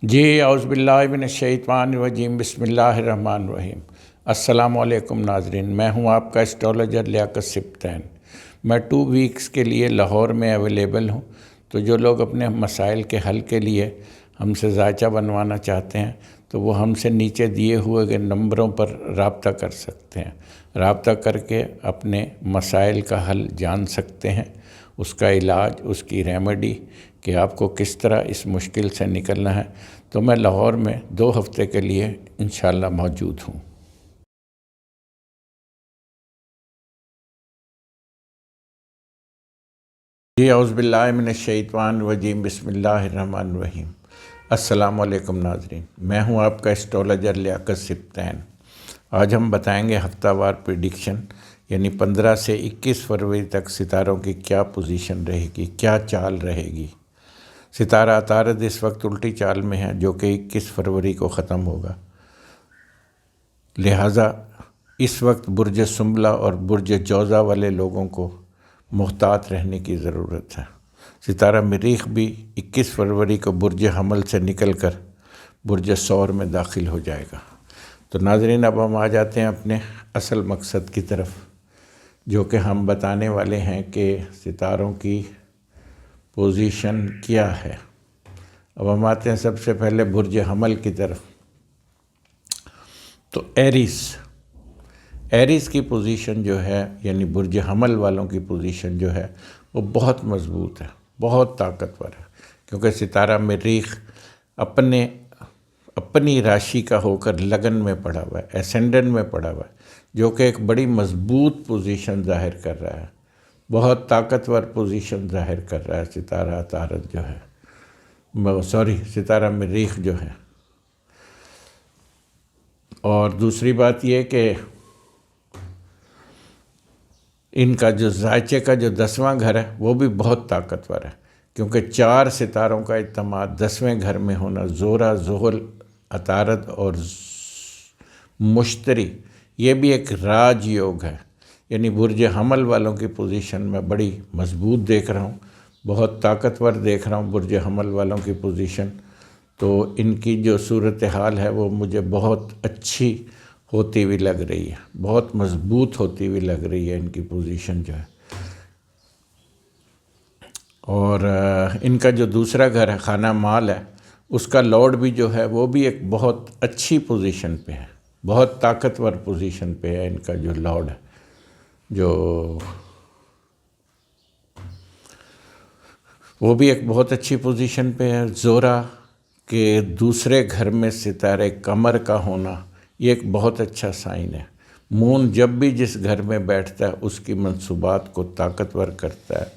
جی اعوذ باللہ من الشیطان الرجیم بسم اللہ الرحمن الرحیم۔ السلام علیکم ناظرین، میں ہوں آپ کا اسٹرالوجر لیاقت سبطین۔ میں 2 ویکس کے لیے لاہور میں اویلیبل ہوں، تو جو لوگ اپنے مسائل کے حل کے لیے ہم سے ذائچہ بنوانا چاہتے ہیں تو وہ ہم سے نیچے دیے ہوئے گئے نمبروں پر رابطہ کر سکتے ہیں۔ رابطہ کر کے اپنے مسائل کا حل جان سکتے ہیں، اس کا علاج، اس کی ریمیڈی کہ آپ کو کس طرح اس مشکل سے نکلنا ہے۔ تو میں لاہور میں 2 ہفتے کے لیے انشاءاللہ موجود ہوں۔ جی اعوذ باللہ من الشیطان الرجیم بسم اللہ الرحمن الرحیم۔ السلام علیکم ناظرین، میں ہوں آپ کا اسٹرالوجر لیاقت سبطین۔ آج ہم بتائیں گے ہفتہ وار پریڈکشن، یعنی 15 سے 21 فروری تک ستاروں کی کیا پوزیشن رہے گی، کیا چال رہے گی۔ ستارہ عطارد اس وقت الٹی چال میں ہے، جو کہ 21 فروری کو ختم ہوگا۔ لہٰذا اس وقت برج سنبلہ اور برج جوزہ والے لوگوں کو محتاط رہنے کی ضرورت ہے۔ ستارہ مریخ بھی 21 فروری کو برج حمل سے نکل کر برج ثور میں داخل ہو جائے گا۔ تو ناظرین، اب ہم آ جاتے ہیں اپنے اصل مقصد کی طرف، جو کہ ہم بتانے والے ہیں کہ ستاروں کی پوزیشن کیا ہے۔ اب ہم آتے ہیں سب سے پہلے برج حمل کی طرف۔ تو ایریس کی پوزیشن جو ہے، یعنی برج حمل والوں کی پوزیشن جو ہے، وہ بہت مضبوط ہے، بہت طاقتور ہے، کیونکہ ستارہ مریخ اپنی راشی کا ہو کر لگن میں پڑا ہوا ہے، اسینڈنٹ میں پڑا ہوا ہے، جو کہ ایک بڑی مضبوط پوزیشن ظاہر کر رہا ہے، بہت طاقتور پوزیشن ظاہر کر رہا ہے ستارہ عطارد جو ہے، ستارہ مریخ جو ہے۔ اور دوسری بات یہ کہ ان کا جو ذائچے کا جو 10واں گھر ہے وہ بھی بہت طاقتور ہے، کیونکہ 4 ستاروں کا اجتماع 10ویں گھر میں ہونا، زہرہ، زحل، عطارد اور مشتری، یہ بھی ایک راج یوگ ہے۔ یعنی برج حمل والوں کی پوزیشن میں بڑی مضبوط دیکھ رہا ہوں، بہت طاقتور دیکھ رہا ہوں برج حمل والوں کی پوزیشن۔ تو ان کی جو صورتحال ہے وہ مجھے بہت اچھی ہوتی ہوئی لگ رہی ہے، بہت مضبوط ہوتی ہوئی لگ رہی ہے ان کی پوزیشن جو ہے۔ اور ان کا جو دوسرا گھر ہے، خانہ مال ہے، اس کا لارڈ بھی جو ہے وہ بھی ایک بہت اچھی پوزیشن پہ ہے، بہت طاقتور پوزیشن پہ ہے۔ ان کا جو لارڈ ہے، وہ بھی ایک بہت اچھی پوزیشن پہ ہے۔ زہرہ کے دوسرے گھر میں ستارے قمر کا ہونا، یہ ایک بہت اچھا سائن ہے۔ مون جب بھی جس گھر میں بیٹھتا ہے اس کی منصوبات کو طاقتور کرتا ہے،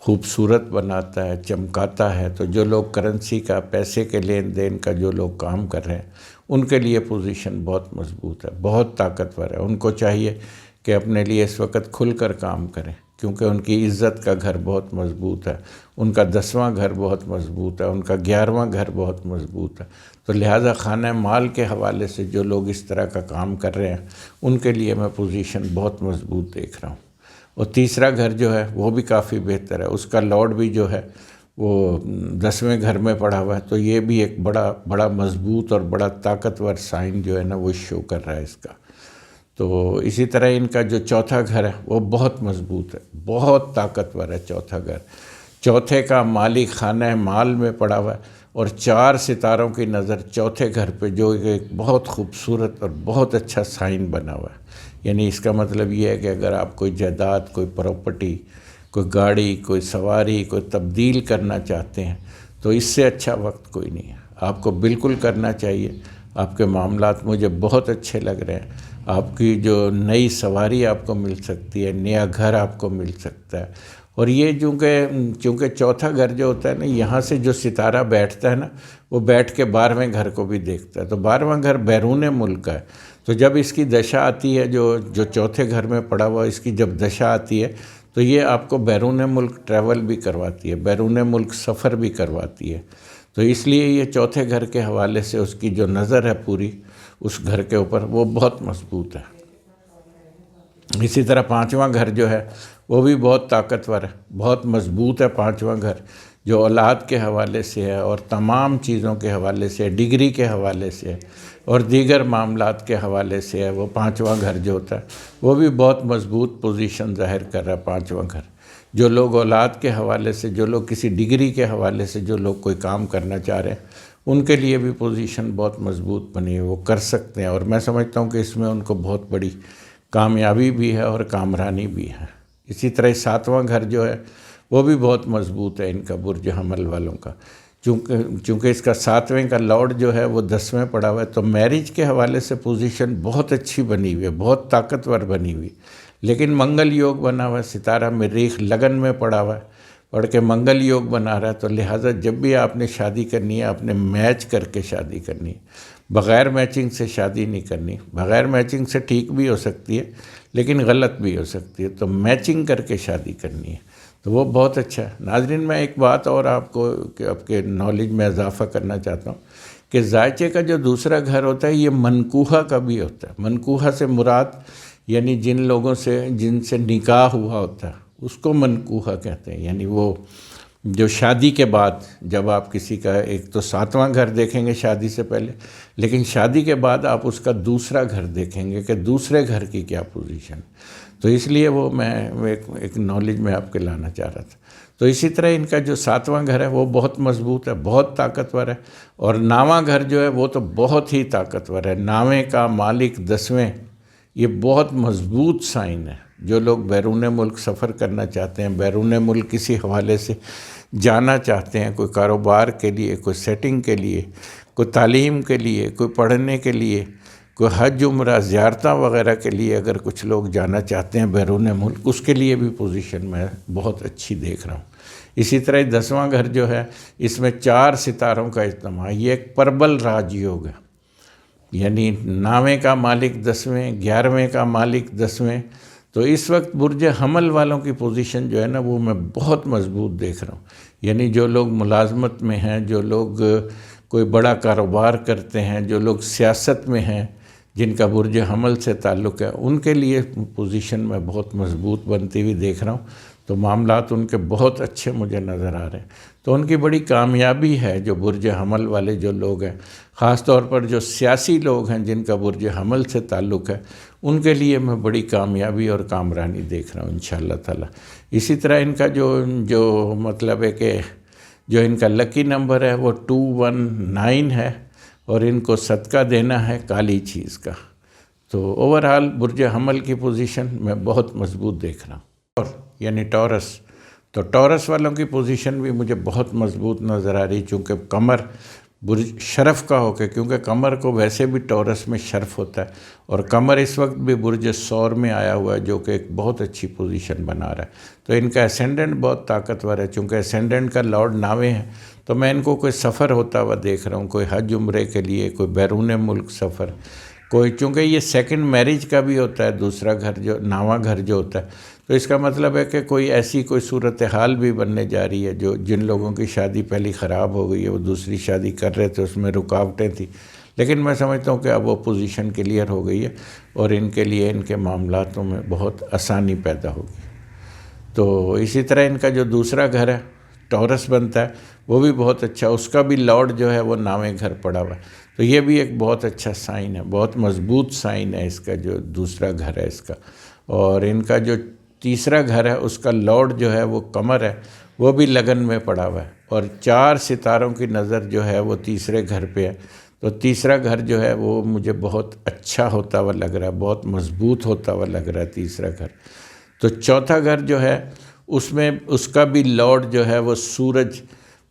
خوبصورت بناتا ہے، چمکاتا ہے۔ تو جو لوگ کرنسی کا، پیسے کے لین دین کا جو لوگ کام کر رہے ہیں، ان کے لیے پوزیشن بہت مضبوط ہے، بہت طاقتور ہے۔ ان کو چاہیے کہ اپنے لیے اس وقت کھل کر کام کریں، کیونکہ ان کی عزت کا گھر بہت مضبوط ہے، ان کا 10واں گھر بہت مضبوط ہے، ان کا 11واں گھر بہت مضبوط ہے۔ تو لہٰذا خانہ مال کے حوالے سے جو لوگ اس طرح کا کام کر رہے ہیں، ان کے لیے میں پوزیشن بہت مضبوط دیکھ رہا ہوں۔ اور تیسرا گھر جو ہے وہ بھی کافی بہتر ہے، اس کا لارڈ بھی جو ہے وہ 10ویں گھر میں پڑا ہوا ہے، تو یہ بھی ایک بڑا مضبوط اور بڑا طاقتور سائن جو ہے نا وہ شو کر رہا ہے اس کا۔ تو اسی طرح ان کا جو چوتھا گھر ہے وہ بہت مضبوط ہے، بہت طاقتور ہے چوتھا گھر۔ چوتھے کا مالک خانہ مال میں پڑا ہوا ہے، اور 4 ستاروں کی نظر چوتھے گھر پہ، جو ایک بہت خوبصورت اور بہت اچھا سائن بنا ہوا ہے۔ یعنی اس کا مطلب یہ ہے کہ اگر آپ کوئی جائیداد، کوئی پراپرٹی، کوئی گاڑی، کوئی سواری، کوئی تبدیل کرنا چاہتے ہیں، تو اس سے اچھا وقت کوئی نہیں ہے، آپ کو بالکل کرنا چاہیے۔ آپ کے معاملات مجھے بہت اچھے لگ رہے ہیں، آپ کی جو نئی سواری آپ کو مل سکتی ہے، نیا گھر آپ کو مل سکتا ہے۔ اور یہ چونکہ چوتھا گھر جو ہوتا ہے نا، یہاں سے جو ستارہ بیٹھتا ہے نا، وہ بیٹھ کے 12ویں گھر کو بھی دیکھتا ہے، تو 12واں گھر بیرون ملک کا ہے۔ تو جب اس کی دشا آتی ہے، جو چوتھے گھر میں پڑا ہوا، اس کی جب دشا آتی ہے تو یہ آپ کو بیرون ملک ٹریول بھی کرواتی ہے، بیرون ملک سفر بھی کرواتی ہے۔ تو اس لیے یہ چوتھے گھر کے حوالے سے اس کی جو نظر ہے پوری اس گھر کے اوپر، وہ بہت مضبوط ہے۔ اسی طرح 5واں گھر جو ہے وہ بھی بہت طاقتور ہے، بہت مضبوط ہے 5واں گھر، جو اولاد کے حوالے سے ہے اور تمام چیزوں کے حوالے سے، ڈگری کے حوالے سے اور دیگر معاملات کے حوالے سے ہے، وہ پانچواں گھر جو ہوتا ہے وہ بھی بہت مضبوط پوزیشن ظاہر کر رہا ہے پانچواں گھر۔ جو لوگ اولاد کے حوالے سے، جو لوگ کسی ڈگری کے حوالے سے جو لوگ کوئی کام کرنا چاہ رہے ہیں، ان کے لیے بھی پوزیشن بہت مضبوط بنی ہے، وہ کر سکتے ہیں، اور میں سمجھتا ہوں کہ اس میں ان کو بہت بڑی کامیابی بھی ہے اور کامرانی بھی ہے۔ اسی طرح ساتواں گھر جو ہے وہ بھی بہت مضبوط ہے ان کا، برج حمل والوں کا، چونکہ اس کا ساتویں کا لارڈ جو ہے وہ 10ویں پڑا ہوا ہے، تو میرج کے حوالے سے پوزیشن بہت اچھی بنی ہوئی ہے، بہت طاقتور بنی ہوئی، لیکن منگل یوگ بنا ہوا ہے، ستارہ مریخ لگن میں پڑا ہوا ہے، پڑھ کے منگل یوگ بنا رہا ہے، تو لہٰذا جب بھی آپ نے شادی کرنی ہے آپ نے میچ کر کے شادی کرنی ہے، بغیر میچنگ سے شادی نہیں کرنی۔ بغیر میچنگ سے ٹھیک بھی ہو سکتی ہے لیکن غلط بھی ہو سکتی ہے، تو میچنگ کر کے شادی کرنی ہے، تو وہ بہت اچھا ہے۔ ناظرین، میں ایک بات اور آپ کو آپ کے نالج میں اضافہ کرنا چاہتا ہوں کہ ذائچے کا جو دوسرا گھر ہوتا ہے یہ منکوہا کا بھی ہوتا ہے۔ منکوہا سے مراد یعنی جن لوگوں سے جن سے نکاح ہوا ہوتا ہے اس کو منکوہا کہتے ہیں، یعنی وہ جو شادی کے بعد، جب آپ کسی کا ایک تو ساتواں گھر دیکھیں گے شادی سے پہلے، لیکن شادی کے بعد آپ اس کا دوسرا گھر دیکھیں گے کہ دوسرے گھر کی کیا پوزیشن، تو اس لیے وہ میں ایک نالج میں آپ کے لانا چاہ رہا تھا۔ تو اسی طرح ان کا جو ساتواں گھر ہے وہ بہت مضبوط ہے، بہت طاقتور ہے، اور نواں گھر جو ہے وہ تو بہت ہی طاقتور ہے۔ ناویں کا مالک 10ویں، یہ بہت مضبوط سائن ہے۔ جو لوگ بیرون ملک سفر کرنا چاہتے ہیں، بیرون ملک کسی حوالے سے جانا چاہتے ہیں، کوئی کاروبار کے لیے، کوئی سیٹنگ کے لیے، کوئی تعلیم کے لیے، کوئی پڑھنے کے لیے، کوئی حج عمرہ زیارتیں وغیرہ کے لیے اگر کچھ لوگ جانا چاہتے ہیں بیرون ملک، اس کے لیے بھی پوزیشن میں بہت اچھی دیکھ رہا ہوں۔ اسی طرح 10واں گھر جو ہے اس میں 4 ستاروں کا اجتماع، یہ ایک پربل راج یوگ ہے، یعنی 9ویں کا مالک 10ویں، 11ویں کا مالک 10ویں، تو اس وقت برج حمل والوں کی پوزیشن جو ہے نا وہ میں بہت مضبوط دیکھ رہا ہوں۔ یعنی جو لوگ ملازمت میں ہیں، جو لوگ کوئی بڑا کاروبار کرتے ہیں، جو لوگ سیاست میں ہیں، جن کا برج حمل سے تعلق ہے، ان کے لیے پوزیشن میں بہت مضبوط بنتی ہوئی دیکھ رہا ہوں، تو معاملات ان کے بہت اچھے مجھے نظر آ رہے ہیں، تو ان کی بڑی کامیابی ہے جو برج حمل والے جو لوگ ہیں، خاص طور پر جو سیاسی لوگ ہیں جن کا برج حمل سے تعلق ہے، ان کے لیے میں بڑی کامیابی اور کامرانی دیکھ رہا ہوں انشاءاللہ تعالی۔ اسی طرح ان کا جو مطلب ہے کہ جو ان کا لکی نمبر ہے وہ 219 ہے، اور ان کو صدقہ دینا ہے کالی چیز کا۔ تو اوورآل برج حمل کی پوزیشن میں بہت مضبوط دیکھ رہا ہوں۔ اور یعنی ٹورس، تو ٹورس والوں کی پوزیشن بھی مجھے بہت مضبوط نظر آ رہی، چونکہ قمر برج شرف کا ہو کے، کیونکہ قمر کو ویسے بھی ٹورس میں شرف ہوتا ہے، اور قمر اس وقت بھی برج ثور میں آیا ہوا ہے جو کہ ایک بہت اچھی پوزیشن بنا رہا ہے، تو ان کا اسینڈنٹ بہت طاقتور ہے، چونکہ اسینڈنٹ کا لارڈ 9ویں ہے، تو میں ان کو کوئی سفر ہوتا ہوا دیکھ رہا ہوں، کوئی حج عمرے کے لیے، کوئی بیرون ملک سفر، کوئی، چونکہ یہ سیکنڈ میرج کا بھی ہوتا ہے دوسرا گھر جو 9واں گھر جو ہوتا ہے، تو اس کا مطلب ہے کہ کوئی ایسی کوئی صورتحال بھی بننے جا رہی ہے جو جن لوگوں کی شادی پہلی خراب ہو گئی ہے، وہ دوسری شادی کر رہے تھے، اس میں رکاوٹیں تھیں، لیکن میں سمجھتا ہوں کہ اب وہ پوزیشن کلیئر ہو گئی ہے، اور ان کے لیے ان کے معاملاتوں میں بہت آسانی پیدا ہوگی۔ تو اسی طرح ان کا جو دوسرا گھر ہے ٹورس بنتا ہے، وہ بھی بہت اچھا، اس کا بھی لارڈ جو ہے وہ 9ویں گھر پڑا ہوا ہے، تو یہ بھی ایک بہت اچھا سائن ہے، بہت مضبوط سائن ہے اس کا جو دوسرا گھر ہے اس کا۔ اور ان کا جو تیسرا گھر ہے اس کا لارڈ جو ہے وہ قمر ہے، وہ بھی لگن میں پڑا ہوا ہے، اور 4 ستاروں کی نظر جو ہے وہ تیسرے گھر پہ ہے، تو تیسرا گھر جو ہے وہ مجھے بہت اچھا ہوتا ہوا لگ رہا ہے، بہت مضبوط ہوتا ہوا لگ رہا ہے تیسرا گھر۔ تو چوتھا گھر جو ہے اس میں اس کا بھی لارڈ جو ہے وہ سورج،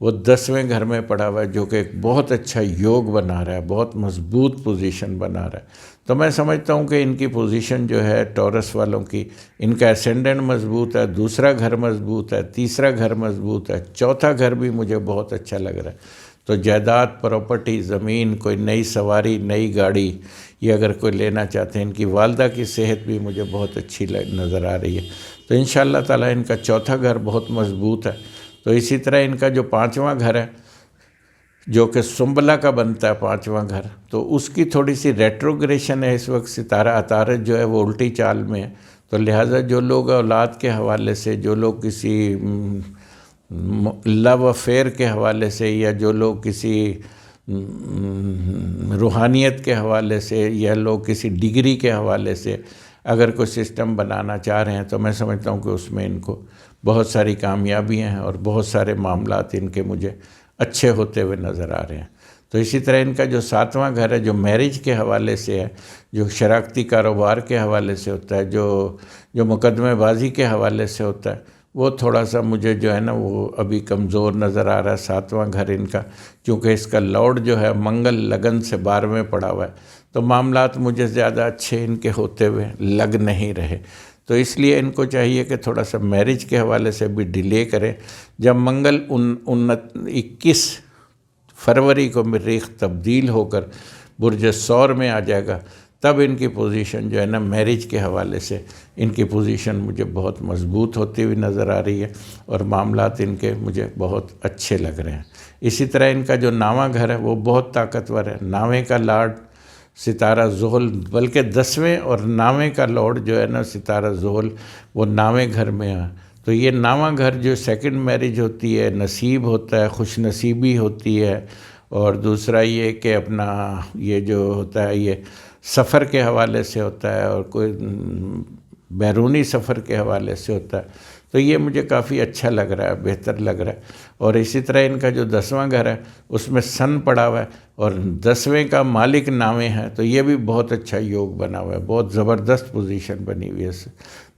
وہ 10ویں گھر میں پڑا ہوا ہے، جو کہ ایک بہت اچھا یوگ بنا رہا ہے، بہت مضبوط پوزیشن بنا رہا ہے، تو میں سمجھتا ہوں کہ ان کی پوزیشن جو ہے ٹورس والوں کی، ان کا اسینڈنٹ مضبوط ہے، دوسرا گھر مضبوط ہے، تیسرا گھر مضبوط ہے، چوتھا گھر بھی مجھے بہت اچھا لگ رہا ہے، تو جائیداد، پراپرٹی، زمین، کوئی نئی سواری، نئی گاڑی، یہ اگر کوئی لینا چاہتے ہیں، ان کی والدہ کی صحت بھی مجھے بہت اچھی نظر آ رہی ہے، تو انشاءاللہ تعالی ان کا چوتھا گھر بہت مضبوط ہے۔ تو اسی طرح ان کا جو 5واں گھر ہے جو کہ سنبلہ کا بنتا ہے 5واں گھر، تو اس کی تھوڑی سی ریٹروگریشن ہے اس وقت، ستارہ عطارد جو ہے وہ الٹی چال میں ہے، تو لہٰذا جو لوگ اولاد کے حوالے سے، جو لوگ کسی لو افیئر کے حوالے سے، یا جو لوگ کسی روحانیت کے حوالے سے، یا لوگ کسی ڈگری کے حوالے سے اگر کوئی سسٹم بنانا چاہ رہے ہیں، تو میں سمجھتا ہوں کہ اس میں ان کو بہت ساری کامیابیاں ہیں اور بہت سارے معاملات ان کے مجھے اچھے ہوتے ہوئے نظر آ رہے ہیں۔ تو اسی طرح ان کا جو 7واں گھر ہے، جو میرج کے حوالے سے ہے، جو شراکتی کاروبار کے حوالے سے ہوتا ہے، جو مقدمہ بازی کے حوالے سے ہوتا ہے، وہ تھوڑا سا مجھے جو ہے نا وہ ابھی کمزور نظر آ رہا ہے 7واں گھر ان کا، کیونکہ اس کا لارڈ جو ہے منگل لگن سے 12ویں پڑا ہوا ہے، تو معاملات مجھے زیادہ اچھے ان کے ہوتے ہوئے لگ نہیں رہے۔ تو اس لیے ان کو چاہیے کہ تھوڑا سا میرج کے حوالے سے بھی ڈیلے کریں۔ جب منگل 21 فروری کو مریخ تبدیل ہو کر برج ثور میں آ جائے گا، تب ان کی پوزیشن جو ہے نا میرج کے حوالے سے ان کی پوزیشن مجھے بہت مضبوط ہوتی ہوئی نظر آ رہی ہے، اور معاملات ان کے مجھے بہت اچھے لگ رہے ہیں۔ اسی طرح ان کا جو 9واں گھر ہے وہ بہت طاقتور ہے۔ 9ویں کا لارڈ ستارہ زحل، بلکہ 10ویں اور 9ویں کا لارڈ جو ہے نا ستارہ زحل، وہ 9ویں گھر میں ہے۔ تو یہ 9واں گھر جو سیکنڈ میرج ہوتی ہے، نصیب ہوتا ہے، خوش نصیبی ہوتی ہے، اور دوسرا یہ کہ اپنا یہ جو ہوتا ہے یہ سفر کے حوالے سے ہوتا ہے، اور کوئی بیرونی سفر کے حوالے سے ہوتا ہے، تو یہ مجھے کافی اچھا لگ رہا ہے، بہتر لگ رہا ہے۔ اور اسی طرح ان کا جو 10واں گھر ہے اس میں سن پڑا ہوا ہے، اور 10ویں کا مالک 9ویں ہے، تو یہ بھی بہت اچھا یوگ بنا ہوا ہے، بہت زبردست پوزیشن بنی ہوئی ہے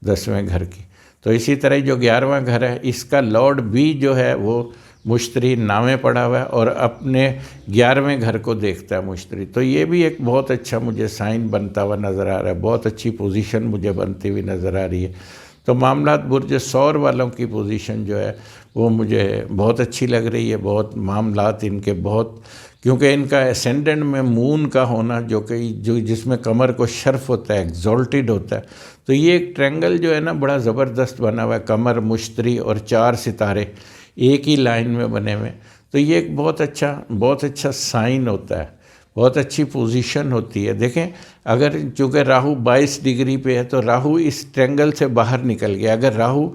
10ویں گھر کی۔ تو اسی طرح جو 11واں گھر ہے اس کا لارڈ بھی جو ہے وہ مشتری 9ویں پڑا ہوا ہے، اور اپنے 11ویں گھر کو دیکھتا ہے مشتری، تو یہ بھی ایک بہت اچھا مجھے سائن بنتا ہوا نظر آ رہا ہے، بہت اچھی پوزیشن مجھے بنتی ہوئی نظر آ رہی ہے۔ تو معاملات برج ثور والوں کی پوزیشن جو ہے وہ مجھے بہت اچھی لگ رہی ہے، بہت معاملات ان کے بہت، کیونکہ ان کا اسینڈنٹ میں مون کا ہونا جو جس میں کمر کو شرف ہوتا ہے، ایگزالٹڈ ہوتا ہے، تو یہ ایک ٹرینگل جو ہے نا بڑا زبردست بنا ہوا ہے، کمر، مشتری اور 4 ستارے ایک ہی لائن میں بنے ہوئے، تو یہ ایک بہت اچھا سائن ہوتا ہے، بہت اچھی پوزیشن ہوتی ہے۔ دیکھیں اگر چونکہ راہو 22 ڈگری پہ ہے تو راہو اس ٹرینگل سے باہر نکل گیا، اگر راہو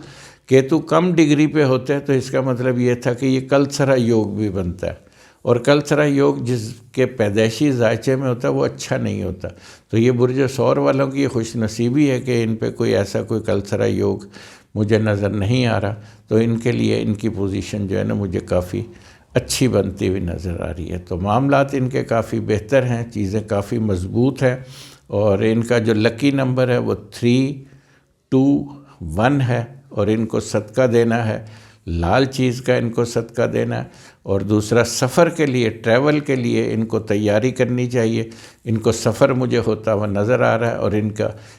کیتو کم ڈگری پہ ہوتے ہیں تو اس کا مطلب یہ تھا کہ یہ کلسرا یوگ بھی بنتا ہے، اور کلسرا یوگ جس کے پیدائشی ذائچے میں ہوتا ہے وہ اچھا نہیں ہوتا۔ تو یہ برج ثور والوں کی خوش نصیبی ہے کہ ان پہ کوئی ایسا کوئی کلسرا یوگ مجھے نظر نہیں آ رہا، تو ان کے لیے ان کی پوزیشن جو ہے نا مجھے کافی اچھی بنتی ہوئی نظر آ رہی ہے۔ تو معاملات ان کے کافی بہتر ہیں، چیزیں کافی مضبوط ہیں، اور ان کا جو لکی نمبر ہے وہ 3 2 1 ہے، اور ان کو صدقہ دینا ہے، لال چیز کا ان کو صدقہ دینا ہے، اور دوسرا سفر کے لیے، ٹریول کے لیے ان کو تیاری کرنی چاہیے۔ ان کو سفر مجھے ہوتا ہوا نظر آ رہا ہے، اور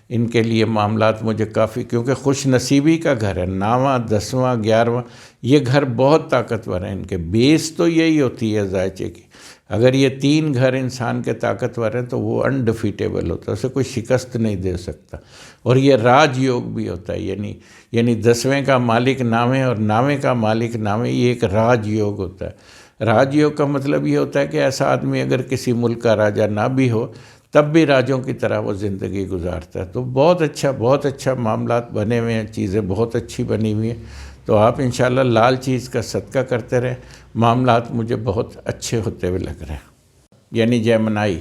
ان کے لیے معاملات مجھے کافی، کیونکہ خوش نصیبی کا گھر ہے، 9واں 10واں 11واں، یہ گھر بہت طاقتور ہیں، ان کے بیس تو یہی ہوتی ہے ذائچے کی۔ اگر یہ 3 گھر انسان کے طاقتور ہیں تو وہ انڈیفیٹیبل ہوتا ہے، اسے کوئی شکست نہیں دے سکتا، اور یہ راج یوگ بھی ہوتا ہے، یعنی 10ویں کا مالک 9ویں اور 9ویں کا مالک 9ویں، یہ ایک راج یوگ ہوتا ہے۔ راج یوگ کا مطلب یہ ہوتا ہے کہ ایسا آدمی اگر کسی ملک کا راجہ نہ بھی ہو تب بھی راجوں کی طرح وہ زندگی گزارتا ہے۔ تو بہت اچھا معاملات بنے ہوئے ہیں، چیزیں بہت اچھی بنی ہوئی ہیں۔ تو آپ انشاءاللہ لال چیز کا صدقہ کرتے رہیں، معاملات مجھے بہت اچھے ہوتے ہوئے لگ رہے ہیں۔ یعنی جیمنائی،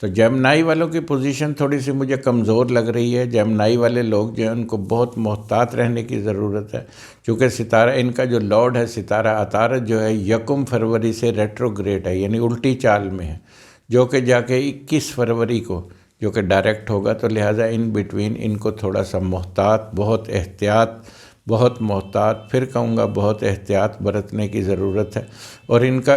تو جیمنائی والوں کی پوزیشن تھوڑی سی مجھے کمزور لگ رہی ہے۔ جیمنائی والے لوگ جو ہیں ان کو بہت محتاط رہنے کی ضرورت ہے، چونکہ ستارہ ان کا جو لارڈ ہے ستارہ عطارد جو ہے 1 فروری سے ریٹروگریڈ ہے، یعنی الٹی چال میں ہے، جو کہ جا کے 21 فروری کو جو کہ ڈائریکٹ ہوگا، تو لہٰذا ان بٹوین ان کو تھوڑا سا بہت محتاط پھر کہوں گا بہت احتیاط برتنے کی ضرورت ہے۔ اور ان کا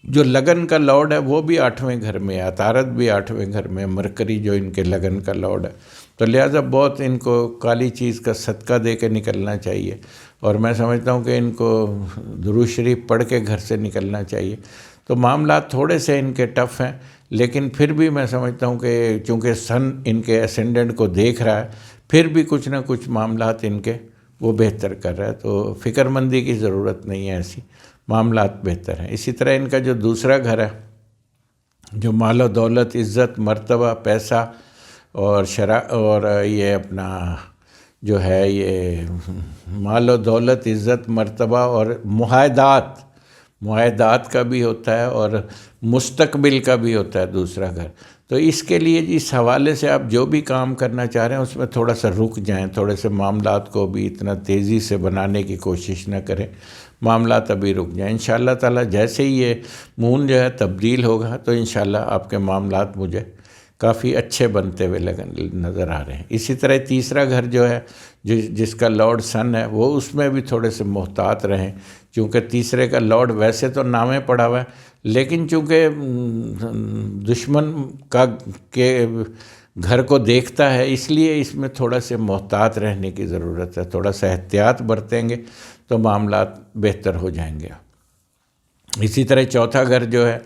جو لگن کا لارڈ ہے وہ بھی 8ویں گھر میں ہے، عطارد بھی 8ویں گھر میں ہے، مرکری جو ان کے لگن کا لارڈ ہے، تو لہٰذا بہت ان کو کالی چیز کا صدقہ دے کے نکلنا چاہیے، اور میں سمجھتا ہوں کہ ان کو درود شریف پڑھ کے گھر سے نکلنا چاہیے۔ تو معاملات تھوڑے سے ان کے ٹف ہیں، لیکن پھر بھی میں سمجھتا ہوں کہ چونکہ سن ان کے اسینڈنٹ کو دیکھ رہا ہے، پھر بھی کچھ نہ کچھ معاملات ان کے وہ بہتر کر رہا ہے، تو فکر مندی کی ضرورت نہیں ہے، ایسی معاملات بہتر ہیں۔ اسی طرح ان کا جو دوسرا گھر ہے جو مال و دولت، عزت، مرتبہ، پیسہ اور یہ اپنا جو ہے یہ مال و دولت، عزت، مرتبہ اور معاہدات کا بھی ہوتا ہے اور مستقبل کا بھی ہوتا ہے دوسرا گھر. تو اس کے لیے اس حوالے سے آپ جو بھی کام کرنا چاہ رہے ہیں اس میں تھوڑا سا رک جائیں، تھوڑے سے معاملات کو بھی اتنا تیزی سے بنانے کی کوشش نہ کریں، معاملات ابھی رک جائیں. انشاءاللہ تعالیٰ جیسے ہی یہ مون جو ہے تبدیل ہوگا تو انشاءاللہ آپ کے معاملات مجھے کافی اچھے بنتے ہوئے نظر آ رہے ہیں. اسی طرح تیسرا گھر جو ہے جس کا لارڈ سن ہے، وہ اس میں بھی تھوڑے سے محتاط رہیں، چونکہ تیسرے کا لارڈ ویسے تو نامے پڑا ہوا ہے لیکن چونکہ دشمن کے گھر کو دیکھتا ہے، اس لیے اس میں تھوڑا سے محتاط رہنے کی ضرورت ہے. تھوڑا سا احتیاط برتیں گے تو معاملات بہتر ہو جائیں گے. اسی طرح چوتھا گھر جو ہے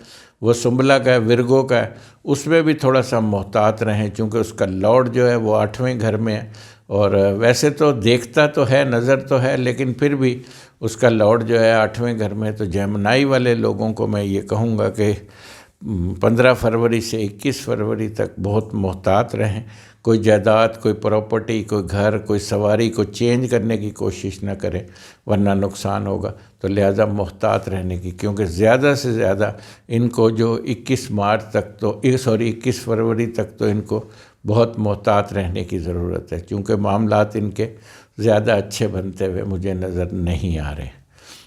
وہ سنبلا کا ہے، ورگو کا ہے، اس میں بھی تھوڑا سا محتاط رہیں، چونکہ اس کا لارڈ جو ہے وہ 8ویں گھر میں ہے اور ویسے تو دیکھتا تو ہے، نظر تو ہے، لیکن پھر بھی اس کا لارڈ جو ہے 8ویں گھر میں. تو جیمنائی والے لوگوں کو میں یہ کہوں گا کہ 15 فروری سے 21 فروری تک بہت محتاط رہیں. کوئی جائیداد، کوئی پراپرٹی، کوئی گھر، کوئی سواری کو چینج کرنے کی کوشش نہ کریں ورنہ نقصان ہوگا. تو لہٰذا محتاط رہنے کی، کیونکہ زیادہ سے زیادہ ان کو جو 21 فروری تک تو ان کو بہت محتاط رہنے کی ضرورت ہے، کیونکہ معاملات ان کے زیادہ اچھے بنتے ہوئے مجھے نظر نہیں آ رہے.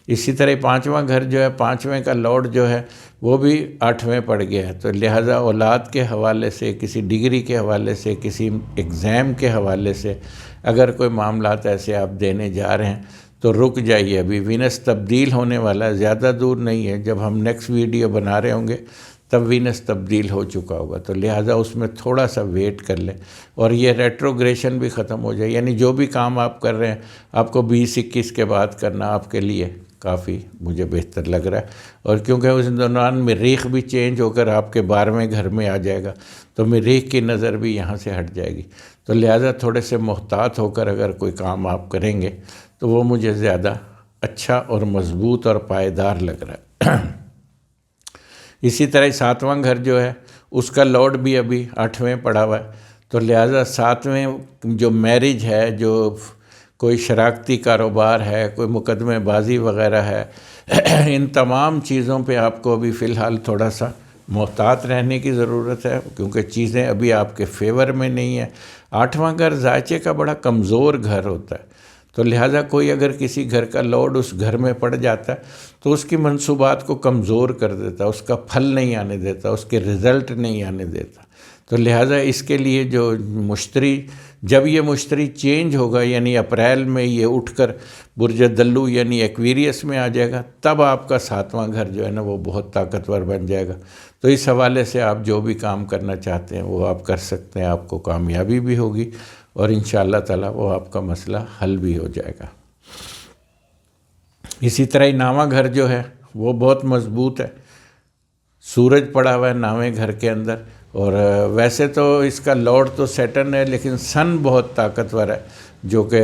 اسی طرح 5واں گھر جو ہے، 5ویں کا لارڈ جو ہے وہ بھی 8ویں پڑ گیا ہے. تو لہٰذا اولاد کے حوالے سے، کسی ڈگری کے حوالے سے، کسی ایگزام کے حوالے سے اگر کوئی معاملات ایسے آپ دینے جا رہے ہیں تو رک جائیے. ابھی وینس تبدیل ہونے والا ہے، زیادہ دور نہیں ہے. جب ہم نیکسٹ ویڈیو بنا رہے ہوں گے تب وینس تبدیل ہو چکا ہوگا، تو لہٰذا اس میں تھوڑا سا ویٹ کر لیں اور یہ ریٹروگریشن بھی ختم ہو جائے. یعنی جو بھی کام آپ کر رہے ہیں آپ کو 20-21 کے بعد کرنا آپ کے لیے کافی مجھے بہتر لگ رہا ہے. اور کیونکہ اس دوران مریخ بھی چینج ہو کر آپ کے 12ویں گھر میں آ جائے گا تو مریخ کی نظر بھی یہاں سے ہٹ جائے گی. تو لہٰذا تھوڑے سے محتاط ہو کر اگر کوئی کام آپ کریں گے تو وہ مجھے زیادہ اچھا اور مضبوط اور پائیدار لگ رہا ہے. اسی طرح 7واں گھر جو ہے اس کا لارڈ بھی ابھی 8ویں پڑا ہوا ہے. تو لہٰذا 7ویں جو میرج ہے، جو کوئی شراکتی کاروبار ہے، کوئی مقدمے بازی وغیرہ ہے، ان تمام چیزوں پہ آپ کو ابھی فی الحال تھوڑا سا محتاط رہنے کی ضرورت ہے، کیونکہ چیزیں ابھی آپ کے فیور میں نہیں ہیں. 8واں گھر ذائچے کا بڑا کمزور گھر ہوتا ہے، تو لہٰذا کوئی اگر کسی گھر کا لارڈ اس گھر میں پڑ جاتا ہے تو اس کی منصوبات کو کمزور کر دیتا، اس کا پھل نہیں آنے دیتا، اس کے رزلٹ نہیں آنے دیتا. تو لہٰذا اس کے لیے جو مشتری، جب یہ مشتری چینج ہوگا یعنی اپریل میں یہ اٹھ کر برج دلو یعنی ایکویریس میں آ جائے گا، تب آپ کا 7واں گھر جو ہے نا وہ بہت طاقتور بن جائے گا. تو اس حوالے سے آپ جو بھی کام کرنا چاہتے ہیں وہ آپ کر سکتے ہیں، آپ کو کامیابی بھی ہوگی اور انشاءاللہ تعالیٰ وہ آپ کا مسئلہ حل بھی ہو جائے گا. اسی طرح 9واں گھر جو ہے وہ بہت مضبوط ہے. سورج پڑا ہوا ہے 9ویں گھر کے اندر، اور ویسے تو اس کا لارڈ تو سیٹرن ہے لیکن سن بہت طاقتور ہے جو کہ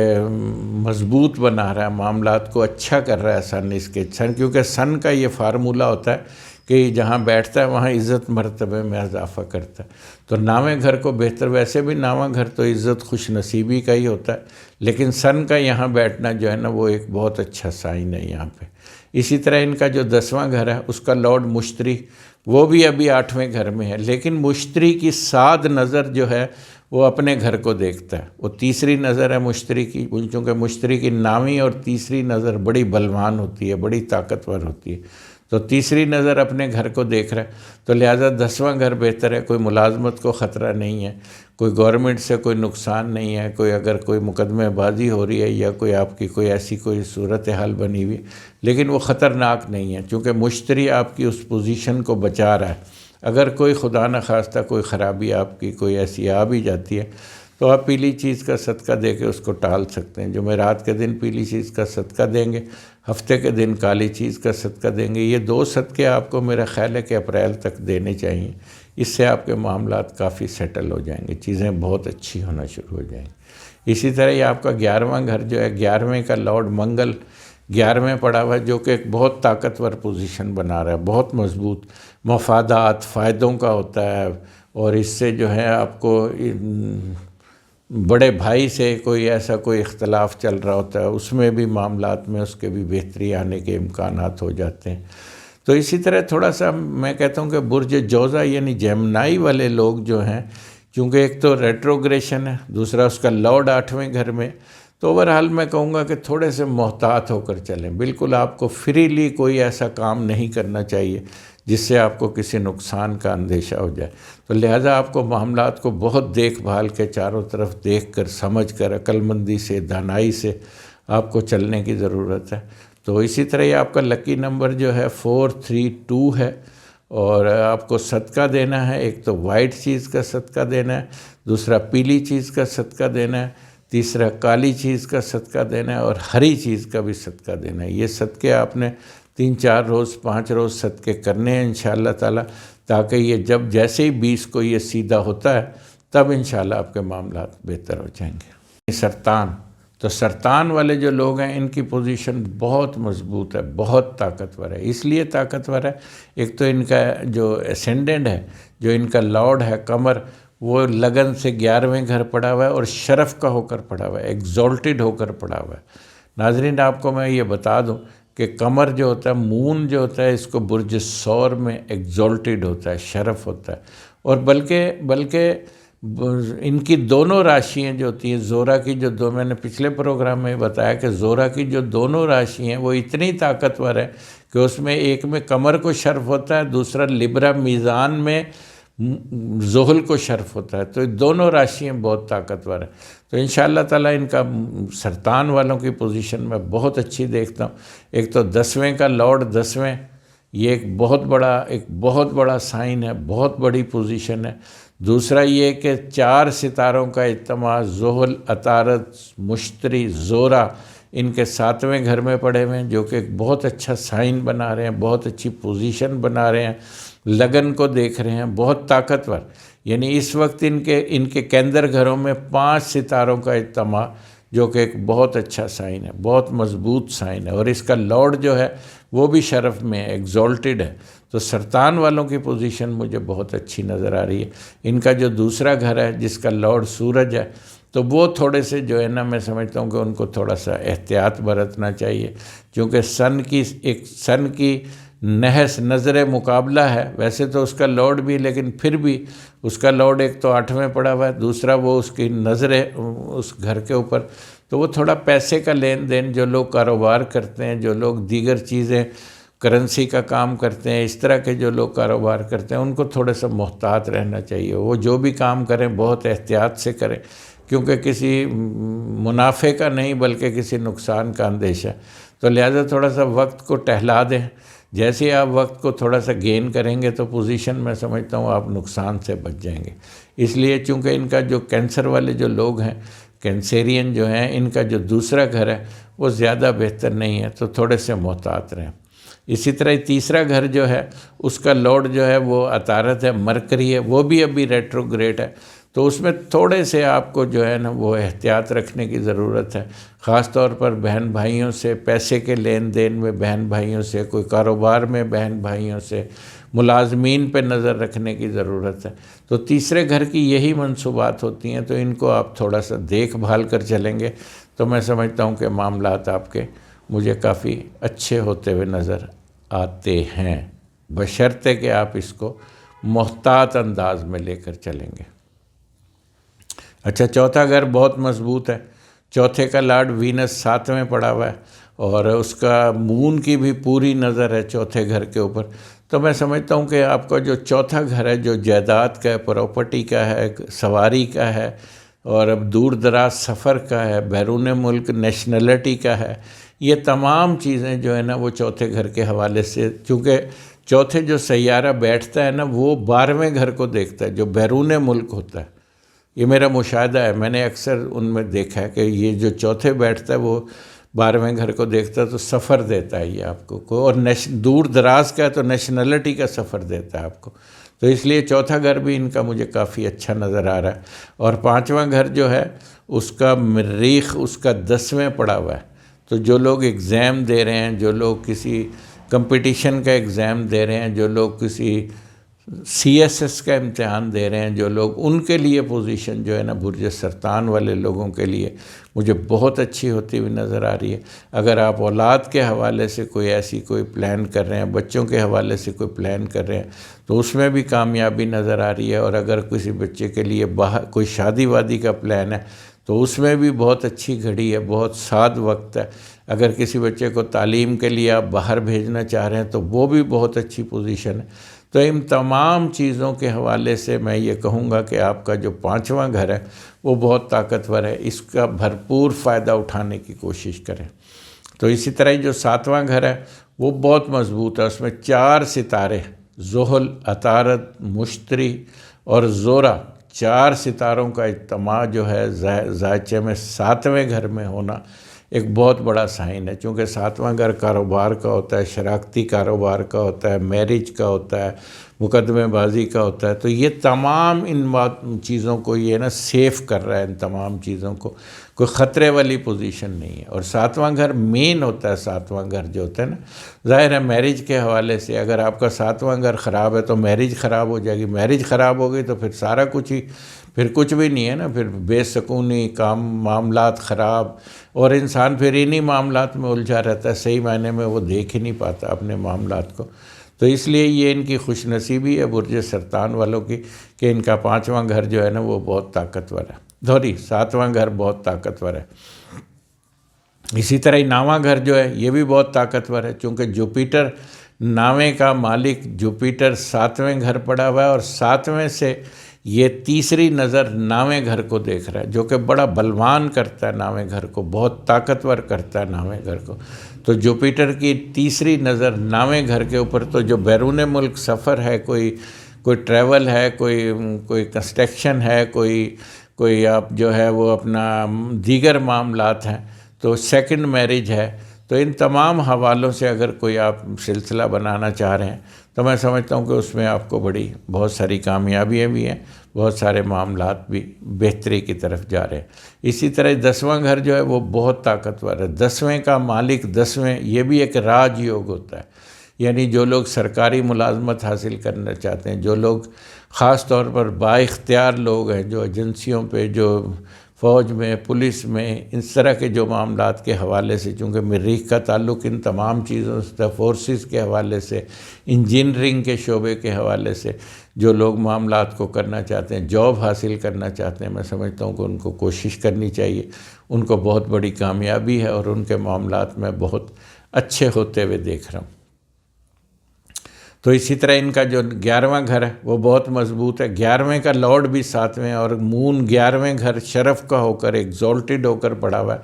مضبوط بنا رہا ہے، معاملات کو اچھا کر رہا ہے سن. اس کے سن، کیونکہ سن کا یہ فارمولہ ہوتا ہے کہ جہاں بیٹھتا ہے وہاں عزت مرتبے میں اضافہ کرتا ہے. تو 9ویں گھر کو بہتر، ویسے بھی 9واں گھر تو عزت خوش نصیبی کا ہی ہوتا ہے، لیکن سن کا یہاں بیٹھنا جو ہے نا وہ ایک بہت اچھا سائن ہے یہاں پہ. اسی طرح ان کا جو 10واں گھر ہے اس کا لارڈ مشتری، وہ بھی ابھی 8ویں گھر میں ہے، لیکن مشتری کی سعد نظر جو ہے وہ اپنے گھر کو دیکھتا ہے. وہ تیسری نظر ہے مشتری کی، چونکہ مشتری کی 9ویں اور تیسری نظر بڑی بلوان ہوتی ہے، بڑی طاقتور ہوتی ہے. تو تیسری نظر اپنے گھر کو دیکھ رہا ہے، تو لہٰذا 10واں گھر بہتر ہے. کوئی ملازمت کو خطرہ نہیں ہے، کوئی گورنمنٹ سے کوئی نقصان نہیں ہے، کوئی اگر کوئی مقدمے بازی ہو رہی ہے یا کوئی آپ کی کوئی ایسی کوئی صورتحال بنی ہوئی، لیکن وہ خطرناک نہیں ہے، چونکہ مشتری آپ کی اس پوزیشن کو بچا رہا ہے. اگر کوئی خدا نخواستہ کوئی خرابی آپ کی کوئی ایسی آ بھی جاتی ہے تو آپ پیلی چیز کا صدقہ دے کے اس کو ٹال سکتے ہیں. جمعرات کے دن پیلی چیز کا صدقہ دیں گے، ہفتے کے دن کالی چیز کا صدقہ دیں گے. یہ 2 صدقے آپ کو میرا خیال ہے کہ اپریل تک دینے چاہیے. اس سے آپ کے معاملات کافی سیٹل ہو جائیں گے، چیزیں بہت اچھی ہونا شروع ہو جائیں گی. اسی طرح یہ آپ کا 11واں گھر جو ہے، 11ویں کا لارڈ منگل 11ویں پڑا ہوا ہے، جو کہ ایک بہت طاقتور پوزیشن بنا رہا ہے، بہت مضبوط مفادات، فائدوں کا ہوتا ہے. اور اس سے جو ہے آپ کو بڑے بھائی سے کوئی ایسا کوئی اختلاف چل رہا ہوتا ہے، اس میں بھی معاملات میں اس کے بھی بہتری آنے کے امکانات ہو جاتے ہیں۔ تو اسی طرح تھوڑا سا میں کہتا ہوں کہ برج جوزہ یعنی جیمنائی والے لوگ جو ہیں، چونکہ ایک تو ریٹروگریشن ہے، دوسرا اس کا لارڈ 8ویں گھر میں، تو اوورآل میں کہوں گا کہ تھوڑے سے محتاط ہو کر چلیں۔ بالکل آپ کو فریلی کوئی ایسا کام نہیں کرنا چاہیے جس سے آپ کو کسی نقصان کا اندیشہ ہو جائے۔ تو لہٰذا آپ کو معاملات کو بہت دیکھ بھال کے چاروں طرف دیکھ کر، سمجھ کر، عقل مندی سے، دانائی سے آپ کو چلنے کی ضرورت ہے۔ تو اسی طرح یہ آپ کا لکی نمبر جو ہے 432 ہے، اور آپ کو صدقہ دینا ہے۔ ایک تو وائٹ چیز کا صدقہ دینا ہے، دوسرا پیلی چیز کا صدقہ دینا ہے، تیسرا کالی چیز کا صدقہ دینا ہے، اور ہری چیز کا بھی صدقہ دینا ہے۔ یہ صدقے آپ نے 3-4 روز 5 روز صدقے کرنے ہیں انشاءاللہ تعالی، تاکہ یہ جب جیسے ہی 20 کو یہ سیدھا ہوتا ہے تب انشاءاللہ آپ کے معاملات بہتر ہو جائیں گے۔ سرطان، تو سرطان والے جو لوگ ہیں ان کی پوزیشن بہت مضبوط ہے، بہت طاقتور ہے۔ اس لیے طاقتور ہے، ایک تو ان کا جو اسینڈنٹ ہے، جو ان کا لارڈ ہے قمر، وہ لگن سے 11ویں گھر پڑا ہوا ہے اور شرف کا ہو کر پڑا ہوا ہے، ایگزالٹڈ ہو کر پڑا ہوا ہے۔ ناظرین آپ کو میں یہ بتا دوں کہ قمر جو ہوتا ہے، مون جو ہوتا ہے، اس کو برج ثور میں ایگزالٹڈ ہوتا ہے، شرف ہوتا ہے، اور بلکہ ان کی دونوں راشیاں جو ہوتی ہیں، زورا کی جو دو، میں نے پچھلے پروگرام میں بتایا کہ زورا کی جو دونوں راشی ہیں وہ اتنی طاقتور ہے کہ اس میں ایک میں قمر کو شرف ہوتا ہے، دوسرا لبرا میزان میں زحل کو شرف ہوتا ہے، تو دونوں راشیاں بہت طاقتور ہیں۔ تو انشاءاللہ تعالیٰ ان کا سرطان والوں کی پوزیشن میں بہت اچھی دیکھتا ہوں۔ ایک تو 10ویں کا لارڈ 10ویں، یہ ایک بہت بڑا سائن ہے، بہت بڑی پوزیشن ہے۔ دوسرا یہ کہ 4 ستاروں کا اجتماع، زحل، عطارد، مشتری، زورا، ان کے 7ویں گھر میں پڑے ہوئے ہیں، جو کہ ایک بہت اچھا سائن بنا رہے ہیں، بہت اچھی پوزیشن بنا رہے ہیں، لگن کو دیکھ رہے ہیں، بہت طاقتور۔ یعنی اس وقت ان کے کیندر گھروں میں 5 ستاروں کا اجتماع، جو کہ ایک بہت اچھا سائن ہے، بہت مضبوط سائن ہے، اور اس کا لارڈ جو ہے وہ بھی شرف میں ایگزالٹڈ ہے۔ تو سرطان والوں کی پوزیشن مجھے بہت اچھی نظر آ رہی ہے۔ ان کا جو دوسرا گھر ہے جس کا لارڈ سورج ہے، تو وہ تھوڑے سے جو ہے نا، میں سمجھتا ہوں کہ ان کو تھوڑا سا احتیاط برتنا چاہیے، کیونکہ سن کی نحس نظر مقابلہ ہے۔ ویسے تو اس کا لارڈ بھی، لیکن پھر بھی اس کا لارڈ ایک تو 8ویں پڑا ہوا ہے، دوسرا وہ اس کی نظر ہے اس گھر کے اوپر، تو وہ تھوڑا پیسے کا لین دین، جو لوگ کاروبار کرتے ہیں، جو لوگ دیگر چیزیں کرنسی کا کام کرتے ہیں، اس طرح کے جو لوگ کاروبار کرتے ہیں، ان کو تھوڑا سا محتاط رہنا چاہیے۔ وہ جو بھی کام کریں بہت احتیاط سے کریں، کیونکہ کسی منافع کا نہیں بلکہ کسی نقصان کا اندیشہ۔ تو لہٰذا تھوڑا سا وقت کو ٹہلا دیں۔ جیسے ہی آپ وقت کو تھوڑا سا گین کریں گے تو پوزیشن میں سمجھتا ہوں آپ نقصان سے بچ جائیں گے۔ اس لیے چونکہ ان کا جو کینسر والے جو لوگ ہیں، کینسیرین جو ہیں، ان کا جو دوسرا گھر ہے وہ زیادہ بہتر نہیں ہے، تو تھوڑے سے محتاط رہیں۔ اسی طرح تیسرا گھر جو ہے اس کا لارڈ جو ہے وہ عطارد ہے، مرکری ہے، وہ بھی ابھی ریٹروگریڈ ہے، تو اس میں تھوڑے سے آپ کو جو ہے نا وہ احتیاط رکھنے کی ضرورت ہے، خاص طور پر بہن بھائیوں سے، پیسے کے لین دین میں بہن بھائیوں سے، کوئی کاروبار میں بہن بھائیوں سے، ملازمین پہ نظر رکھنے کی ضرورت ہے۔ تو تیسرے گھر کی یہی منصوبات ہوتی ہیں، تو ان کو آپ تھوڑا سا دیکھ بھال کر چلیں گے تو میں سمجھتا ہوں کہ معاملات آپ کے مجھے کافی اچھے ہوتے ہوئے نظر آتے ہیں، بشرطے کہ آپ اس کو محتاط انداز میں لے کر چلیں گے۔ اچھا، چوتھا گھر بہت مضبوط ہے۔ چوتھے کا لارڈ وینس 7ویں پڑا ہوا ہے، اور اس کا مون کی بھی پوری نظر ہے چوتھے گھر کے اوپر۔ تو میں سمجھتا ہوں کہ آپ کا جو چوتھا گھر ہے، جو جائیداد کا ہے، پراپرٹی کا ہے، سواری کا ہے، اور اب دور دراز سفر کا ہے، بیرون ملک نیشنلٹی کا ہے، یہ تمام چیزیں جو ہے نا وہ چوتھے گھر کے حوالے سے، چونکہ چوتھے جو سیارہ بیٹھتا ہے نا وہ 12ویں گھر کو دیکھتا ہے، جو بیرون ملک ہوتا ہے۔ یہ میرا مشاہدہ ہے، میں نے اکثر ان میں دیکھا ہے کہ یہ جو چوتھے بیٹھتا ہے وہ 12ویں گھر کو دیکھتا ہے، تو سفر دیتا ہے یہ آپ کو، اور دور دراز کا ہے تو نیشنلٹی کا سفر دیتا ہے آپ کو۔ تو اس لیے چوتھا گھر بھی ان کا مجھے کافی اچھا نظر آ رہا ہے۔ اور 5واں گھر جو ہے اس کا مریخ اس کا 10ویں پڑا ہوا ہے، تو جو لوگ ایگزام دے رہے ہیں، جو لوگ کسی کمپٹیشن کا ایگزام دے رہے ہیں، جو لوگ کسی CSS کا امتحان دے رہے ہیں جو لوگ، ان کے لیے پوزیشن جو ہے نا برج سرطان والے لوگوں کے لیے مجھے بہت اچھی ہوتی ہوئی نظر آ رہی ہے۔ اگر آپ اولاد کے حوالے سے کوئی پلان کر رہے ہیں، بچوں کے حوالے سے کوئی پلان کر رہے ہیں، تو اس میں بھی کامیابی نظر آ رہی ہے۔ اور اگر کسی بچے کے لیے کوئی شادی وادی کا پلان ہے تو اس میں بھی بہت اچھی گھڑی ہے، بہت سعد وقت ہے۔ اگر کسی بچے کو تعلیم کے لیے آپ باہر بھیجنا چاہ رہے ہیں تو وہ بھی بہت اچھی پوزیشن ہے۔ تو ان تمام چیزوں کے حوالے سے میں یہ کہوں گا کہ آپ کا جو 5واں گھر ہے وہ بہت طاقتور ہے، اس کا بھرپور فائدہ اٹھانے کی کوشش کریں۔ تو اسی طرح جو 7واں گھر ہے وہ بہت مضبوط ہے، اس میں 4 ستارے، زحل، عطارد، مشتری اور زورا، 4 ستاروں کا اجتماع جو ہے ذائچے میں 7ویں گھر میں ہونا ایک بہت بڑا سائن ہے، چونکہ 7واں گھر کاروبار کا ہوتا ہے، شراکتی کاروبار کا ہوتا ہے، میرج کا ہوتا ہے، مقدمے بازی کا ہوتا ہے۔ تو یہ تمام ان چیزوں کو یہ نا سیف کر رہا ہے، ان تمام چیزوں کو، کوئی خطرے والی پوزیشن نہیں ہے۔ اور 7واں گھر مین ہوتا ہے، 7واں گھر جو ہوتا ہے نا، ظاہر ہے میرج کے حوالے سے اگر آپ کا 7واں گھر خراب ہے تو میرج خراب ہو جائے گی، میرج خراب ہو گئی تو پھر سارا کچھ ہی، پھر کچھ بھی نہیں ہے نا، پھر بے سکونی، معاملات خراب، اور انسان پھر انہی معاملات میں الجھا رہتا ہے، صحیح معنی میں وہ دیکھ ہی نہیں پاتا اپنے معاملات کو۔ تو اس لیے یہ ان کی خوش نصیبی ہے برج سرطان والوں کی کہ ان کا 5واں گھر جو ہے نا وہ بہت طاقتور ہے، 7واں گھر بہت طاقتور ہے۔ اسی طرح 9واں گھر جو ہے یہ بھی بہت طاقتور ہے، چونکہ جوپیٹر 9ویں کا مالک جوپیٹر 7ویں گھر پڑا ہوا ہے، اور 7ویں سے یہ تیسری نظر 9ویں گھر کو دیکھ رہا ہے، جو کہ بڑا بلوان کرتا ہے 9ویں گھر کو، بہت طاقتور کرتا ہے 9ویں گھر کو۔ تو جوپیٹر کی تیسری نظر 9ویں گھر کے اوپر، تو جو بیرون ملک سفر ہے، کوئی ٹریول ہے، کوئی کنسٹرکشن ہے، کوئی آپ جو ہے وہ اپنا دیگر معاملات ہیں، تو سیکنڈ میرج ہے، تو ان تمام حوالوں سے اگر کوئی آپ سلسلہ بنانا چاہ رہے ہیں تو میں سمجھتا ہوں کہ اس میں آپ کو بہت ساری کامیابیاں بھی ہیں، بہت سارے معاملات بھی بہتری کی طرف جا رہے ہیں۔ اسی طرح 10واں گھر جو ہے وہ بہت طاقتور ہے، 10ویں کا مالک 10ویں، یہ بھی ایک راج یوگ ہوتا ہے، یعنی جو لوگ سرکاری ملازمت حاصل کرنا چاہتے ہیں، جو لوگ خاص طور پر با اختیار لوگ ہیں، جو ایجنسیوں پہ، جو فوج میں، پولیس میں، اس طرح کے جو معاملات کے حوالے سے، چونکہ مریخ کا تعلق ان تمام چیزوں سے، فورسز کے حوالے سے، انجینئرنگ کے شعبے کے حوالے سے جو لوگ معاملات کو کرنا چاہتے ہیں، جاب حاصل کرنا چاہتے ہیں، میں سمجھتا ہوں کہ ان کو کوشش کرنی چاہیے، ان کو بہت بڑی کامیابی ہے اور ان کے معاملات میں بہت اچھے ہوتے ہوئے دیکھ رہا ہوں۔ تو اسی طرح ان کا جو 11واں گھر ہے وہ بہت مضبوط ہے، 11ویں کا لارڈ بھی 7ویں، اور مون 11ویں گھر شرف کا ہو کر، ایگزالٹڈ ہو کر پڑا ہوا ہے،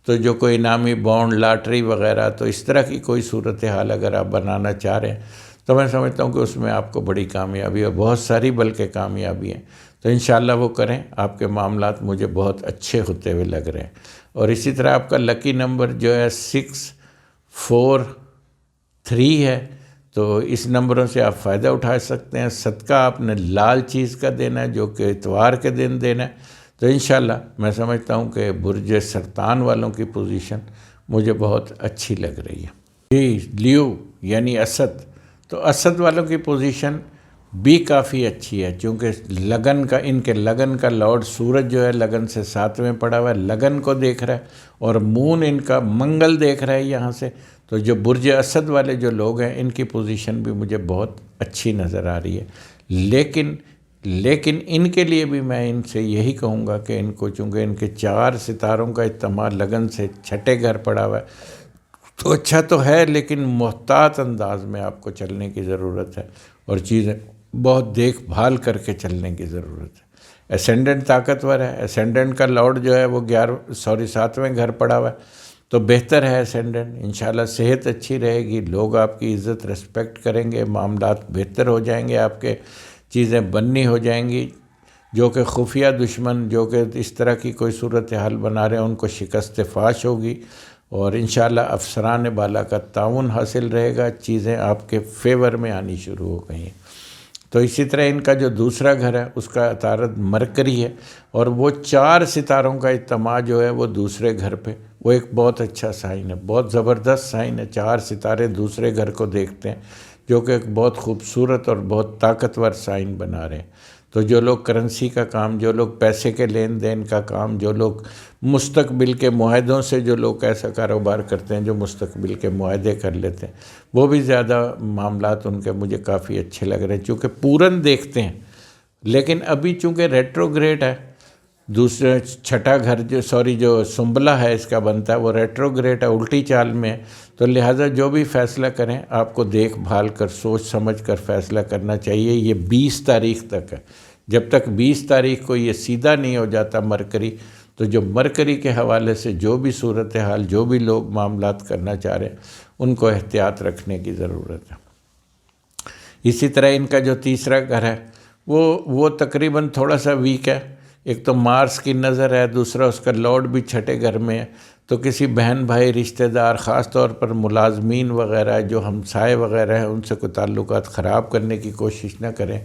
تو جو کوئی انعامی بانڈ، لاٹری وغیرہ، تو اس طرح کی کوئی صورتحال اگر آپ بنانا چاہ رہے ہیں تو میں سمجھتا ہوں کہ اس میں آپ کو بڑی کامیابی ہے، بہت ساری بلکہ کامیابی ہیں، تو انشاءاللہ وہ کریں، آپ کے معاملات مجھے بہت اچھے ہوتے ہوئے لگ رہے ہیں۔ اور اسی طرح آپ کا لکی نمبر جو ہے 6، 4، 3 ہے، تو اس نمبروں سے آپ فائدہ اٹھا سکتے ہیں۔ صدقہ آپ نے لال چیز کا دینا ہے، جو کہ اتوار کے دن دینا ہے، تو انشاءاللہ میں سمجھتا ہوں کہ برج سرطان والوں کی پوزیشن مجھے بہت اچھی لگ رہی ہے۔ جی، لیو یعنی اسد، تو اسد والوں کی پوزیشن بھی کافی اچھی ہے، چونکہ لگن کا، ان کے لگن کا لارڈ سورج جو ہے لگن سے 7ویں پڑا ہوا ہے، لگن کو دیکھ رہا ہے، اور مون ان کا منگل دیکھ رہا ہے یہاں سے، تو جو برج اسد والے جو لوگ ہیں ان کی پوزیشن بھی مجھے بہت اچھی نظر آ رہی ہے۔ لیکن ان کے لیے بھی میں ان سے یہی کہوں گا کہ ان کو، چونکہ ان کے 4 ستاروں کا اجتماع لگن سے 6ٹھے گھر پڑا ہوا ہے، تو اچھا تو ہے، لیکن محتاط انداز میں آپ کو چلنے کی ضرورت ہے، اور چیزیں بہت دیکھ بھال کر کے چلنے کی ضرورت ہے۔ اسینڈنٹ طاقتور ہے، اسینڈنٹ کا لارڈ جو ہے وہ 7ویں گھر پڑا ہوا ہے، تو بہتر ہے اسینڈنٹ، انشاءاللہ صحت اچھی رہے گی، لوگ آپ کی عزت ریسپیکٹ کریں گے، معاملات بہتر ہو جائیں گے، آپ کے چیزیں بننی ہو جائیں گی، جو کہ خفیہ دشمن، جو کہ اس طرح کی کوئی صورتحال بنا رہے ہیں، ان کو شکست فاش ہوگی، اور انشاءاللہ افسران بالا کا تعاون حاصل رہے گا، چیزیں آپ کے فیور میں آنی شروع ہو گئی ہیں۔ تو اسی طرح ان کا جو دوسرا گھر ہے اس کا عطارد مرکری ہے، اور وہ 4 ستاروں کا اجتماع جو ہے وہ دوسرے گھر پہ، وہ ایک بہت اچھا سائن ہے، بہت زبردست سائن ہے، 4 ستارے دوسرے گھر کو دیکھتے ہیں، جو کہ ایک بہت خوبصورت اور بہت طاقتور سائن بنا رہے ہیں۔ تو جو لوگ کرنسی کا کام، جو لوگ پیسے کے لین دین کا کام، جو لوگ مستقبل کے معاہدوں سے، جو لوگ ایسا کاروبار کرتے ہیں جو مستقبل کے معاہدے کر لیتے ہیں، وہ بھی زیادہ معاملات ان کے مجھے کافی اچھے لگ رہے ہیں، چونکہ پورن دیکھتے ہیں۔ لیکن ابھی چونکہ ریٹروگریڈ ہے، دوسرے چھٹا گھر جو سنبلہ ہے اس کا بنتا ہے، وہ ریٹروگریڈ ہے، الٹی چال میں ہے، تو لہٰذا جو بھی فیصلہ کریں آپ کو دیکھ بھال کر سوچ سمجھ کر فیصلہ کرنا چاہیے۔ یہ 20 تاریخ تک ہے، جب تک 20 تاریخ کو یہ سیدھا نہیں ہو جاتا مرکری، تو جو مرکری کے حوالے سے جو بھی صورتحال، جو بھی لوگ معاملات کرنا چاہ رہے ہیں، ان کو احتیاط رکھنے کی ضرورت ہے۔ اسی طرح ان کا جو تیسرا گھر ہے وہ تقریباً تھوڑا سا ویک ہے۔ ایک تو مارس کی نظر ہے، دوسرا اس کا لارڈ بھی چھٹے گھر میں ہے، تو کسی بہن بھائی رشتہ دار، خاص طور پر ملازمین وغیرہ جو ہمسائے وغیرہ ہیں، ان سے کوئی تعلقات خراب کرنے کی کوشش نہ کریں۔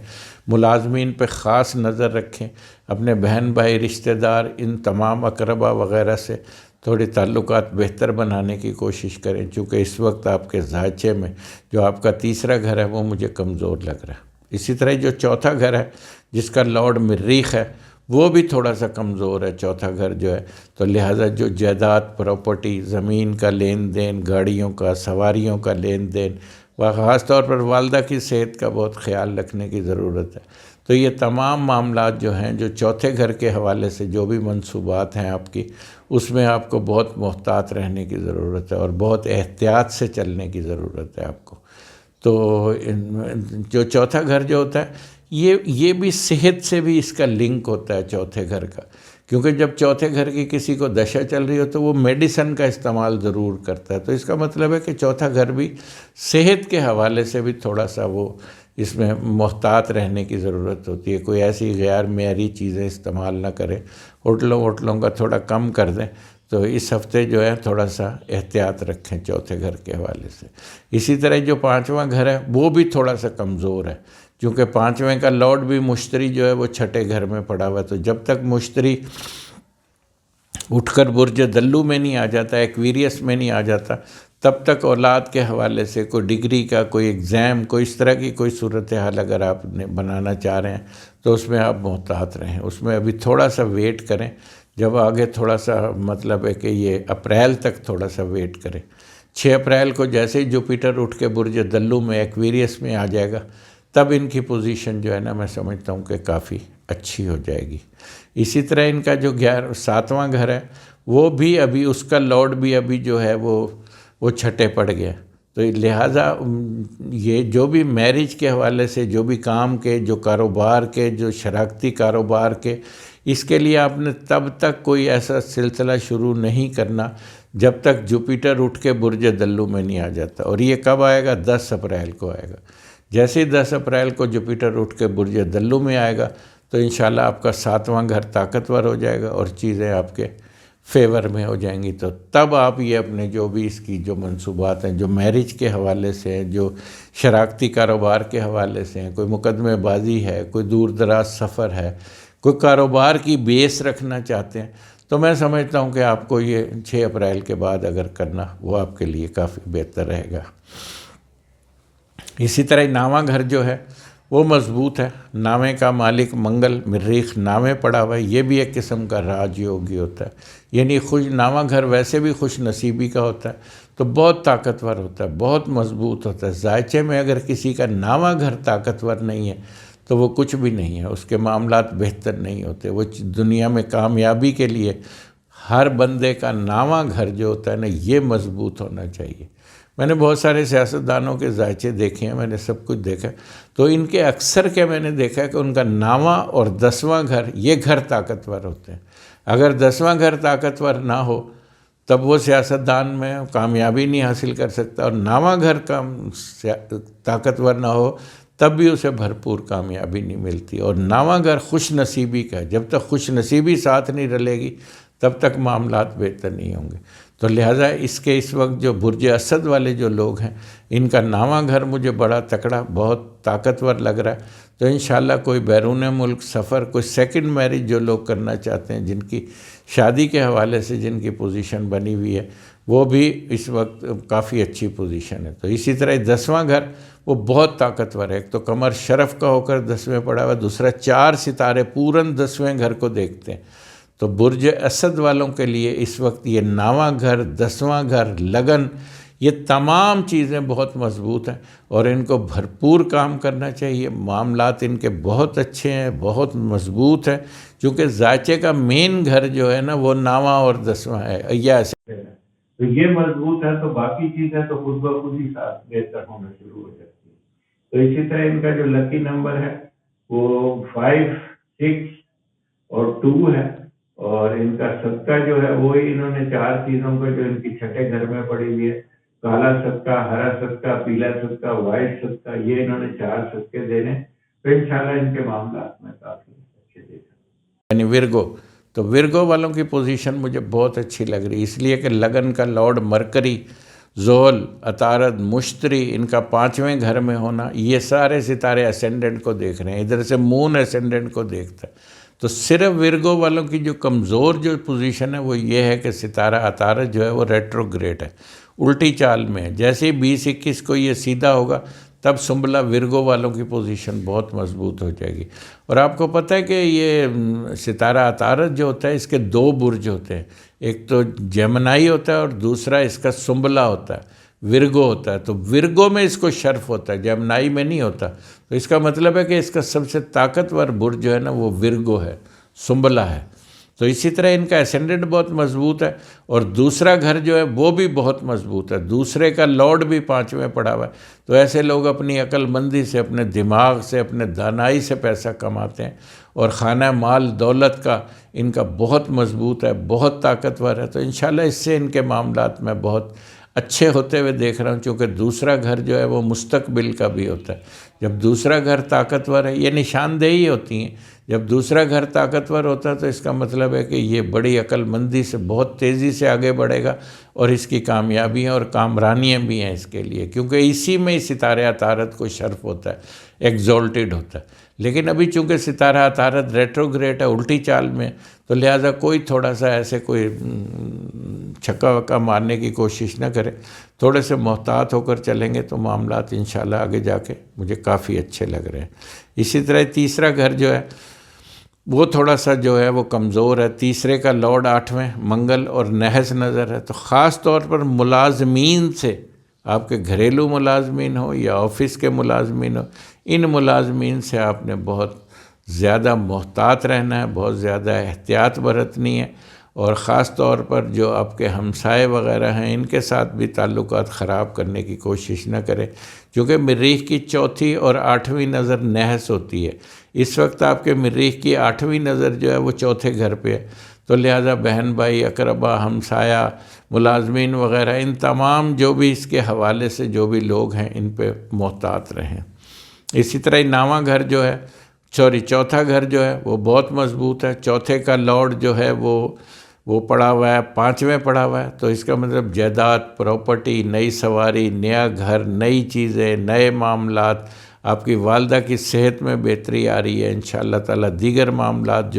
ملازمین پہ خاص نظر رکھیں، اپنے بہن بھائی رشتہ دار، ان تمام اقربا وغیرہ سے تھوڑی تعلقات بہتر بنانے کی کوشش کریں، چونکہ اس وقت آپ کے ذائچے میں جو آپ کا تیسرا گھر ہے وہ مجھے کمزور لگ رہا ہے۔ اسی طرح جو چوتھا گھر ہے جس کا لارڈ مریخ ہے، وہ بھی تھوڑا سا کمزور ہے، چوتھا گھر جو ہے، تو لہٰذا جو جائیداد، پراپرٹی، زمین کا لین دین، گاڑیوں کا، سواریوں کا لین دین، و خاص طور پر والدہ کی صحت کا بہت خیال رکھنے کی ضرورت ہے۔ تو یہ تمام معاملات جو ہیں، جو چوتھے گھر کے حوالے سے جو بھی منصوبات ہیں آپ کی، اس میں آپ کو بہت محتاط رہنے کی ضرورت ہے اور بہت احتیاط سے چلنے کی ضرورت ہے آپ کو۔ تو جو چوتھا گھر جو ہوتا ہے، یہ بھی صحت سے بھی اس کا لنک ہوتا ہے چوتھے گھر کا، کیونکہ جب چوتھے گھر کی کسی کو دشا چل رہی ہو تو وہ میڈیسن کا استعمال ضرور کرتا ہے، تو اس کا مطلب ہے کہ چوتھا گھر بھی صحت کے حوالے سے بھی تھوڑا سا وہ اس میں محتاط رہنے کی ضرورت ہوتی ہے۔ کوئی ایسی غیر معیاری چیزیں استعمال نہ کریں، ہوٹلوں کا تھوڑا کم کر دیں۔ تو اس ہفتے جو ہے تھوڑا سا احتیاط رکھیں چوتھے گھر کے حوالے سے۔ اسی طرح جو پانچواں گھر ہے وہ بھی تھوڑا سا کمزور ہے، کیونکہ پانچویں کا لارڈ بھی مشتری جو ہے وہ چھٹے گھر میں پڑا ہوا ہے، تو جب تک مشتری اٹھ کر برج دلو میں نہیں آ جاتا، ایکویریس میں نہیں آ جاتا، تب تک اولاد کے حوالے سے کوئی ڈگری کا، کوئی ایگزام، کوئی اس طرح کی کوئی صورتحال اگر آپ نے بنانا چاہ رہے ہیں تو اس میں آپ محتاط رہیں، اس میں ابھی تھوڑا سا ویٹ کریں۔ جب آگے تھوڑا سا مطلب ہے کہ یہ اپریل تک تھوڑا سا ویٹ کریں۔ 6 اپریل کو جیسے ہی جوپیٹر اٹھ کے برج دلو میں ایکویریس میں آ جائے گا، تب ان کی پوزیشن جو ہے نا، میں سمجھتا ہوں کہ کافی اچھی ہو جائے گی۔ اسی طرح ان کا جو 7واں گھر ہے وہ بھی ابھی، اس کا لارڈ بھی ابھی جو ہے وہ چھٹے پڑ گیا، تو لہٰذا یہ جو بھی میرج کے حوالے سے، جو بھی کام کے، جو کاروبار کے، جو شراکتی کاروبار کے، اس کے لیے آپ نے تب تک کوئی ایسا سلسلہ شروع نہیں کرنا جب تک جوپیٹر اٹھ کے برج دلو میں نہیں آ جاتا۔ اور یہ کب آئے گا؟ 10 اپریل کو آئے گا۔ جیسے ہی 10 اپریل کو جوپیٹر اٹھ کے برج دلو میں آئے گا تو انشاءاللہ آپ کا 7واں گھر طاقتور ہو جائے گا اور چیزیں آپ کے فیور میں ہو جائیں گی۔ تو تب آپ یہ اپنے جو بھی اس کی جو منصوبات ہیں، جو میرج کے حوالے سے ہیں، جو شراکتی کاروبار کے حوالے سے ہیں، کوئی مقدمے بازی ہے، کوئی دور دراز سفر ہے، کوئی کاروبار کی بیس رکھنا چاہتے ہیں، تو میں سمجھتا ہوں کہ آپ کو یہ 6 اپریل کے بعد اگر کرنا، وہ آپ کے لیے کافی بہتر رہے گا۔ اسی طرح 9واں گھر جو ہے وہ مضبوط ہے، 9ویں کا مالک منگل مریخ 9ویں پڑا ہوا ہے، یہ بھی ایک قسم کا راج یوگی ہوتا ہے، یعنی 9واں گھر ویسے بھی خوش نصیبی کا ہوتا ہے، تو بہت طاقتور ہوتا ہے، بہت مضبوط ہوتا ہے۔ ذائچے میں اگر کسی کا 9واں گھر طاقتور نہیں ہے تو وہ کچھ بھی نہیں ہے، اس کے معاملات بہتر نہیں ہوتے۔ وہ دنیا میں کامیابی کے لیے ہر بندے کا 9واں گھر جو ہوتا ہے نا، یہ مضبوط ہونا چاہیے۔ میں نے بہت سارے سیاستدانوں کے ذائچے دیکھے ہیں، میں نے سب کچھ دیکھا، تو ان کے اکثر کے میں نے دیکھا کہ ان کا 9واں اور 10واں گھر، یہ گھر طاقتور ہوتے ہیں۔ اگر 10واں گھر طاقتور نہ ہو تب وہ سیاستدان میں کامیابی نہیں حاصل کر سکتا، اور 9واں گھر کا طاقتور نہ ہو تب بھی اسے بھرپور کامیابی نہیں ملتی۔ اور 9واں گھر خوش نصیبی کا ہے، جب تک خوش نصیبی ساتھ نہیں رلے گی تب تک معاملات بہتر نہیں ہوں گے۔ تو لہٰذا اس وقت جو برج اسد والے جو لوگ ہیں، ان کا 9واں گھر مجھے بڑا تکڑا، بہت طاقتور لگ رہا ہے۔ تو انشاءاللہ کوئی بیرون ملک سفر، کوئی سیکنڈ میرج جو لوگ کرنا چاہتے ہیں، جن کی شادی کے حوالے سے جن کی پوزیشن بنی ہوئی ہے، وہ بھی اس وقت کافی اچھی پوزیشن ہے۔ تو اسی طرح 10واں گھر وہ بہت طاقتور ہے، ایک تو قمر شرف کا ہو کر 10ویں پڑا ہوا، دوسرا 4 ستارے پورن 10ویں گھر کو دیکھتے ہیں۔ تو برج اسد والوں کے لیے اس وقت یہ 9واں گھر، 10واں گھر، لگن، یہ تمام چیزیں بہت مضبوط ہیں اور ان کو بھرپور کام کرنا چاہیے۔ معاملات ان کے بہت اچھے ہیں، بہت مضبوط ہیں، چونکہ ذائچے کا مین گھر جو ہے نا وہ 9واں اور 10واں ہے، یا ایسے تو یہ مضبوط ہے، تو باقی چیزیں تو خود بخود ہی ساتھ بہتر ہونا شروع ہو جاتی ہیں۔ تو اسی طرح ان کا جو لکی نمبر ہے وہ 5، 6 اور 2 ہے، اور ان کا صدقہ جو ہے وہی انہوں نے 4 چیزوں کو جو ان کی چھٹے گھر میں پڑی ہوئی ہے، کالا صدقہ، ہرا صدقہ، پیلا صدقہ، وائٹ صدقہ، یہ انہوں نے 4 صدقے دینے، تو انشاءاللہ ان کے معاملات میں کافی اچھے دیکھ رہے ہیں۔ یعنی ورگو، تو ورگو والوں کی پوزیشن مجھے بہت اچھی لگ رہی، اس لیے کہ لگن کا لارڈ مرکری، زحل، عطارد، مشتری، ان کا 5ویں گھر میں ہونا، یہ سارے ستارے اسینڈنٹ کو دیکھ رہے ہیں، ادھر سے مون اسینڈنٹ کو دیکھتا ہے۔ تو صرف ورگو والوں کی جو کمزور جو پوزیشن ہے وہ یہ ہے کہ ستارہ عطارد جو ہے وہ ریٹروگریڈ ہے، الٹی چال میں ہے۔ جیسے ہی 20-21 کو یہ سیدھا ہوگا تب سنبلہ ورگو والوں کی پوزیشن بہت مضبوط ہو جائے گی۔ اور آپ کو پتہ ہے کہ یہ ستارہ عطارد جو ہوتا ہے اس کے 2 برج ہوتے ہیں، ایک تو جیمنائی ہوتا ہے اور دوسرا اس کا سنبلہ ہوتا ہے، ورگو ہوتا ہے۔ تو ورگو میں اس کو شرف ہوتا ہے، جیمنائی میں نہیں ہوتا۔ تو اس کا مطلب ہے کہ اس کا سب سے طاقتور برج جو ہے نا وہ ورگو ہے، سنبلہ ہے۔ تو اسی طرح ان کا اسینڈنٹ بہت مضبوط ہے، اور دوسرا گھر جو ہے وہ بھی بہت مضبوط ہے، دوسرے کا لارڈ بھی 5ویں پڑا ہوا ہے۔ تو ایسے لوگ اپنی عقل مندی سے، اپنے دماغ سے، اپنے دانائی سے پیسہ کماتے ہیں، اور خانہ مال دولت کا ان کا بہت مضبوط ہے، بہت طاقتور ہے۔ تو انشاءاللہ اس سے ان کے معاملات میں بہت اچھے ہوتے ہوئے دیکھ رہا ہوں، چونکہ دوسرا گھر جو ہے وہ مستقبل کا بھی ہوتا ہے۔ جب دوسرا گھر طاقتور ہے، یہ نشاندہی ہوتی ہیں، جب دوسرا گھر طاقتور ہوتا ہے تو اس کا مطلب ہے کہ یہ بڑی عقل مندی سے بہت تیزی سے آگے بڑھے گا، اور اس کی کامیابیاں اور کامرانیاں بھی ہیں اس کے لیے، کیونکہ اسی میں ستارہ عطارد کو شرف ہوتا ہے، ایگزالٹڈ ہوتا ہے۔ لیکن ابھی چونکہ ستارہ عطارد ریٹروگریڈ ہے، الٹی چال میں، تو لہٰذا کوئی تھوڑا سا ایسے کوئی چھکا وکا مارنے کی کوشش نہ کرے، تھوڑے سے محتاط ہو کر چلیں گے تو معاملات انشاءاللہ آگے جا کے مجھے کافی اچھے لگ رہے ہیں۔ اسی طرح تیسرا گھر جو ہے وہ تھوڑا سا جو ہے وہ کمزور ہے، تیسرے کا لارڈ 8ویں منگل اور نحس نظر ہے۔ تو خاص طور پر ملازمین سے، آپ کے گھریلو ملازمین ہو یا آفس کے ملازمین ہو، ان ملازمین سے آپ نے بہت زیادہ محتاط رہنا ہے، بہت زیادہ احتیاط برتنی ہے، اور خاص طور پر جو آپ کے ہمسائے وغیرہ ہیں ان کے ساتھ بھی تعلقات خراب کرنے کی کوشش نہ کریں، کیونکہ مریخ کی 4تھی اور 8ویں نظر نحس ہوتی ہے۔ اس وقت آپ کے مریخ کی 8ویں نظر جو ہے وہ 4تھے گھر پہ ہے، تو لہٰذا بہن بھائی، اقربا، ہمسایہ، ملازمین وغیرہ، ان تمام جو بھی اس کے حوالے سے جو بھی لوگ ہیں ان پہ محتاط رہیں۔ اسی طرح 9واں گھر جو ہے، چوتھا گھر جو ہے وہ بہت مضبوط ہے، 4تھے کا لارڈ جو ہے وہ پڑا ہوا ہے، 5ویں پڑا ہوا ہے۔ تو اس کا مطلب جائیداد، پراپرٹی، نئی سواری، نیا گھر، نئی چیزیں، نئے معاملات، آپ کی والدہ کی صحت میں بہتری آ رہی ہے انشاءاللہ تعالیٰ۔ دیگر معاملات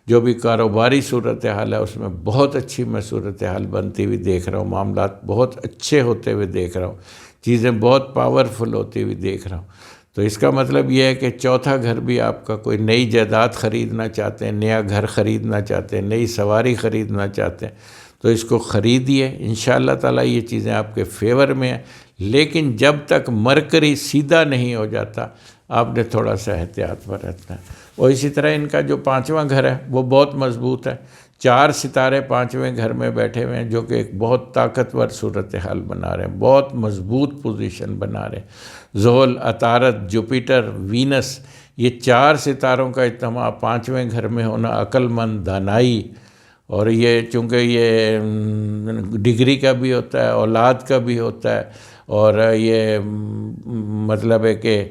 جو بھی کاروباری صورتحال ہے اس میں بہت اچھی میں صورتحال بنتی ہوئی دیکھ رہا ہوں، معاملات بہت اچھے ہوتے ہوئے دیکھ رہا ہوں، چیزیں بہت پاورفل ہوتی ہوئی دیکھ رہا ہوں۔ تو اس کا مطلب یہ ہے کہ 4تھا گھر بھی آپ کا، کوئی نئی جائیداد خریدنا چاہتے ہیں، نیا گھر خریدنا چاہتے ہیں، نئی سواری خریدنا چاہتے ہیں، تو اس کو خریدیے، انشاءاللہ تعالیٰ یہ چیزیں آپ کے فیور میں ہیں۔ لیکن جب تک مرکری سیدھا نہیں ہو جاتا آپ نے تھوڑا سا احتیاط برتنا ہے۔ اور اسی طرح ان کا جو 5واں گھر ہے وہ بہت مضبوط ہے، 4 ستارے 5ویں گھر میں بیٹھے ہوئے ہیں، جو کہ ایک بہت طاقتور صورتحال بنا رہے ہیں، بہت مضبوط پوزیشن بنا رہے ہیں۔ زحل، عطارد، جوپیٹر، وینس، یہ 4 ستاروں کا اجتماع 5ویں گھر میں ہونا عقل مند، دانائی، اور یہ چونکہ یہ ڈگری کا بھی ہوتا ہے، اولاد کا بھی ہوتا ہے، اور یہ مطلب ہے کہ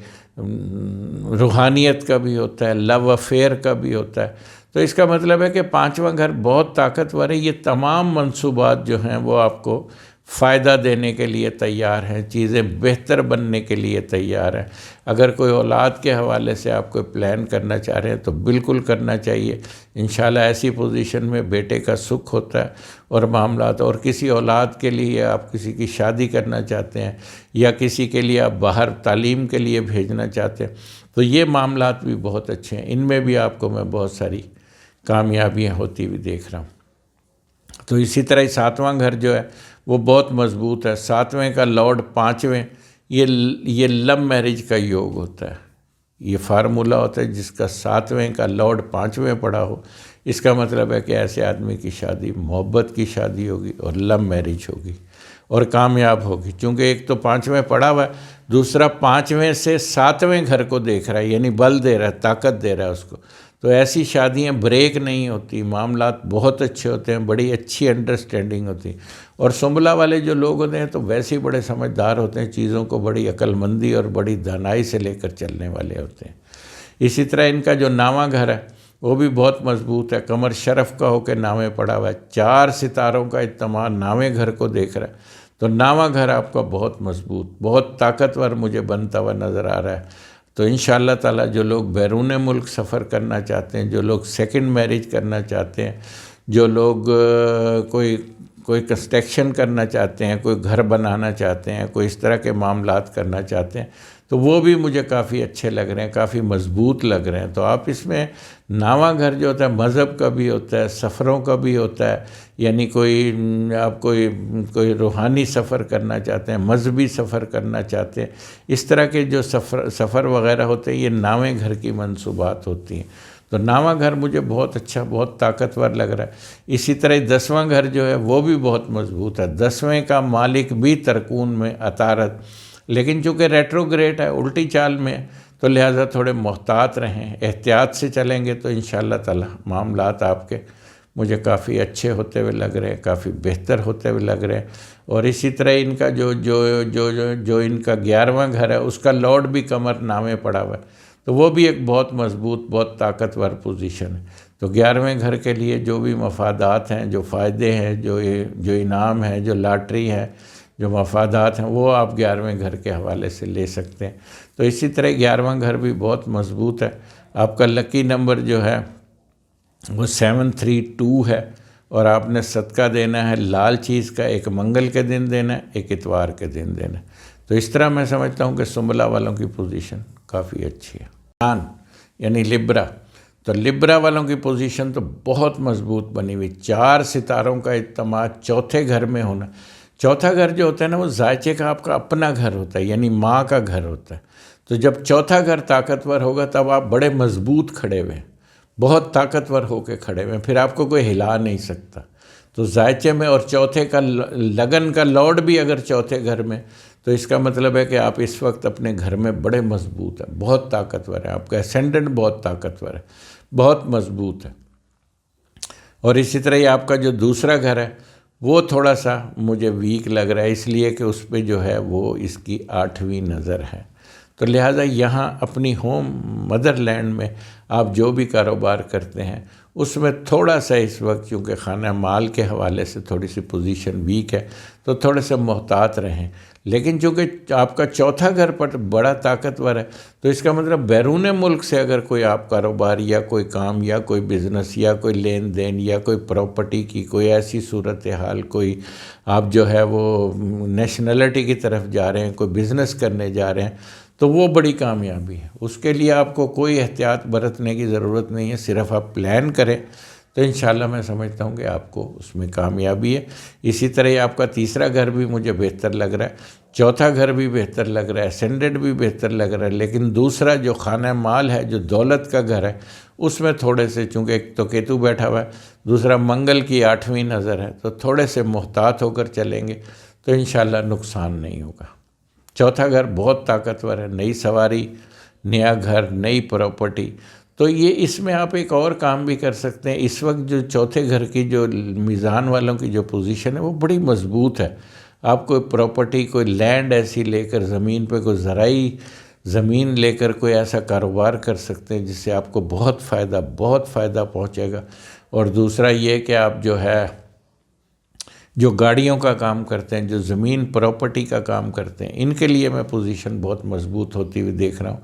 روحانیت کا بھی ہوتا ہے، لو افیئر کا بھی ہوتا ہے۔ تو اس کا مطلب ہے کہ 5واں گھر بہت طاقتور ہے۔ یہ تمام منصوبات جو ہیں وہ آپ کو فائدہ دینے کے لیے تیار ہیں، چیزیں بہتر بننے کے لیے تیار ہیں۔ اگر کوئی اولاد کے حوالے سے آپ کوئی پلان کرنا چاہ رہے ہیں تو بالکل کرنا چاہیے۔ انشاءاللہ ایسی پوزیشن میں بیٹے کا سکھ ہوتا ہے اور معاملات، اور کسی اولاد کے لیے آپ کسی کی شادی کرنا چاہتے ہیں یا کسی کے لیے آپ باہر تعلیم کے لیے بھیجنا چاہتے ہیں تو یہ معاملات بھی بہت اچھے ہیں، ان میں بھی آپ کو میں بہت ساری کامیابیاں ہوتی ہوئی دیکھ رہا ہوں۔ تو اسی طرح 7واں گھر جو ہے وہ بہت مضبوط ہے۔ 7ویں کا لارڈ 5ویں، یہ لو میرج کا یوگ ہوتا ہے، یہ فارمولہ ہوتا ہے جس کا 7ویں کا لارڈ 5ویں پڑا ہو، اس کا مطلب ہے کہ ایسے آدمی کی شادی محبت کی شادی ہوگی اور لو میرج ہوگی اور کامیاب ہوگی، چونکہ ایک تو 5ویں پڑا ہوا ہے، دوسرا 5ویں سے 7ویں گھر کو دیکھ رہا ہے، یعنی بل دے رہا ہے، طاقت دے رہا ہے اس کو۔ تو ایسی شادیاں بریک نہیں ہوتی، معاملات بہت اچھے ہوتے ہیں، بڑی اچھی انڈرسٹینڈنگ ہوتی ہے۔ اور سنبلہ والے جو لوگ ہوتے ہیں تو ویسے ہی بڑے سمجھدار ہوتے ہیں، چیزوں کو بڑی عقل مندی اور بڑی دانائی سے لے کر چلنے والے ہوتے ہیں۔ اسی طرح ان کا جو 9واں گھر ہے وہ بھی بہت مضبوط ہے، قمر شرف کا ہو کے 9ویں پڑا ہوا ہے، 4 ستاروں کا اجتماع 9ویں گھر کو دیکھ رہا ہے۔ تو 9واں گھر آپ کا بہت مضبوط، بہت طاقتور مجھے بنتا ہوا نظر آ رہا ہے۔ تو انشاءاللہ تعالیٰ جو لوگ بیرون ملک سفر کرنا چاہتے ہیں، جو لوگ سیکنڈ میرج کرنا چاہتے ہیں، جو لوگ کوئی کنسٹرکشن کرنا چاہتے ہیں، کوئی گھر بنانا چاہتے ہیں، کوئی اس طرح کے معاملات کرنا چاہتے ہیں تو وہ بھی مجھے کافی اچھے لگ رہے ہیں، کافی مضبوط لگ رہے ہیں۔ تو آپ اس میں 9واں گھر جو ہوتا ہے مذہب کا بھی ہوتا ہے، سفروں کا بھی ہوتا ہے، یعنی آپ کوئی روحانی سفر کرنا چاہتے ہیں، مذہبی سفر کرنا چاہتے ہیں، اس طرح کے جو سفر وغیرہ ہوتے ہیں یہ 9ویں گھر کی منصوبات ہوتی ہیں۔ تو 9واں گھر مجھے بہت اچھا، بہت طاقتور لگ رہا ہے۔ اسی طرح 10واں گھر جو ہے وہ بھی بہت مضبوط ہے، 10ویں کا مالک بھی ترکون میں عطارد، لیکن چونکہ ریٹروگریڈ ہے، الٹی چال میں، تو لہٰذا تھوڑے محتاط رہیں، احتیاط سے چلیں گے تو انشاءاللہ تعالی معاملات آپ کے مجھے کافی اچھے ہوتے ہوئے لگ رہے ہیں، کافی بہتر ہوتے ہوئے لگ رہے ہیں۔ اور اسی طرح ان کا جو ان کا 11واں گھر ہے اس کا لارڈ بھی قمر 9ویں پڑا ہوا ہے، تو وہ بھی ایک بہت مضبوط، بہت طاقتور پوزیشن ہے۔ تو 11ویں گھر کے لیے جو بھی مفادات ہیں، جو فائدے ہیں، جو انعام ہیں، جو لاٹری ہے، جو مفادات ہیں، وہ آپ 11ویں گھر کے حوالے سے لے سکتے ہیں۔ تو اسی طرح 11واں گھر بھی بہت مضبوط ہے۔ آپ کا لکی نمبر جو ہے وہ 732 ہے، اور آپ نے صدقہ دینا ہے لال چیز کا، ایک منگل کے دن دینا ہے، ایک اتوار کے دن دینا ہے۔ تو اس طرح میں سمجھتا ہوں کہ سنبلہ والوں کی پوزیشن کافی اچھی ہے۔ یعنی لبرا، تو لبرا والوں کی پوزیشن تو بہت مضبوط بنی ہوئی، 4 ستاروں کا اجتماع چوتھے گھر میں ہونا۔ چوتھا گھر جو ہوتا ہے نا وہ زائچے کا آپ کا اپنا گھر ہوتا ہے، یعنی ماں کا گھر ہوتا ہے۔ تو جب چوتھا گھر طاقتور ہوگا تب آپ بڑے مضبوط کھڑے ہوئے ہیں، بہت طاقتور ہو کے کھڑے ہوئے ہیں، پھر آپ کو کوئی ہلا نہیں سکتا۔ تو زائچے میں اور چوتھے کا لگن کا لارڈ بھی اگر چوتھے گھر میں، تو اس کا مطلب ہے کہ آپ اس وقت اپنے گھر میں بڑے مضبوط ہیں، بہت طاقتور ہیں، آپ کا اسینڈنٹ بہت طاقتور ہے، بہت مضبوط ہے۔ اور اسی طرح یہ آپ کا جو دوسرا گھر ہے وہ تھوڑا سا مجھے ویک لگ رہا ہے، اس لیے کہ اس پہ جو ہے وہ اس کی 8ویں نظر ہے۔ تو لہٰذا یہاں اپنی ہوم مدر لینڈ میں آپ جو بھی کاروبار کرتے ہیں اس میں تھوڑا سا اس وقت چونکہ خانہ مال کے حوالے سے تھوڑی سی پوزیشن ویک ہے تو تھوڑے سے محتاط رہیں۔ لیکن چونکہ آپ کا چوتھا گھر پر بڑا طاقتور ہے تو اس کا مطلب بیرون ملک سے اگر کوئی آپ کاروبار یا کوئی کام یا کوئی بزنس یا کوئی لین دین یا کوئی پراپرٹی کی کوئی ایسی صورتحال، کوئی آپ جو ہے وہ نیشنلٹی کی طرف جا رہے ہیں، کوئی بزنس کرنے جا رہے ہیں، تو وہ بڑی کامیابی ہے۔ اس کے لیے آپ کو کوئی احتیاط برتنے کی ضرورت نہیں ہے، صرف آپ پلان کریں تو انشاءاللہ میں سمجھتا ہوں کہ آپ کو اس میں کامیابی ہے۔ اسی طرح آپ کا تیسرا گھر بھی مجھے بہتر لگ رہا ہے، چوتھا گھر بھی بہتر لگ رہا ہے، اسینڈنٹ بھی بہتر لگ رہا ہے، لیکن دوسرا جو خانہ مال ہے، جو دولت کا گھر ہے، اس میں تھوڑے سے، چونکہ ایک تو کیتو بیٹھا ہوا ہے، دوسرا منگل کی 8ویں نظر ہے، تو تھوڑے سے محتاط ہو کر چلیں گے تو انشاءاللہ نقصان نہیں ہوگا۔ چوتھا گھر بہت طاقتور ہے، نئی سواری، نیا گھر، نئی پراپرٹی۔ تو یہ اس میں آپ ایک اور کام بھی کر سکتے ہیں۔ اس وقت جو چوتھے گھر کی جو میزان والوں کی جو پوزیشن ہے وہ بڑی مضبوط ہے۔ آپ کوئی پراپرٹی، کوئی لینڈ ایسی لے کر، زمین پہ کوئی زرعی زمین لے کر کوئی ایسا کاروبار کر سکتے ہیں جس سے آپ کو بہت فائدہ پہنچے گا۔ اور دوسرا یہ کہ آپ جو ہے جو گاڑیوں کا کام کرتے ہیں، جو زمین پراپرٹی کا کام کرتے ہیں، ان کے لیے میں پوزیشن بہت مضبوط ہوتی ہوئی دیکھ رہا ہوں،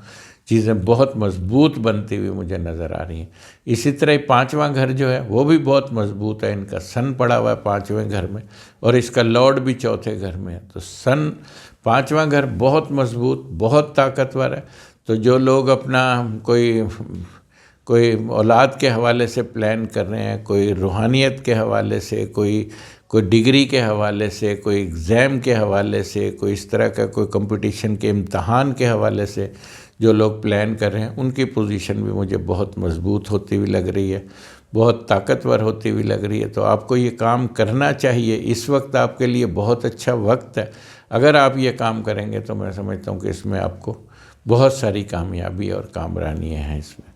چیزیں بہت مضبوط بنتی ہوئی مجھے نظر آ رہی ہیں۔ اسی طرح ہی 5واں گھر جو ہے وہ بھی بہت مضبوط ہے، ان کا سن پڑا ہوا ہے 5ویں گھر میں، اور اس کا لارڈ بھی 4تھے گھر میں ہے، تو سن 5واں گھر بہت مضبوط، بہت طاقتور ہے۔ تو جو لوگ اپنا کوئی اولاد کے حوالے سے پلان کر رہے ہیں، کوئی روحانیت کے حوالے سے، کوئی ڈگری کے حوالے سے، کوئی ایگزام کے حوالے سے، کوئی اس طرح کا کوئی کمپٹیشن کے امتحان کے حوالے سے جو لوگ پلان کر رہے ہیں، ان کی پوزیشن بھی مجھے بہت مضبوط ہوتی ہوئی لگ رہی ہے، بہت طاقتور ہوتی ہوئی لگ رہی ہے۔ تو آپ کو یہ کام کرنا چاہیے، اس وقت آپ کے لیے بہت اچھا وقت ہے۔ اگر آپ یہ کام کریں گے تو میں سمجھتا ہوں کہ اس میں آپ کو بہت ساری کامیابی اور کامرانیاں ہیں اس میں۔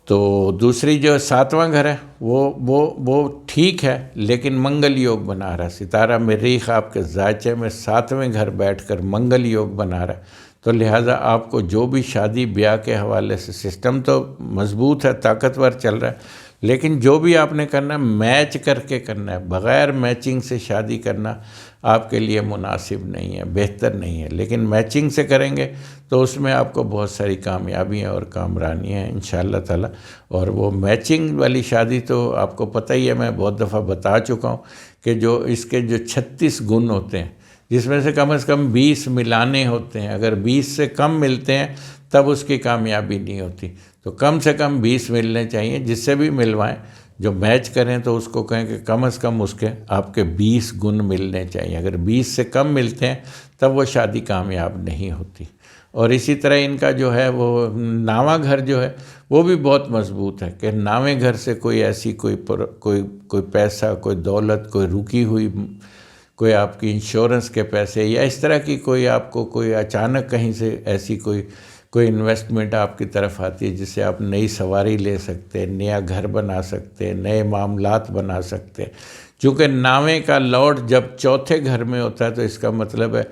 تو دوسری جو 7واں گھر ہے وہ ٹھیک ہے، لیکن منگل یوگ بنا رہا ہے، ستارہ مریخ آپ کے ذائچے میں 7ویں گھر بیٹھ کر منگل یوگ بنا رہا ہے، تو لہٰذا آپ کو جو بھی شادی بیاہ کے حوالے سے سسٹم تو مضبوط ہے، طاقتور چل رہا ہے، لیکن جو بھی آپ نے کرنا ہے میچ کر کے کرنا ہے، بغیر میچنگ سے شادی کرنا آپ کے لیے مناسب نہیں ہے، بہتر نہیں ہے، لیکن میچنگ سے کریں گے تو اس میں آپ کو بہت ساری کامیابیاں اور کامرانیاں ہیں انشاءاللہ تعالی۔ اور وہ میچنگ والی شادی تو آپ کو پتہ ہی ہے، میں بہت دفعہ بتا چکا ہوں کہ جو اس کے جو 36 گن ہوتے ہیں، جس میں سے کم 20 ملانے ہوتے ہیں، اگر 20 سے کم ملتے ہیں تب اس کی کامیابی نہیں ہوتی، تو کم سے کم 20 ملنے چاہیے، جس سے بھی ملوائیں، جو میچ کریں تو اس کو کہیں کہ کم از کم اس کے آپ کے 20 گن ملنے چاہیے، اگر 20 سے کم ملتے ہیں تب وہ شادی کامیاب نہیں ہوتی۔ اور اسی طرح ان کا جو ہے وہ 9واں گھر جو ہے وہ بھی بہت مضبوط ہے، کہ 9ویں گھر سے کوئی ایسی کوئی پیسہ، کوئی دولت، کوئی رکی ہوئی، کوئی آپ کی انشورنس کے پیسے، یا اس طرح کی کوئی آپ کو کوئی اچانک کہیں سے ایسی کوئی انویسٹمنٹ آپ کی طرف آتی ہے جس سے آپ نئی سواری لے سکتے، نیا گھر بنا سکتے، نئے معاملات بنا سکتے۔ چونکہ 9ویں کا لارڈ جب 4تھے گھر میں ہوتا ہے تو اس کا مطلب ہے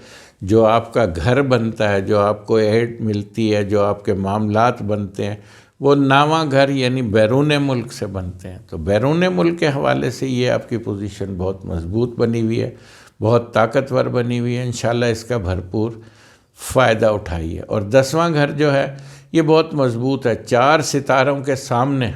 جو آپ کا گھر بنتا ہے، جو آپ کو ایڈ ملتی ہے، جو آپ کے معاملات بنتے ہیں، وہ 9واں گھر یعنی بیرون ملک سے بنتے ہیں۔ تو بیرون ملک کے حوالے سے یہ آپ کی پوزیشن بہت مضبوط بنی ہوئی ہے، بہت طاقتور بنی ہوئی ہے، انشاءاللہ اس کا بھرپور فائدہ اٹھائیے۔ اور 10واں گھر جو ہے یہ بہت مضبوط ہے، 4 ستاروں کے سامنے،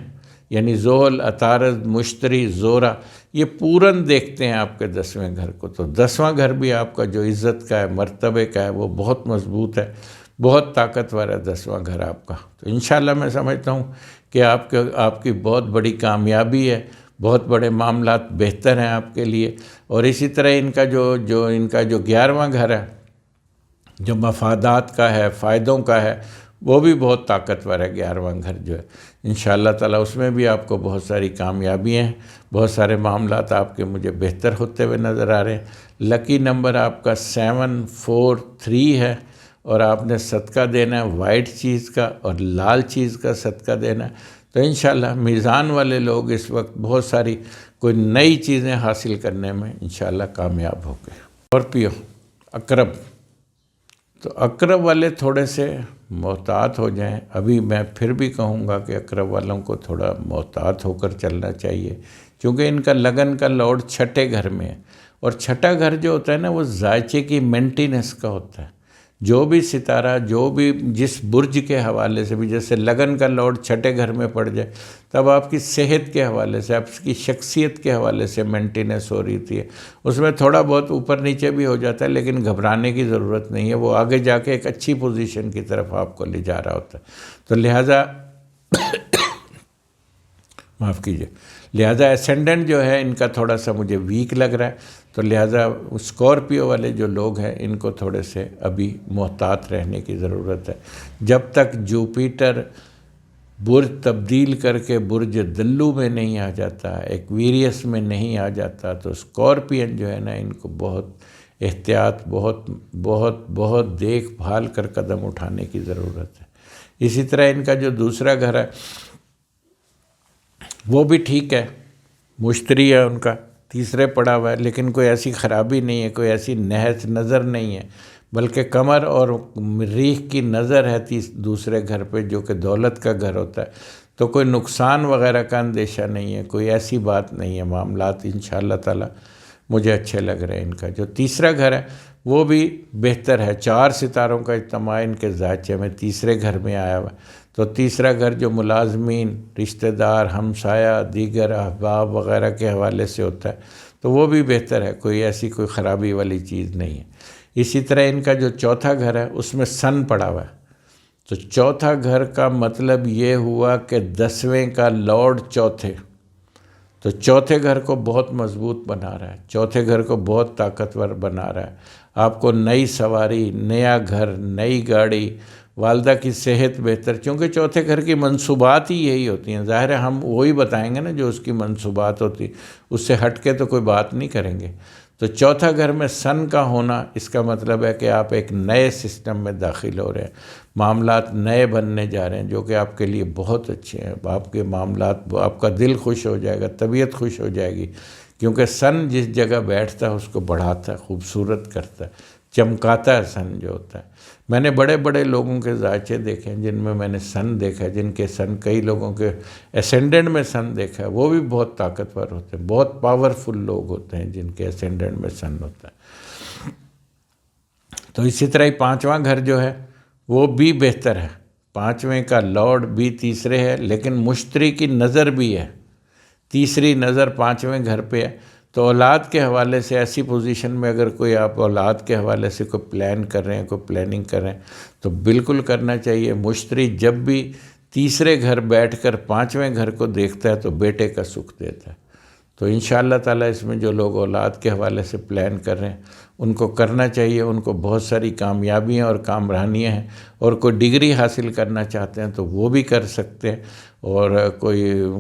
یعنی زحل، عطارد، مشتری، زورا، یہ پورن دیکھتے ہیں آپ کے 10ویں گھر کو، تو 10واں گھر بھی آپ کا جو عزت کا ہے، مرتبے کا ہے، وہ بہت مضبوط ہے، بہت طاقتور ہے 10واں گھر آپ کا۔ تو انشاءاللہ میں سمجھتا ہوں کہ آپ کی بہت بڑی کامیابی ہے، بہت بڑے معاملات بہتر ہیں آپ کے لیے۔ اور اسی طرح ان کا جو 11واں گھر ہے، جو مفادات کا ہے، فائدوں کا ہے، وہ بھی بہت طاقتور ہے 11واں گھر جو ہے، انشاءاللہ تعالی اس میں بھی آپ کو بہت ساری کامیابیاں ہیں، بہت سارے معاملات آپ کے مجھے بہتر ہوتے ہوئے نظر آ رہے ہیں۔ لکی نمبر آپ کا 743 ہے، اور آپ نے صدقہ دینا ہے وائٹ چیز کا اور لال چیز کا صدقہ دینا ہے۔ تو انشاءاللہ میزان والے لوگ اس وقت بہت ساری کوئی نئی چیزیں حاصل کرنے میں انشاءاللہ کامیاب ہو گئے۔ اسکارپیو، عقرب، تو عقرب والے تھوڑے سے محتاط ہو جائیں۔ ابھی میں پھر بھی کہوں گا کہ عقرب والوں کو تھوڑا محتاط ہو کر چلنا چاہیے، کیونکہ ان کا لگن کا لارڈ 6ٹھے گھر میں ہے، اور 6ٹھا گھر جو ہوتا ہے نا وہ ذائچے کی مینٹیننس کا ہوتا ہے۔ جو بھی ستارہ، جو بھی جس برج کے حوالے سے بھی، جیسے لگن کا لارڈ 6ٹھے گھر میں پڑ جائے تب آپ کی صحت کے حوالے سے، آپ کی شخصیت کے حوالے سے مینٹیننس ہو رہی تھی، اس میں تھوڑا بہت اوپر نیچے بھی ہو جاتا ہے، لیکن گھبرانے کی ضرورت نہیں ہے، وہ آگے جا کے ایک اچھی پوزیشن کی طرف آپ کو لے جا رہا ہوتا ہے۔ تو لہٰذا اسینڈنٹ جو ہے ان کا تھوڑا سا مجھے ویک لگ رہا ہے، تو لہٰذا اسکارپیو والے جو لوگ ہیں ان کو تھوڑے سے ابھی محتاط رہنے کی ضرورت ہے۔ جب تک جوپیٹر برج تبدیل کر کے برج دلو میں نہیں آ جاتا، ایکویریس میں نہیں آ جاتا، تو اسکارپین جو ہے نا ان کو بہت احتیاط، بہت بہت بہت دیکھ بھال کر قدم اٹھانے کی ضرورت ہے۔ اسی طرح ان کا جو دوسرا گھر ہے وہ بھی ٹھیک ہے، مشتری ہے ان کا، تیسرے پڑا ہوا ہے، لیکن کوئی ایسی خرابی نہیں ہے، کوئی ایسی نحس نظر نہیں ہے، بلکہ قمر اور مریخ کی نظر ہے دوسرے گھر پہ، جو کہ دولت کا گھر ہوتا ہے، تو کوئی نقصان وغیرہ کا اندیشہ نہیں ہے، کوئی ایسی بات نہیں ہے، معاملات انشاءاللہ تعالی مجھے اچھے لگ رہے ہیں ان کا۔ جو تیسرا گھر ہے وہ بھی بہتر ہے، 4 ستاروں کا اجتماع ان کے ذائچے میں تیسرے گھر میں آیا ہوا ہے۔ تو تیسرا گھر جو ملازمین، رشتہ دار، ہمسایہ، دیگر احباب وغیرہ کے حوالے سے ہوتا ہے تو وہ بھی بہتر ہے، کوئی ایسی کوئی خرابی والی چیز نہیں ہے۔ اسی طرح ان کا جو چوتھا گھر ہے اس میں سن پڑا ہوا ہے، تو چوتھا گھر کا مطلب یہ ہوا کہ 10ویں کا لارڈ چوتھے، تو چوتھے گھر کو بہت مضبوط بنا رہا ہے، چوتھے گھر کو بہت طاقتور بنا رہا ہے۔ آپ کو نئی سواری، نیا گھر، نئی گاڑی، والدہ کی صحت بہتر، چونکہ چوتھے گھر کی منصوبات ہی یہی ہوتی ہیں۔ ظاہر ہے ہم وہی بتائیں گے نا جو اس کی منصوبات ہوتی، اس سے ہٹ کے تو کوئی بات نہیں کریں گے۔ تو چوتھا گھر میں سن کا ہونا اس کا مطلب ہے کہ آپ ایک نئے سسٹم میں داخل ہو رہے ہیں، معاملات نئے بننے جا رہے ہیں جو کہ آپ کے لیے بہت اچھے ہیں۔ آپ کے معاملات، آپ کا دل خوش ہو جائے گا، طبیعت خوش ہو جائے گی، کیونکہ سن جس جگہ بیٹھتا ہے اس کو بڑھاتا ہے، خوبصورت کرتا ہے، چمکاتا ہے سن جو ہوتا ہے۔ میں نے بڑے بڑے لوگوں کے ذائچے دیکھے ہیں جن میں نے سن دیکھا ہے، جن کے سن، کئی لوگوں کے اسینڈنٹ میں سن دیکھا ہے، وہ بھی بہت طاقتور ہوتے ہیں، بہت پاورفل لوگ ہوتے ہیں جن کے اسینڈنٹ میں سن ہوتا ہے۔ تو اسی طرح ہی 5واں گھر جو ہے وہ بھی بہتر ہے، 5ویں کا لارڈ بھی تیسرے ہے، لیکن مشتری کی نظر بھی ہے، تیسری نظر 5ویں گھر پہ ہے۔ تو اولاد کے حوالے سے ایسی پوزیشن میں اگر کوئی آپ اولاد کے حوالے سے کوئی پلان کر رہے ہیں، کوئی پلاننگ کر رہے ہیں تو بالکل کرنا چاہیے۔ مشتری جب بھی تیسرے گھر بیٹھ کر 5ویں گھر کو دیکھتا ہے تو بیٹے کا سکھ دیتا ہے۔ تو انشاءاللہ تعالیٰ اس میں جو لوگ اولاد کے حوالے سے پلان کر رہے ہیں ان کو کرنا چاہیے، ان کو بہت ساری کامیابیاں اور کامرانیاں ہیں، اور کوئی ڈگری حاصل کرنا چاہتے ہیں تو وہ بھی کر سکتے ہیں۔ اور کوئی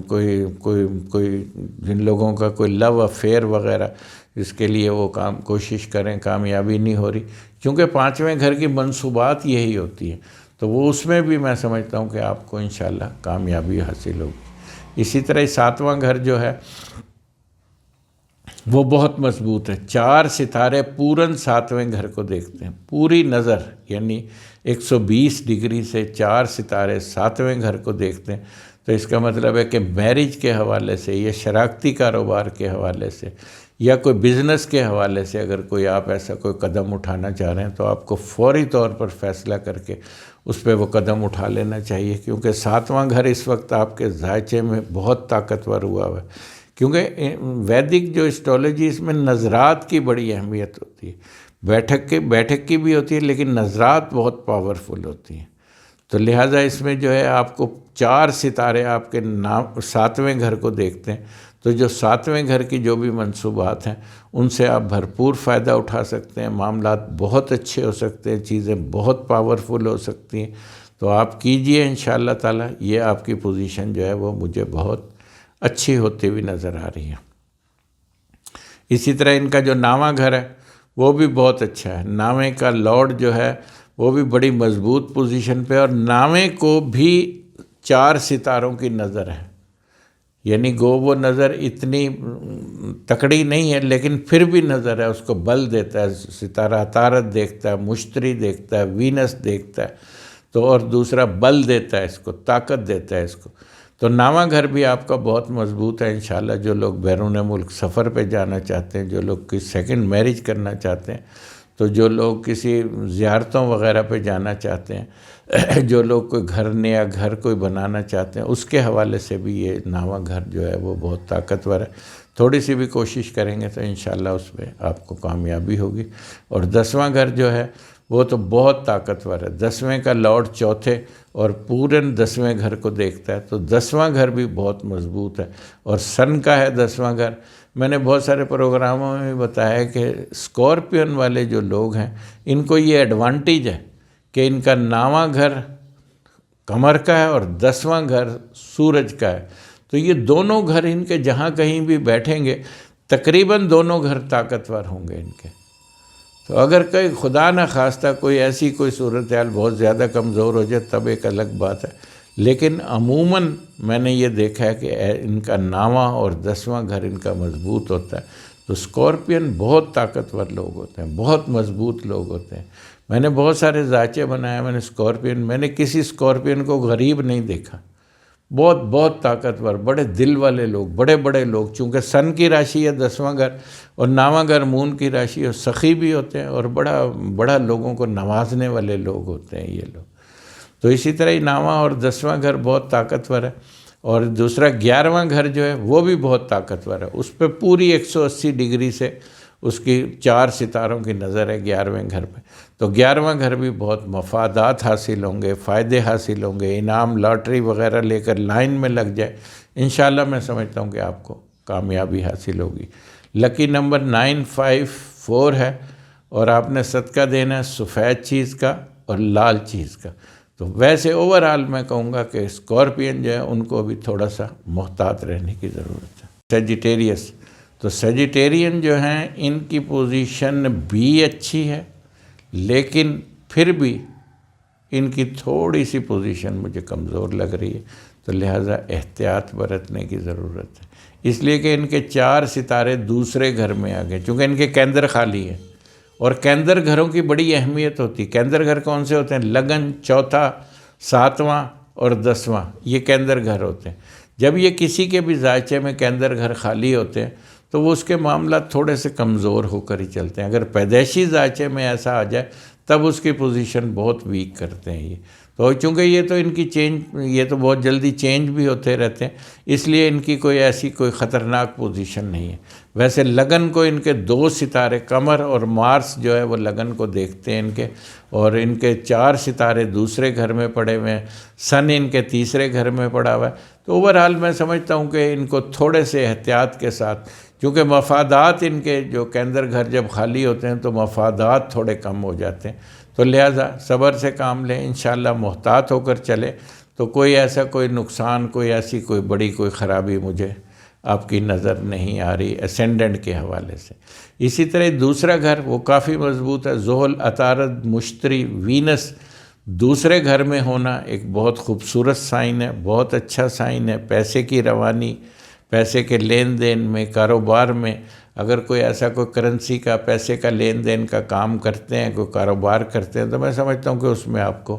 جن لوگوں کا کوئی لو افیئر وغیرہ اس کے لیے وہ کوشش کریں، کامیابی نہیں ہو رہی، کیونکہ 5ویں گھر کی منصوبات یہی ہوتی ہے، تو وہ اس میں بھی میں سمجھتا ہوں کہ آپ کو انشاءاللہ کامیابی حاصل ہوگی۔ اسی طرح 7واں گھر جو ہے وہ بہت مضبوط ہے، 4 ستارے پورن 7ویں گھر کو دیکھتے ہیں، پوری نظر، یعنی 120 ڈگری سے 4 ستارے 7ویں گھر کو دیکھتے ہیں۔ تو اس کا مطلب ہے کہ میرج کے حوالے سے یا شراکتی کاروبار کے حوالے سے یا کوئی بزنس کے حوالے سے اگر کوئی آپ ایسا کوئی قدم اٹھانا چاہ رہے ہیں تو آپ کو فوری طور پر فیصلہ کر کے اس پہ وہ قدم اٹھا لینا چاہیے، کیونکہ 7واں گھر اس وقت آپ کے ذائچے میں بہت طاقتور ہوا ہے، کیونکہ ویدک جو اسٹرالوجی اس میں نظرات کی بڑی اہمیت ہوتی ہے، بیٹھک کی بھی ہوتی ہے، لیکن نظرات بہت پاورفل ہوتی ہیں۔ تو لہٰذا اس میں جو ہے آپ کو 4 ستارے آپ کے 7ویں گھر کو دیکھتے ہیں، تو جو 7ویں گھر کی جو بھی منصوبات ہیں ان سے آپ بھرپور فائدہ اٹھا سکتے ہیں، معاملات بہت اچھے ہو سکتے ہیں، چیزیں بہت پاورفل ہو سکتی ہیں۔ تو آپ کیجئے انشاءاللہ تعالیٰ، یہ آپ کی پوزیشن جو ہے وہ مجھے بہت اچھی ہوتی ہوئی نظر آ رہی ہے۔ اسی طرح ان کا جو 9واں گھر ہے وہ بھی بہت اچھا ہے، 9ویں کا لارڈ جو ہے وہ بھی بڑی مضبوط پوزیشن پہ، اور 9ویں کو بھی 4 ستاروں کی نظر ہے، یعنی گو وہ نظر اتنی تکڑی نہیں ہے لیکن پھر بھی نظر ہے، اس کو بل دیتا ہے، ستارہ عطارد دیکھتا ہے، مشتری دیکھتا ہے، وینس دیکھتا ہے، تو اور دوسرا بل دیتا ہے، اس کو طاقت دیتا ہے اس کو۔ تو 9واں گھر بھی آپ کا بہت مضبوط ہے انشاءاللہ۔ جو لوگ بیرون ملک سفر پہ جانا چاہتے ہیں، جو لوگ کسی سیکنڈ میرج کرنا چاہتے ہیں، تو جو لوگ کسی زیارتوں وغیرہ پہ جانا چاہتے ہیں، جو لوگ کوئی نیا گھر کوئی بنانا چاہتے ہیں، اس کے حوالے سے بھی یہ 9واں گھر جو ہے وہ بہت طاقتور ہے۔ تھوڑی سی بھی کوشش کریں گے تو انشاءاللہ اس میں آپ کو کامیابی ہوگی۔ اور 10واں گھر جو ہے وہ تو بہت طاقتور ہے، 10ویں کا لارڈ چوتھے اور پورن 10ویں گھر کو دیکھتا ہے، تو 10واں گھر بھی بہت مضبوط ہے، اور سن کا ہے 10واں گھر۔ میں نے بہت سارے پروگراموں میں بھی بتایا ہے کہ اسکارپیون والے جو لوگ ہیں ان کو یہ ایڈوانٹیج ہے کہ ان کا 9واں گھر قمر کا ہے اور 10واں گھر سورج کا ہے، تو یہ دونوں گھر ان کے جہاں کہیں بھی بیٹھیں گے تقریباً دونوں گھر طاقتور ہوں گے ان کے۔ تو اگر کوئی خدا نہ خواستہ کوئی ایسی کوئی صورتحال بہت زیادہ کمزور ہو جائے تب ایک الگ بات ہے، لیکن عموماً میں نے یہ دیکھا ہے کہ ان کا 9واں اور 10واں گھر ان کا مضبوط ہوتا ہے۔ تو اسکارپین بہت طاقتور لوگ ہوتے ہیں، بہت مضبوط لوگ ہوتے ہیں۔ میں نے بہت سارے ذائچے بنائے، میں نے کسی اسکارپین کو غریب نہیں دیکھا، بہت بہت طاقتور، بڑے دل والے لوگ، بڑے بڑے لوگ، چونکہ سن کی راشی ہے 10واں گھر اور 9واں گھر مون کی راشی، اور سخی بھی ہوتے ہیں اور بڑا بڑا لوگوں کو نوازنے والے لوگ ہوتے ہیں یہ لوگ۔ تو اسی طرح ہی 9واں اور 10واں گھر بہت طاقتور ہے، اور دوسرا 11واں گھر جو ہے وہ بھی بہت طاقتور ہے، اس پہ پوری 180 ڈگری سے اس کی 4 ستاروں کی نظر ہے 11ویں گھر پہ۔ تو 11واں گھر بھی بہت مفادات حاصل ہوں گے، فائدے حاصل ہوں گے، انعام لاٹری وغیرہ لے کر لائن میں لگ جائے، انشاءاللہ میں سمجھتا ہوں کہ آپ کو کامیابی حاصل ہوگی۔ لکی نمبر 954 ہے، اور آپ نے صدقہ دینا ہے سفید چیز کا اور لال چیز کا۔ تو ویسے اوورآل میں کہوں گا کہ اسکارپین جو ہے ان کو بھی تھوڑا سا محتاط رہنے کی ضرورت ہے۔ سیجیٹیریس، تو سیجیٹیرین جو ہیں ان کی پوزیشن بھی اچھی ہے، لیکن پھر بھی ان کی تھوڑی سی پوزیشن مجھے کمزور لگ رہی ہے، تو لہٰذا احتیاط برتنے کی ضرورت ہے، اس لیے کہ ان کے 4 ستارے دوسرے گھر میں آ گئے، چونکہ ان کے کیندر خالی ہے، اور کیندر گھروں کی بڑی اہمیت ہوتی ہے۔ کیندر گھر کون سے ہوتے ہیں؟ لگن، چوتھا، 7واں اور 10واں، یہ کیندر گھر ہوتے ہیں۔ جب یہ کسی کے بھی ذائچے میں کیندر گھر خالی ہوتے ہیں تو وہ اس کے معاملات تھوڑے سے کمزور ہو کر ہی چلتے ہیں۔ اگر پیدائشی ذائچے میں ایسا آ جائے تب اس کی پوزیشن بہت ویک کرتے ہیں یہ، تو چونکہ یہ تو ان کی یہ تو بہت جلدی چینج بھی ہوتے رہتے ہیں، اس لیے ان کی کوئی ایسی کوئی خطرناک پوزیشن نہیں ہے۔ ویسے لگن کو ان کے 2 ستارے قمر اور مارس جو ہے وہ لگن کو دیکھتے ہیں ان کے، اور ان کے 4 ستارے دوسرے گھر میں پڑے ہوئے ہیں، سن ان کے تیسرے گھر میں پڑا ہوا ہے۔ تو اوورآل میں سمجھتا ہوں کہ ان کو تھوڑے سے احتیاط کے ساتھ، کیونکہ مفادات ان کے جو کیندر گھر جب خالی ہوتے ہیں تو مفادات تھوڑے کم ہو جاتے ہیں، تو لہٰذا صبر سے کام لیں، انشاءاللہ محتاط ہو کر چلے تو کوئی ایسا کوئی نقصان، کوئی ایسی کوئی بڑی کوئی خرابی مجھے آپ کی نظر نہیں آ رہی اسینڈنٹ کے حوالے سے۔ اسی طرح دوسرا گھر وہ کافی مضبوط ہے، زحل، عطارد، مشتری، وینس دوسرے گھر میں ہونا ایک بہت خوبصورت سائن ہے، بہت اچھا سائن ہے۔ پیسے کی روانی، پیسے کے لین دین میں، کاروبار میں، اگر کوئی ایسا کوئی کرنسی کا، پیسے کا لین دین کا کام کرتے ہیں، کوئی کاروبار کرتے ہیں، تو میں سمجھتا ہوں کہ اس میں آپ کو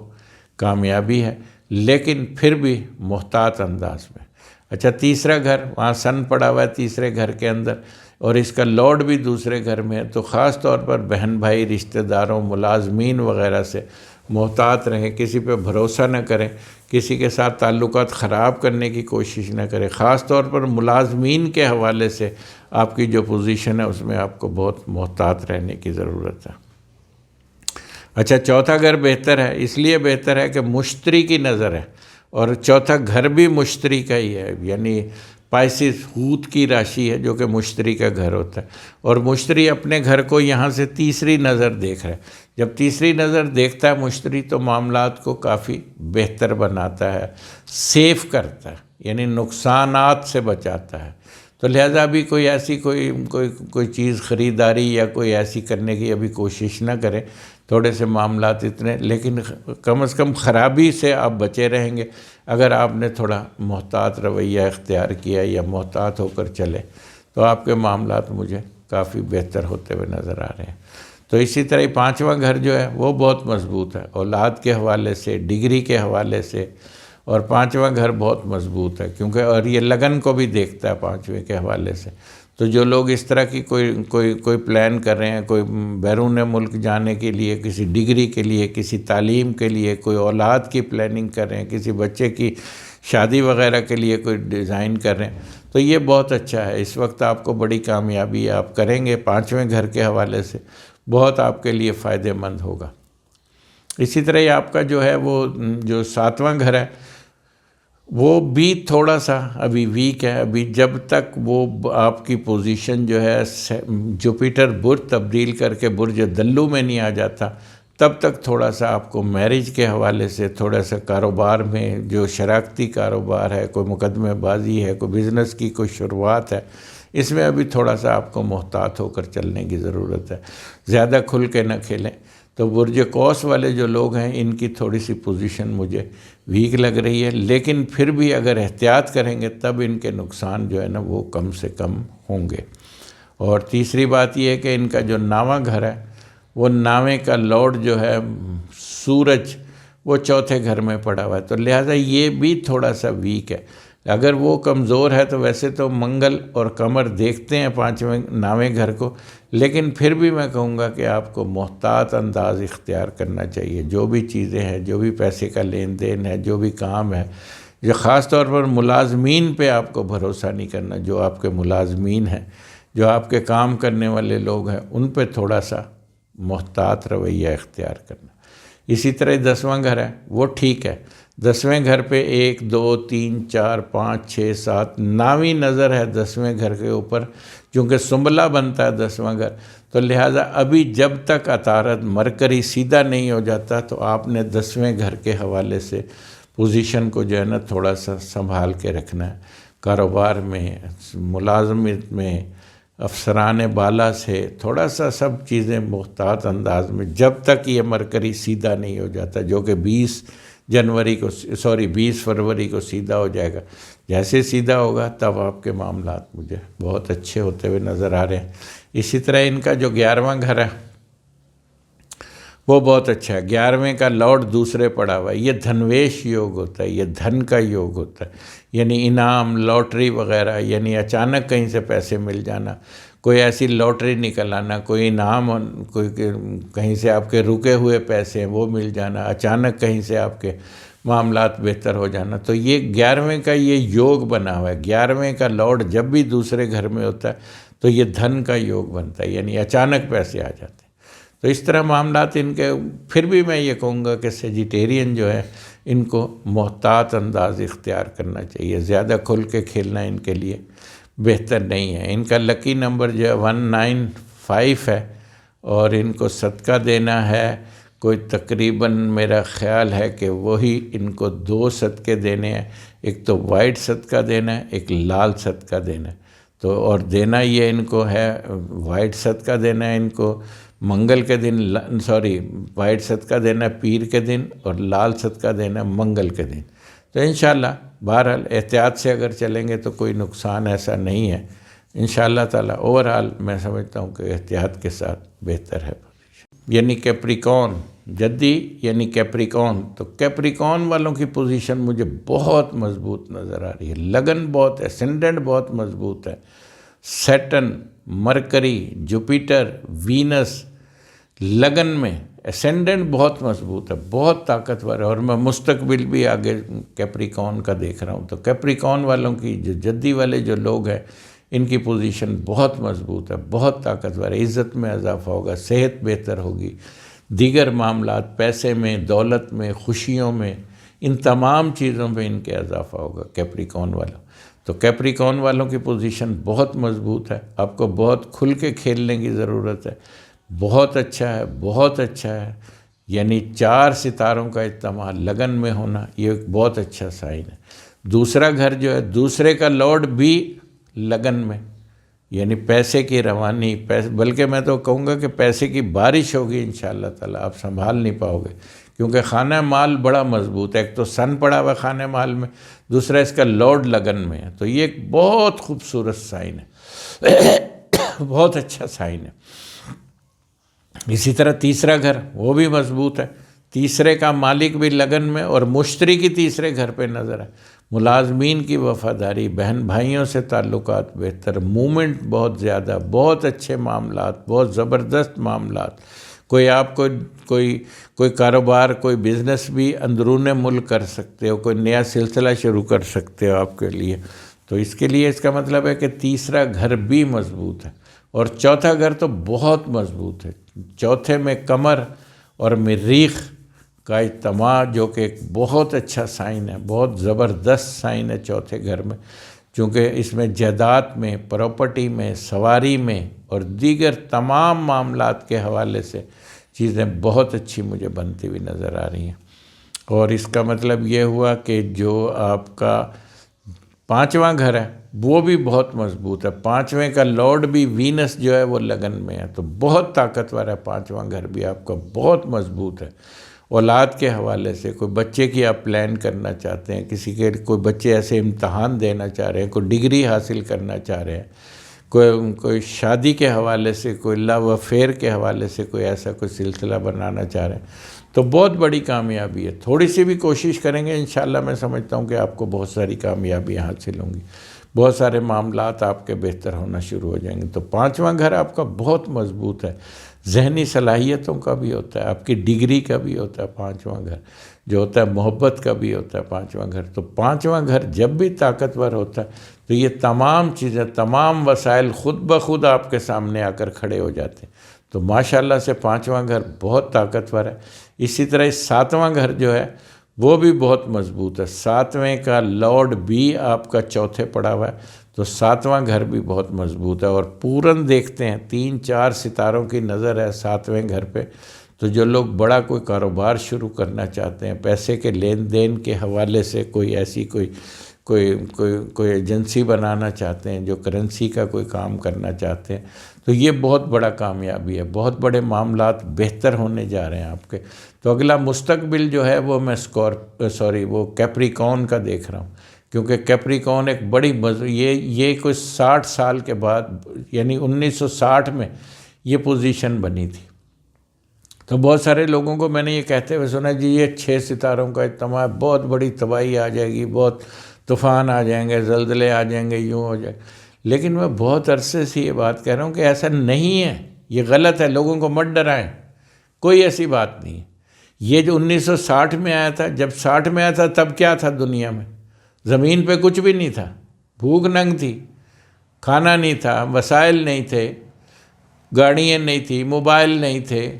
کامیابی ہے، لیکن پھر بھی محتاط انداز میں۔ اچھا، تیسرا گھر، وہاں سن پڑا ہوا ہے تیسرے گھر کے اندر، اور اس کا لارڈ بھی دوسرے گھر میں ہے، تو خاص طور پر بہن بھائی، رشتہ داروں، ملازمین وغیرہ سے محتاط رہیں، کسی پہ بھروسہ نہ کریں، کسی کے ساتھ تعلقات خراب کرنے کی کوشش نہ کریں۔ خاص طور پر ملازمین کے حوالے سے آپ کی جو پوزیشن ہے اس میں آپ کو بہت محتاط رہنے کی ضرورت ہے۔ اچھا، چوتھا گھر بہتر ہے، اس لیے بہتر ہے کہ مشتری کی نظر ہے، اور چوتھا گھر بھی مشتری کا ہی ہے، یعنی پائسس، حوت کی راشی ہے جو کہ مشتری کا گھر ہوتا ہے، اور مشتری اپنے گھر کو یہاں سے تیسری نظر دیکھ رہا ہے۔ جب تیسری نظر دیکھتا ہے مشتری تو معاملات کو کافی بہتر بناتا ہے، سیف کرتا ہے، یعنی نقصانات سے بچاتا ہے۔ تو لہٰذا ابھی کوئی ایسی کوئی چیز خریداری یا کوئی ایسی کرنے کی ابھی کوشش نہ کریں، تھوڑے سے معاملات اتنے، لیکن کم از کم خرابی سے آپ بچے رہیں گے اگر آپ نے تھوڑا محتاط رویہ اختیار کیا یا محتاط ہو کر چلے، تو آپ کے معاملات مجھے کافی بہتر ہوتے ہوئے نظر آ رہے ہیں۔ تو اسی طرح 5واں گھر جو ہے وہ بہت مضبوط ہے، اولاد کے حوالے سے، ڈگری کے حوالے سے، اور 5واں گھر بہت مضبوط ہے، کیونکہ اور یہ لگن کو بھی دیکھتا ہے 5ویں کے حوالے سے۔ تو جو لوگ اس طرح کی کوئی پلان کر رہے ہیں، کوئی بیرون ملک جانے کے لیے، کسی ڈگری کے لیے، کسی تعلیم کے لیے، کوئی اولاد کی پلاننگ کر رہے ہیں، کسی بچے کی شادی وغیرہ کے لیے کوئی ڈیزائن کر رہے ہیں، تو یہ بہت اچھا ہے، اس وقت آپ کو بڑی کامیابی آپ کریں گے 5ویں گھر کے حوالے سے، بہت آپ کے لیے فائدہ مند ہوگا۔ اسی طرح یہ آپ کا جو ہے وہ جو 7واں گھر ہے وہ بھی تھوڑا سا ابھی ویک ہے، ابھی جب تک وہ آپ کی پوزیشن جو ہے جوپیٹر برج تبدیل کر کے برج دلو میں نہیں آ جاتا، تب تک تھوڑا سا آپ کو میرج کے حوالے سے، تھوڑا سا کاروبار میں جو شراکتی کاروبار ہے، کوئی مقدمہ بازی ہے، کوئی بزنس کی کوئی شروعات ہے، اس میں ابھی تھوڑا سا آپ کو محتاط ہو کر چلنے کی ضرورت ہے، زیادہ کھل کے نہ کھیلیں۔ تو برج قوس والے جو لوگ ہیں ان کی تھوڑی سی پوزیشن مجھے ویک لگ رہی ہے، لیکن پھر بھی اگر احتیاط کریں گے تب ان کے نقصان جو ہے نا وہ کم سے کم ہوں گے۔ اور تیسری بات یہ ہے کہ ان کا جو 9واں گھر ہے وہ 9ویں کا لارڈ جو ہے سورج، وہ چوتھے گھر میں پڑا ہوا ہے، تو لہٰذا یہ بھی تھوڑا سا ویک ہے۔ اگر وہ کمزور ہے تو ویسے تو منگل اور قمر دیکھتے ہیں 5ویں 9ویں گھر کو، لیکن پھر بھی میں کہوں گا کہ آپ کو محتاط انداز اختیار کرنا چاہیے۔ جو بھی چیزیں ہیں، جو بھی پیسے کا لین دین ہے، جو بھی کام ہے، جو خاص طور پر ملازمین پہ آپ کو بھروسہ نہیں کرنا۔ جو آپ کے ملازمین ہیں، جو آپ کے کام کرنے والے لوگ ہیں، ان پہ تھوڑا سا محتاط رویہ اختیار کرنا۔ اسی طرح 10واں گھر ہے، وہ ٹھیک ہے۔ 10ویں گھر پہ 1 2 3 4 5 6 7 9ویں نظر ہے 10ویں گھر کے اوپر، چونکہ سنبلہ بنتا ہے 10واں گھر، تو لہٰذا ابھی جب تک عطارد مرکری سیدھا نہیں ہو جاتا تو آپ نے 10ویں گھر کے حوالے سے پوزیشن کو جو ہے نا تھوڑا سا سنبھال کے رکھنا ہے۔ کاروبار میں، ملازمت میں، افسران بالا سے تھوڑا سا سب چیزیں محتاط انداز میں، جب تک یہ مرکری سیدھا نہیں ہو جاتا، جو کہ 20 فروری کو سیدھا ہو جائے گا۔ جیسے سیدھا ہوگا تب آپ کے معاملات مجھے بہت اچھے ہوتے ہوئے نظر آ رہے ہیں۔ اسی طرح ان کا جو 11واں گھر ہے وہ بہت اچھا ہے۔ 11ویں کا لارڈ دوسرے پڑا ہوا ہے، یہ دھنویش یوگ ہوتا ہے، یہ دھن کا یوگ ہوتا ہے، یعنی انعام، لاٹری وغیرہ، یعنی اچانک کہیں سے پیسے مل جانا، کوئی ایسی لاٹری نکل آنا، کوئی انعام، کوئی کہیں سے آپ کے رکے ہوئے پیسے ہیں وہ مل جانا، اچانک کہیں سے آپ کے معاملات بہتر ہو جانا۔ تو یہ 11ویں کا یہ یوگ بنا ہوا ہے۔ 11ویں کا لارڈ جب بھی دوسرے گھر میں ہوتا ہے تو یہ دھن کا یوگ بنتا ہے، یعنی اچانک پیسے آ جاتے ہیں۔ تو اس طرح معاملات ان کے، پھر بھی میں یہ کہوں گا کہ سیجیٹیرین جو ہے ان کو محتاط انداز اختیار کرنا چاہیے، زیادہ کھل کے کھیلنا ان کے لیے بہتر نہیں ہے۔ ان کا لکی نمبر جو ہے 195 ہے، اور ان کو صدقہ دینا ہے کوئی تقریباً، میرا خیال ہے کہ وہی ان کو 2 صدقے دینے ہیں، ایک تو وائٹ صدقہ دینا ہے، ایک لال صدقہ دینا ہے۔ تو اور دینا یہ ان کو ہے، وائٹ صدقہ دینا ہے ان کو منگل کے دن، وائٹ صدقہ دینا ہے پیر کے دن، اور لال صدقہ دینا ہے منگل کے دن۔ تو انشاءاللہ بہرحال احتیاط سے اگر چلیں گے تو کوئی نقصان ایسا نہیں ہے انشاءاللہ تعالیٰ۔ اوورآل میں سمجھتا ہوں کہ احتیاط کے ساتھ بہتر ہے۔ یعنی کیپریکون جدی، یعنی کیپریکون، تو کیپریکون والوں کی پوزیشن مجھے بہت مضبوط نظر آ رہی ہے۔ لگن بہت ہے، اسینڈنٹ بہت مضبوط ہے۔ سیٹن، مرکری، جوپیٹر، وینس لگن میں، اسینڈنٹ بہت مضبوط ہے، بہت طاقتور ہے، اور میں مستقبل بھی آگے کیپریکون کا دیکھ رہا ہوں۔ تو کیپریکون والوں کی جو جدی والے جو لوگ ہیں ان کی پوزیشن بہت مضبوط ہے، بہت طاقتور ہے۔ عزت میں اضافہ ہوگا، صحت بہتر ہوگی، دیگر معاملات، پیسے میں، دولت میں، خوشیوں میں، ان تمام چیزوں پہ ان کے اضافہ ہوگا کیپریکون والوں۔ تو کیپریکون والوں کی پوزیشن بہت مضبوط ہے، آپ کو بہت کھل کے کھیلنے کی ضرورت ہے۔ بہت اچھا ہے، بہت اچھا ہے، یعنی 4 ستاروں کا اجتماع لگن میں ہونا یہ ایک بہت اچھا سائن ہے۔ دوسرا گھر جو ہے، دوسرے کا لارڈ بھی لگن میں، یعنی پیسے کی روانی، بلکہ میں تو کہوں گا کہ پیسے کی بارش ہوگی انشاءاللہ تعالیٰ، آپ سنبھال نہیں پاؤ گے، کیونکہ خانہ مال بڑا مضبوط ہے۔ ایک تو سن پڑا ہوا خانہ مال میں، دوسرا اس کا لارڈ لگن میں ہے، تو یہ ایک بہت خوبصورت سائن ہے، بہت اچھا سائن ہے۔ اسی طرح تیسرا گھر وہ بھی مضبوط ہے، تیسرے کا مالک بھی لگن میں، اور مشتری کی تیسرے گھر پہ نظر ہے۔ ملازمین کی وفاداری، بہن بھائیوں سے تعلقات بہتر، مومنٹ بہت زیادہ، بہت اچھے معاملات، بہت زبردست معاملات۔ کوئی آپ کو کوئی کاروبار، کوئی بزنس بھی اندرون ملک کر سکتے ہو، کوئی نیا سلسلہ شروع کر سکتے ہو آپ کے لیے۔ تو اس کے لیے اس کا مطلب ہے کہ تیسرا گھر بھی مضبوط ہے، اور چوتھا گھر تو بہت مضبوط ہے۔ چوتھے میں قمر اور مریخ کا اجتماع، جو کہ ایک بہت اچھا سائن ہے، بہت زبردست سائن ہے چوتھے گھر میں، چونکہ اس میں جائیداد میں، پراپرٹی میں، سواری میں اور دیگر تمام معاملات کے حوالے سے چیزیں بہت اچھی مجھے بنتی ہوئی نظر آ رہی ہیں۔ اور اس کا مطلب یہ ہوا کہ جو آپ کا 5واں گھر ہے وہ بھی بہت مضبوط ہے۔ 5ویں کا لارڈ بھی وینس جو ہے وہ لگن میں ہے، تو بہت طاقتور ہے۔ 5واں گھر بھی آپ کا بہت مضبوط ہے۔ اولاد کے حوالے سے کوئی بچے کی آپ پلان کرنا چاہتے ہیں، کسی کے کوئی بچے ایسے امتحان دینا چاہ رہے ہیں، کوئی ڈگری حاصل کرنا چاہ رہے ہیں، کوئی شادی کے حوالے سے، کوئی لو افیئر کے حوالے سے کوئی ایسا کوئی سلسلہ بنانا چاہ رہے ہیں، تو بہت بڑی کامیابی ہے. تھوڑی سی بھی کوشش کریں گے انشاءاللہ میں سمجھتا ہوں کہ آپ کو بہت ساری کامیابیاں حاصل ہوں گی، بہت سارے معاملات آپ کے بہتر ہونا شروع ہو جائیں گے. تو پانچواں گھر آپ کا بہت مضبوط ہے، ذہنی صلاحیتوں کا بھی ہوتا ہے، آپ کی ڈگری کا بھی ہوتا ہے پانچواں گھر جو ہوتا ہے، محبت کا بھی ہوتا ہے پانچواں گھر. تو پانچواں گھر جب بھی طاقتور ہوتا ہے تو یہ تمام چیزیں، تمام وسائل خود بخود آپ کے سامنے آ کر کھڑے ہو جاتے ہیں. تو ماشاءاللہ سے پانچواں گھر بہت طاقتور ہے. اسی طرح ساتواں گھر جو ہے وہ بھی بہت مضبوط ہے. ساتویں کا لارڈ بھی آپ کا چوتھے پڑا ہوا ہے، تو ساتواں گھر بھی بہت مضبوط ہے. اور پورن دیکھتے ہیں، 3-4 ستاروں کی نظر ہے ساتویں گھر پہ. تو جو لوگ بڑا کوئی کاروبار شروع کرنا چاہتے ہیں، پیسے کے لین دین کے حوالے سے کوئی ایسی کوئی ایجنسی بنانا چاہتے ہیں، جو کرنسی کا کوئی کام کرنا چاہتے ہیں، تو یہ بہت بڑا کامیابی ہے. بہت بڑے معاملات بہتر ہونے جا رہے ہیں آپ کے. تو اگلا مستقبل جو ہے وہ میں وہ کیپریکون کا دیکھ رہا ہوں، کیونکہ کیپریکون ایک بڑی یہ کوئی 60 سال کے بعد، یعنی 1960 میں یہ پوزیشن بنی تھی. تو بہت سارے لوگوں کو میں نے یہ کہتے ہوئے سنا، جی یہ 6 ستاروں کا اجتماع، بہت بڑی تباہی آ جائے گی، بہت طوفان آ جائیں گے، زلزلے آ جائیں گے، یوں ہو جائے. لیکن میں بہت عرصے سے یہ بات کہہ رہا ہوں کہ ایسا نہیں ہے، یہ غلط ہے، لوگوں کو مت ڈرائیں، کوئی ایسی بات نہیں ہے. یہ جو 1960 میں آیا تھا، جب 60 میں آیا تھا تب کیا تھا دنیا میں؟ زمین پہ کچھ بھی نہیں تھا، بھوک ننگ تھی، کھانا نہیں تھا، وسائل نہیں تھے، گاڑیاں نہیں تھی، موبائل نہیں تھے،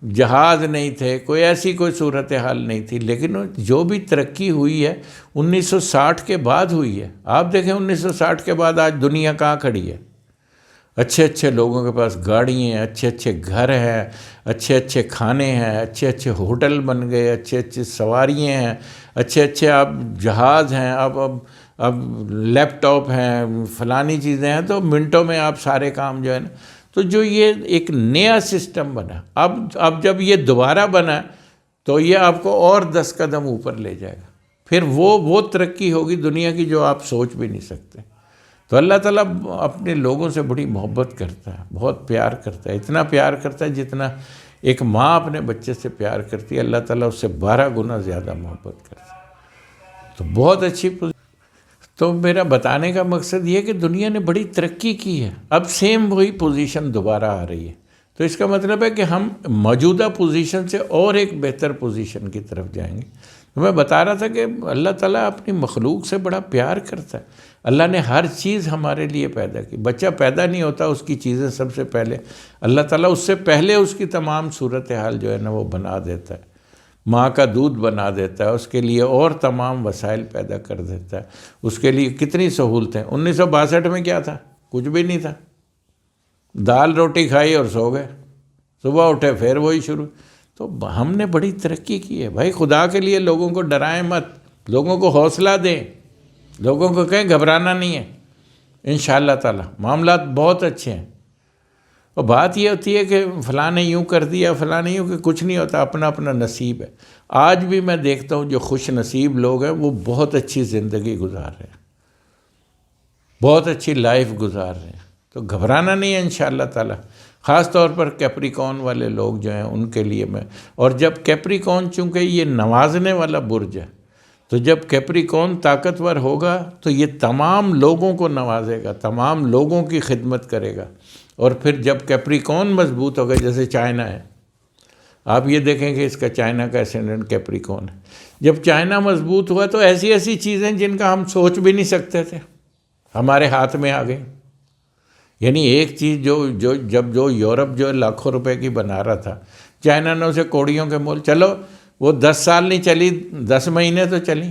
جہاز نہیں تھے، کوئی صورتحال نہیں تھی. لیکن جو بھی ترقی ہوئی ہے 1960 کے بعد ہوئی ہے. آپ دیکھیں 1960 کے بعد آج دنیا کہاں کھڑی ہے؟ اچھے اچھے لوگوں کے پاس گاڑیاں ہیں، اچھے اچھے گھر ہیں، اچھے اچھے کھانے ہیں، اچھے اچھے ہوٹل بن گئے، اچھے اچھے سواریاں ہیں، اچھے اچھے اب جہاز ہیں، اب لیپ ٹاپ ہیں، فلانی چیزیں ہیں. تو منٹوں میں آپ سارے کام جو ہے نا، تو جو یہ ایک نیا سسٹم بنا، اب جب یہ دوبارہ بنا تو یہ آپ کو اور 10 قدم اوپر لے جائے گا. پھر وہ ترقی ہوگی دنیا کی جو آپ سوچ بھی نہیں سکتے. تو اللہ تعالیٰ اپنے لوگوں سے بڑی محبت کرتا ہے، بہت پیار کرتا ہے. اتنا پیار کرتا ہے جتنا ایک ماں اپنے بچے سے پیار کرتی ہے، اللہ تعالیٰ اس سے 12 گنا زیادہ محبت کرتا ہے. تو بہت اچھی تو میرا بتانے کا مقصد یہ ہے کہ دنیا نے بڑی ترقی کی ہے، اب سیم وہی پوزیشن دوبارہ آ رہی ہے. تو اس کا مطلب ہے کہ ہم موجودہ پوزیشن سے اور ایک بہتر پوزیشن کی طرف جائیں گے. تو میں بتا رہا تھا کہ اللہ تعالیٰ اپنی مخلوق سے بڑا پیار کرتا ہے. اللہ نے ہر چیز ہمارے لیے پیدا کی. بچہ پیدا نہیں ہوتا، اس کی چیزیں سب سے پہلے اللہ تعالیٰ اس سے پہلے اس کی تمام صورتحال جو ہے نا وہ بنا دیتا ہے. ماں کا دودھ بنا دیتا ہے، اس کے لیے اور تمام وسائل پیدا کر دیتا ہے، اس کے لیے کتنی سہولتیں. 1962 میں کیا تھا؟ کچھ بھی نہیں تھا. دال روٹی کھائی اور سو گئے، صبح اٹھے پھر وہی شروع. تو ہم نے بڑی ترقی کی ہے. بھائی خدا کے لیے لوگوں کو ڈرائیں مت، لوگوں کو حوصلہ دیں، لوگوں کو کہیں گھبرانا نہیں ہے، انشاءاللہ تعالی معاملات بہت اچھے ہیں. اور بات یہ ہوتی ہے کہ فلاں نے یوں کر دیا، فلاں نے یوں، کہ کچھ نہیں ہوتا، اپنا اپنا نصیب ہے. آج بھی میں دیکھتا ہوں جو خوش نصیب لوگ ہیں وہ بہت اچھی زندگی گزار رہے ہیں، بہت اچھی لائف گزار رہے ہیں. تو گھبرانا نہیں ہے انشاءاللہ تعالی. خاص طور پر کیپریکون والے لوگ جو ہیں ان کے لیے میں، اور جب کیپریکون چونکہ یہ نوازنے والا برج ہے، تو جب کیپریکون طاقتور ہوگا تو یہ تمام لوگوں کو نوازے گا، تمام لوگوں کی خدمت کرے گا. اور پھر جب کیپریکون مضبوط ہوگا، جیسے چائنا ہے، آپ یہ دیکھیں کہ اس کا چائنا کا اسینڈنٹ کیپریکون ہے. جب چائنا مضبوط ہوا تو ایسی ایسی چیزیں جن کا ہم سوچ بھی نہیں سکتے تھے ہمارے ہاتھ میں آ گئی. یعنی ایک چیز جو یورپ جو لاکھوں روپے کی بنا رہا تھا، چائنا نے اسے کوڑیوں کے مول، چلو وہ 10 سال نہیں چلی، 10 مہینے تو چلی.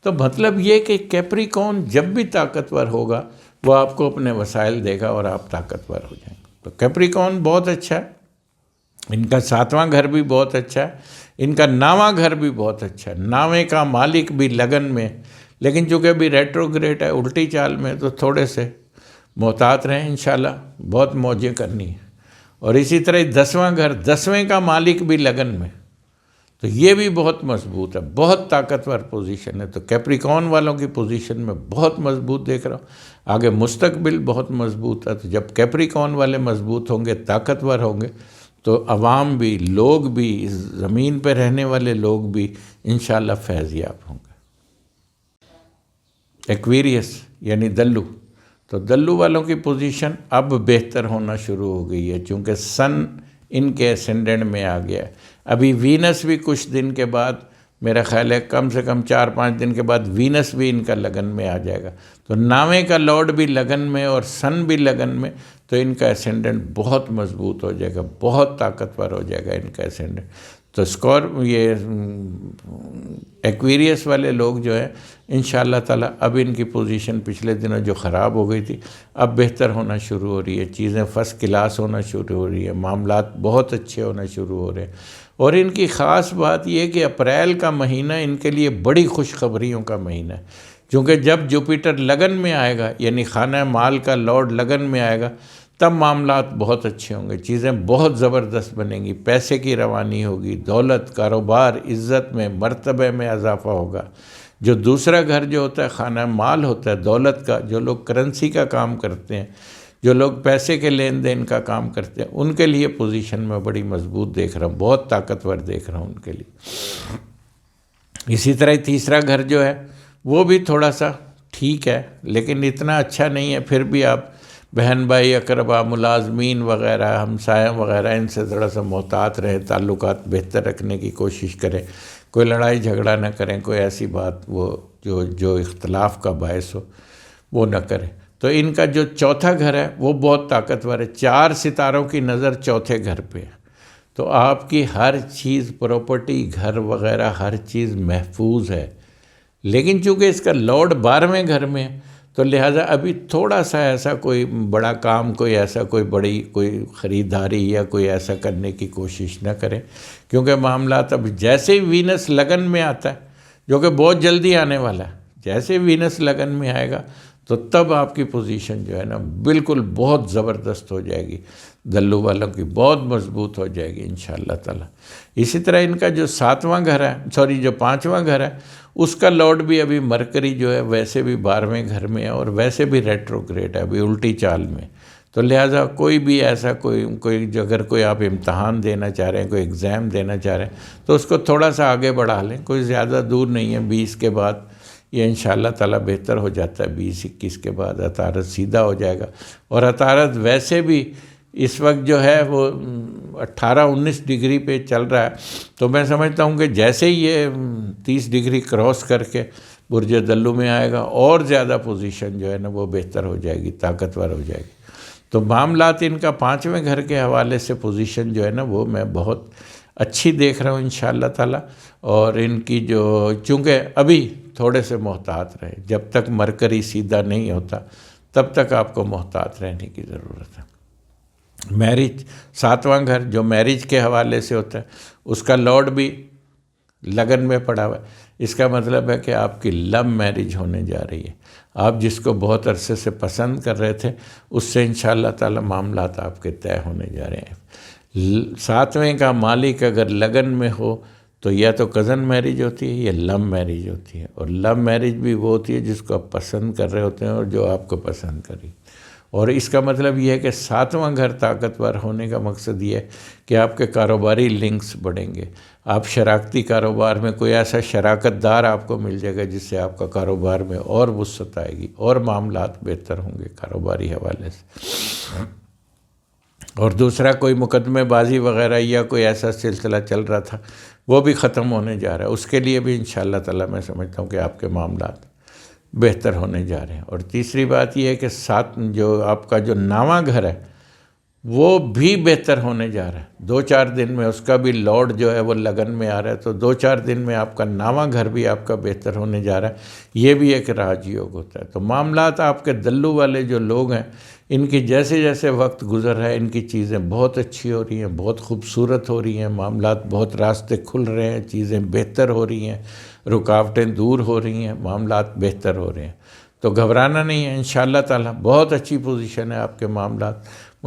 تو مطلب یہ کہ کیپریکون جب بھی طاقتور ہوگا وہ آپ کو اپنے وسائل دے گا اور آپ طاقتور ہو جائیں گے. تو کیپریکون بہت اچھا ہے. ان کا 7واں گھر بھی بہت اچھا ہے، ان کا 9واں گھر بھی بہت اچھا ہے. 9ویں کا مالک بھی لگن میں، لیکن چونکہ ابھی ریٹروگریڈ ہے، الٹی چال میں، تو تھوڑے سے محتاط رہیں. انشاءاللہ بہت موجیں کرنی ہیں. اور اسی طرح 10واں گھر، 10ویں کا مالک بھی لگن میں، تو یہ بھی بہت مضبوط ہے، بہت طاقتور پوزیشن ہے. تو کیپریکون والوں کی پوزیشن میں بہت مضبوط دیکھ رہا ہوں. آگے مستقبل بہت مضبوط ہے. تو جب کیپریکون والے مضبوط ہوں گے، طاقتور ہوں گے، تو عوام بھی، لوگ بھی، اس زمین پہ رہنے والے لوگ بھی انشاءاللہ فیض یاب ہوں گے۔ ایکویریس یعنی دلو، تو دلو والوں کی پوزیشن اب بہتر ہونا شروع ہو گئی ہے، چونکہ سن ان کے اسینڈنٹ میں آ گیا ہے۔ ابھی وینس بھی کچھ دن کے بعد، میرا خیال ہے کم سے کم 4-5 دن کے بعد وینس بھی ان کا لگن میں آ جائے گا، تو ناوے کا لارڈ بھی لگن میں اور سن بھی لگن میں، تو ان کا اسینڈنٹ بہت مضبوط ہو جائے گا، بہت طاقتور ہو جائے گا ان کا اسینڈنٹ۔ تو یہ ایکویریس والے لوگ جو ہیں انشاءاللہ تعالیٰ اب ان کی پوزیشن پچھلے دنوں جو خراب ہو گئی تھی اب بہتر ہونا شروع ہو رہی ہے، چیزیں فرسٹ کلاس ہونا شروع ہو رہی ہے، معاملات بہت اچھے ہونا شروع ہو رہے ہیں۔ اور ان کی خاص بات یہ کہ اپریل کا مہینہ ان کے لیے بڑی خوشخبریوں کا مہینہ ہے، کیونکہ جب جوپیٹر لگن میں آئے گا، یعنی خانہ مال کا لارڈ لگن میں آئے گا، تب معاملات بہت اچھے ہوں گے، چیزیں بہت زبردست بنیں گی، پیسے کی روانی ہوگی، دولت، کاروبار، عزت میں، مرتبے میں اضافہ ہوگا۔ جو دوسرا گھر جو ہوتا ہے خانہ مال ہوتا ہے، دولت کا، جو لوگ کرنسی کا کام کرتے ہیں، جو لوگ پیسے کے لین دین کا کام کرتے ہیں، ان کے لیے پوزیشن میں بڑی مضبوط دیکھ رہا ہوں، بہت طاقتور دیکھ رہا ہوں ان کے لیے۔ اسی طرح تیسرا گھر جو ہے وہ بھی تھوڑا سا ٹھیک ہے، لیکن اتنا اچھا نہیں ہے، پھر بھی آپ بہن بھائی، اقربا، ملازمین وغیرہ، ہمسایوں وغیرہ، ان سے تھوڑا سا محتاط رہیں، تعلقات بہتر رکھنے کی کوشش کریں، کوئی لڑائی جھگڑا نہ کریں، کوئی ایسی بات وہ جو اختلاف کا باعث ہو وہ نہ کریں۔ تو ان کا جو چوتھا گھر ہے وہ بہت طاقتور ہے، 4 ستاروں کی نظر چوتھے گھر پہ ہے، تو آپ کی ہر چیز، پراپرٹی، گھر وغیرہ، ہر چیز محفوظ ہے۔ لیکن چونکہ اس کا لارڈ 12ویں گھر میں ہے، تو لہٰذا ابھی تھوڑا سا ایسا کوئی بڑا کام، کوئی خریداری یا کوئی ایسا کرنے کی کوشش نہ کریں، کیونکہ معاملات اب جیسے ہی وینس لگن میں آتا ہے، جو کہ بہت جلدی آنے والا ہے، جیسے وینس لگن میں آئے گا تو تب آپ کی پوزیشن جو ہے نا بالکل بہت زبردست ہو جائے گی، دلو والوں کی بہت مضبوط ہو جائے گی انشاءاللہ تعالیٰ۔ اسی طرح ان کا جو 7واں گھر ہے، جو 5واں گھر ہے، اس کا لارڈ بھی ابھی مرکری جو ہے ویسے بھی 12ویں گھر میں ہے، اور ویسے بھی ریٹروگریڈ ہے، ابھی الٹی چال میں، تو لہٰذا کوئی بھی ایسا اگر کوئی آپ امتحان دینا چاہ رہے ہیں، کوئی ایگزام دینا چاہ رہے ہیں، تو اس کو تھوڑا سا آگے بڑھا لیں، کوئی زیادہ دور نہیں ہے، 20 کے بعد یہ انشاءاللہ تعالیٰ بہتر ہو جاتا ہے، 20-21 کے بعد عطارد سیدھا ہو جائے گا، اور عطارد ویسے بھی اس وقت جو ہے وہ 18-19 ڈگری پہ چل رہا ہے، تو میں سمجھتا ہوں کہ جیسے ہی یہ 30 ڈگری کراس کر کے برج دلو میں آئے گا، اور زیادہ پوزیشن جو ہے نا وہ بہتر ہو جائے گی، طاقتور ہو جائے گی۔ تو معاملات ان کا 5ویں گھر کے حوالے سے پوزیشن جو ہے نا وہ میں بہت اچھی دیکھ رہا ہوں انشاءاللہ تعالیٰ، اور ان کی چونکہ ابھی تھوڑے سے محتاط رہے، جب تک مرکری سیدھا نہیں ہوتا تب تک آپ کو محتاط رہنے کی ضرورت ہے۔ میرج، 7واں گھر جو میرج کے حوالے سے ہوتا ہے، اس کا لارڈ بھی لگن میں پڑا ہوا ہے، اس کا مطلب ہے کہ آپ کی لو میرج ہونے جا رہی ہے، آپ جس کو بہت عرصے سے پسند کر رہے تھے اس سے انشاءاللہ تعالی معاملات آپ کے طے ہونے جا رہے ہیں۔ 7ویں کا مالک اگر لگن میں ہو تو یا تو کزن میرج ہوتی ہے یا لو میرج ہوتی ہے، اور لو میرج بھی وہ ہوتی ہے جس کو آپ پسند کر رہے ہوتے ہیں اور جو آپ کو پسند کری، اور اس کا مطلب یہ ہے کہ 7واں گھر طاقتور ہونے کا مقصد یہ ہے کہ آپ کے کاروباری لنکس بڑھیں گے، آپ شراکتی کاروبار میں کوئی ایسا شراکت دار آپ کو مل جائے گا جس سے آپ کا کاروبار میں اور وسعت آئے گی اور معاملات بہتر ہوں گے کاروباری حوالے سے۔ اور دوسرا کوئی مقدمے بازی وغیرہ یا کوئی ایسا سلسلہ چل رہا تھا وہ بھی ختم ہونے جا رہا ہے، اس کے لیے بھی انشاءاللہ تعالیٰ میں سمجھتا ہوں کہ آپ کے معاملات بہتر ہونے جا رہے ہیں۔ اور تیسری بات یہ ہے کہ جو آپ کا جو 9واں گھر ہے وہ بھی بہتر ہونے جا رہا ہے، 2-4 دن میں اس کا بھی لارڈ جو ہے وہ لگن میں آ رہا ہے، تو 2-4 دن میں آپ کا 9واں گھر بھی آپ کا بہتر ہونے جا رہا ہے، یہ بھی ایک راج یوگ ہوتا ہے۔ تو معاملات آپ کے دلو والے جو لوگ ہیں ان کی جیسے جیسے وقت گزر رہا ہے ان کی چیزیں بہت اچھی ہو رہی ہیں، بہت خوبصورت ہو رہی ہیں، معاملات بہت راستے کھل رہے ہیں، چیزیں بہتر ہو رہی ہیں، رکاوٹیں دور ہو رہی ہیں، معاملات بہتر ہو رہے ہیں، تو گھبرانا نہیں ہے انشاءاللہ تعالیٰ، بہت اچھی پوزیشن ہے آپ کے معاملات۔